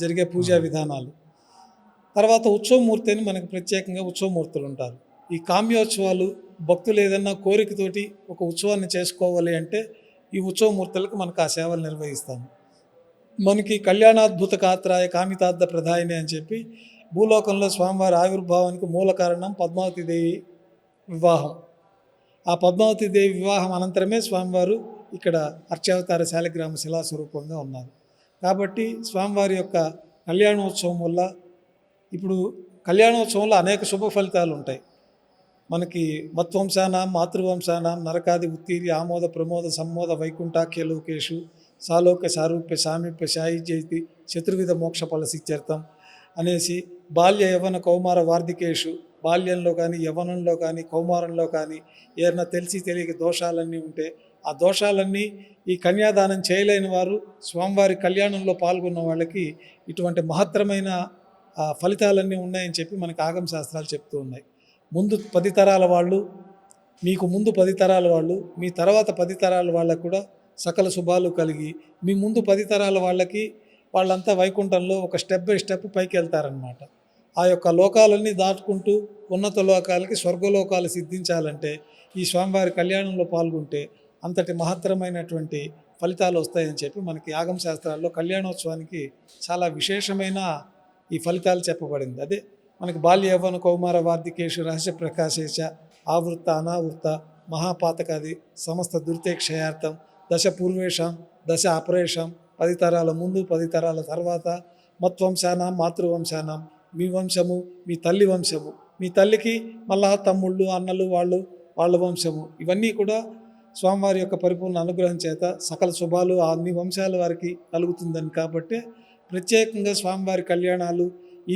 జరిగే పూజా విధానాలు. తర్వాత ఉత్సవమూర్తి అని మనకు ప్రత్యేకంగా ఉత్సవమూర్తులు ఉంటారు. ఈ కామ్యోత్సవాలు భక్తులు ఏదన్నా కోరికతోటి ఒక ఉత్సవాన్ని చేసుకోవాలి అంటే ఈ ఉత్సవమూర్తులకు మనకు ఆ సేవలు నిర్వహిస్తాము. మనకి కళ్యాణాద్భుత కాత్రాయ కామితార్థ ప్రధాయిని అని చెప్పి భూలోకంలో స్వామివారి ఆవిర్భావానికి మూల కారణం పద్మావతీదేవి వివాహం. ఆ పద్మావతి దేవి వివాహం అనంతరమే స్వామివారు ఇక్కడ అర్చావతార శాలిగ్రామ శిలాస్వరూపంగా ఉన్నారు. కాబట్టి స్వామివారి యొక్క కళ్యాణోత్సవం వల్ల ఇప్పుడు కళ్యాణోత్సవంలో అనేక శుభ ఫలితాలు ఉంటాయి. మనకి మత్వంశానాం మాతృవంశానాం నరకాది ఉత్తీర్య ఆమోద ప్రమోద సమ్మోద వైకుంఠాఖ్య లోకేషు సాలోక్య సారూప్య సామీప్య సాయుజ్యతి చతుర్విధ మోక్ష ఫలసిత్యర్థం అనేసి బాల్య యవన కౌమార వార్ధికేషు, బాల్యంలో కానీ యవనంలో కానీ కౌమారంలో కానీ ఏదైనా తెలిసి తెలియక దోషాలన్నీ ఉంటే ఆ దోషాలన్నీ ఈ కన్యాదానం చేయలేని వారు స్వామివారి కళ్యాణంలో పాల్గొన్న వాళ్ళకి ఇటువంటి మహత్తరమైన ఫలితాలన్నీ ఉన్నాయని చెప్పి మనకి ఆగమ శాస్త్రాలు చెప్తూ ఉన్నాయి. ముందు 10 తరాల వాళ్ళు, మీకు ముందు 10 తరాల వాళ్ళు, మీ తర్వాత 10 తరాల వాళ్ళకు కూడా సకల శుభాలు కలిగి మీ ముందు 10 తరాల వాళ్ళకి వాళ్ళంతా వైకుంఠంలో ఒక స్టెప్ బై స్టెప్ పైకి వెళ్తారనమాట. ఆ యొక్క లోకాలన్నీ దాటుకుంటూ ఉన్నత లోకాలకి స్వర్గలోకాలు సిద్ధించాలంటే ఈ స్వామివారి కళ్యాణంలో పాల్గొంటే అంతటి మహత్తరమైనటువంటి ఫలితాలు వస్తాయని చెప్పి మనకి ఆగమ శాస్త్రాల్లో కళ్యాణోత్సవానికి చాలా విశేషమైన ఈ ఫలితాలు చెప్పబడింది. అదే మనకి బాల్య యవ్వన కౌమార వార్ధికేషు రహస్య ప్రకాశేశ ఆవృత్త అనావృత్త మహాపాతకాది సమస్త దుర్తేక్షయార్థం దశ పూర్వేషాం దశ అపరేషాం 10 తరాల ముందు 10 తరాల తర్వాత మత్వంశానాం మాతృవంశానాం మీ వంశము మీ తల్లి వంశము, మీ తల్లికి మళ్ళా తమ్ముళ్ళు అన్నలు వాళ్ళ వంశము, ఇవన్నీ కూడా స్వామివారి యొక్క పరిపూర్ణ అనుగ్రహం చేత సకల శుభాలు అన్ని వంశాల వారికి కలుగుతుందని కాబట్టి ప్రత్యేకంగా స్వామివారి కళ్యాణాలు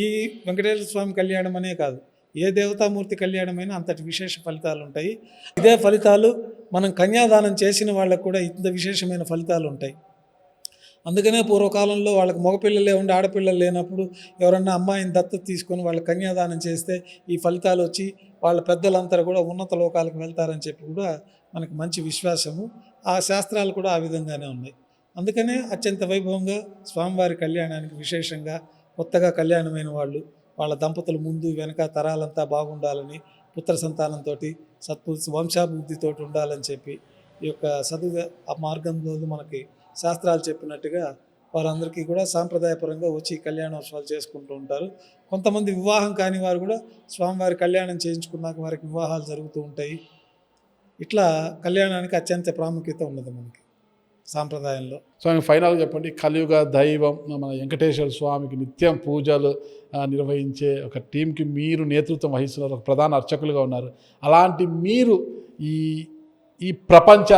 ఈ వెంకటేశ్వర స్వామి కళ్యాణం అనే కాదు, ఏ దేవతామూర్తి కళ్యాణమైనా అంతటి విశేష ఫలితాలు ఉంటాయి. ఇదే ఫలితాలు మనం కన్యాదానం చేసిన వాళ్ళకు కూడా ఇంత విశేషమైన ఫలితాలు ఉంటాయి. అందుకనే పూర్వకాలంలో వాళ్ళకి మగపిల్లలే ఉండి ఆడపిల్లలు లేనప్పుడు ఎవరన్నా అమ్మాయిని దత్తత తీసుకొని వాళ్ళ కన్యాదానం చేస్తే ఈ ఫలితాలు వచ్చి వాళ్ళ పెద్దలంతా కూడా ఉన్నత లోకాలకు వెళ్తారని చెప్పి కూడా మనకి మంచి విశ్వాసము. ఆ శాస్త్రాలు కూడా ఆ విధంగానే ఉన్నాయి. అందుకనే అత్యంత వైభవంగా స్వామివారి కళ్యాణానికి విశేషంగా కొత్తగా కళ్యాణమైన వాళ్ళు వాళ్ళ దంపతులు ముందు వెనక తరాలంతా బాగుండాలని పుత్ర సంతానంతో వంశాభివృద్ధితో ఉండాలని చెప్పి ఈ యొక్క ఆ మార్గంలో మనకి శాస్త్రాలు చెప్పినట్టుగా వారందరికీ కూడా సాంప్రదాయపరంగా వచ్చి కళ్యాణోత్సవాలు చేసుకుంటూ ఉంటారు. కొంతమంది వివాహం కాని వారు కూడా స్వామివారి కళ్యాణం చేయించుకున్నాక వారికి వివాహాలు జరుగుతూ ఉంటాయి. ఇట్లా కళ్యాణానికి అత్యంత ప్రాముఖ్యత ఉన్నది మనకి సాంప్రదాయంలో. స్వామి ఫైనల్గా చెప్పండి, కలియుగ దైవం మన వెంకటేశ్వర స్వామికి నిత్యం పూజలు నిర్వహించే ఒక టీంకి మీరు నేతృత్వం వహిస్తున్నారు, ఒక ప్రధాన అర్చకులుగా ఉన్నారు. అలాంటి మీరు ఈ ప్రపంచ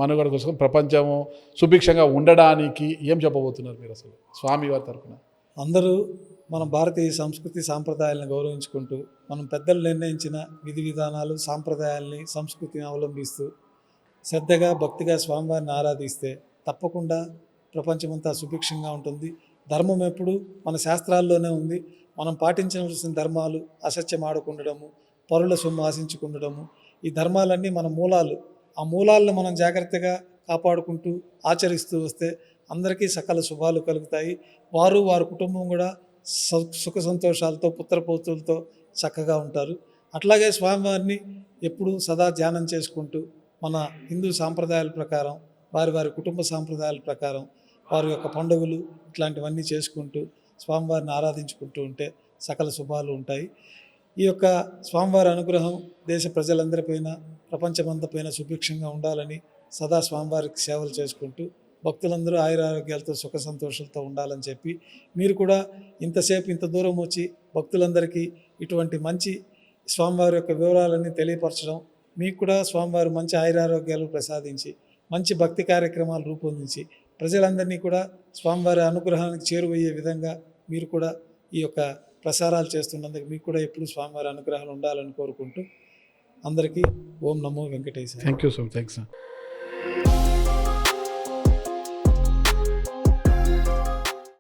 మనుగడ కోసం ప్రపంచము సుభిక్షంగా ఉండడానికి ఏం చెప్పబోతున్నారు మీరు అసలు స్వామి వారి తరఫున? అందరూ మన భారతీయ సంస్కృతి సాంప్రదాయాలను గౌరవించుకుంటూ మనం పెద్దలు నిర్ణయించిన విధి విధానాలు సాంప్రదాయాల్ని సంస్కృతిని అవలంబిస్తూ శ్రద్ధగా భక్తిగా స్వామివారిని ఆరాధిస్తే తప్పకుండా ప్రపంచమంతా సుభిక్షంగా ఉంటుంది. ధర్మం ఎప్పుడు మన శాస్త్రాల్లోనే ఉంది. మనం పాటించవలసిన ధర్మాలు అసత్యం ఆడకుండడము, పరుల సొమ్ము ఆశించుకుండడము, ఈ ధర్మాలన్నీ మన మూలాలు. ఆ మూలాలను మనం జాగ్రత్తగా కాపాడుకుంటూ ఆచరిస్తూ వస్తే అందరికీ సకల శుభాలు కలుగుతాయి. వారి కుటుంబం కూడా సుఖ సంతోషాలతో పుత్రపౌత్రులతో చక్కగా ఉంటారు. అట్లాగే స్వామివారిని ఎప్పుడు సదా ధ్యానం చేసుకుంటూ మన హిందూ సాంప్రదాయాల ప్రకారం వారి కుటుంబ సాంప్రదాయాల ప్రకారం వారి యొక్క పండుగలు ఇట్లాంటివన్నీ చేసుకుంటూ స్వామివారిని ఆరాధించుకుంటూ ఉంటే సకల శుభాలు ఉంటాయి. ఈ యొక్క స్వామివారి అనుగ్రహం దేశ ప్రజలందరిపైన ప్రపంచమంతపైన సుభిక్షంగా ఉండాలని సదా స్వామివారికి సేవలు చేసుకుంటూ భక్తులందరూ ఆయురారోగ్యాలతో సుఖ సంతోషాలతో ఉండాలని చెప్పి మీరు కూడా ఇంతసేపు ఇంత దూరం వచ్చి భక్తులందరికీ ఇటువంటి మంచి స్వామివారి యొక్క వివరాలన్నీ తెలియపరచడం, మీకు కూడా స్వామివారు మంచి ఆయురారోగ్యాలు ప్రసాదించి మంచి భక్తి కార్యక్రమాలు రూపొందించి ప్రజలందరినీ కూడా స్వామివారి అనుగ్రహానికి చేరువయ్యే విధంగా మీరు కూడా ఈ యొక్క ప్రసారాలు చేస్తున్నందుకు మీకు కూడా ఎప్పుడు స్వామివారి అనుగ్రహాలు ఉండాలని కోరుకుంటూ అందరికీ ఓం నమో Venkateswara. Thank you so much. Thanks.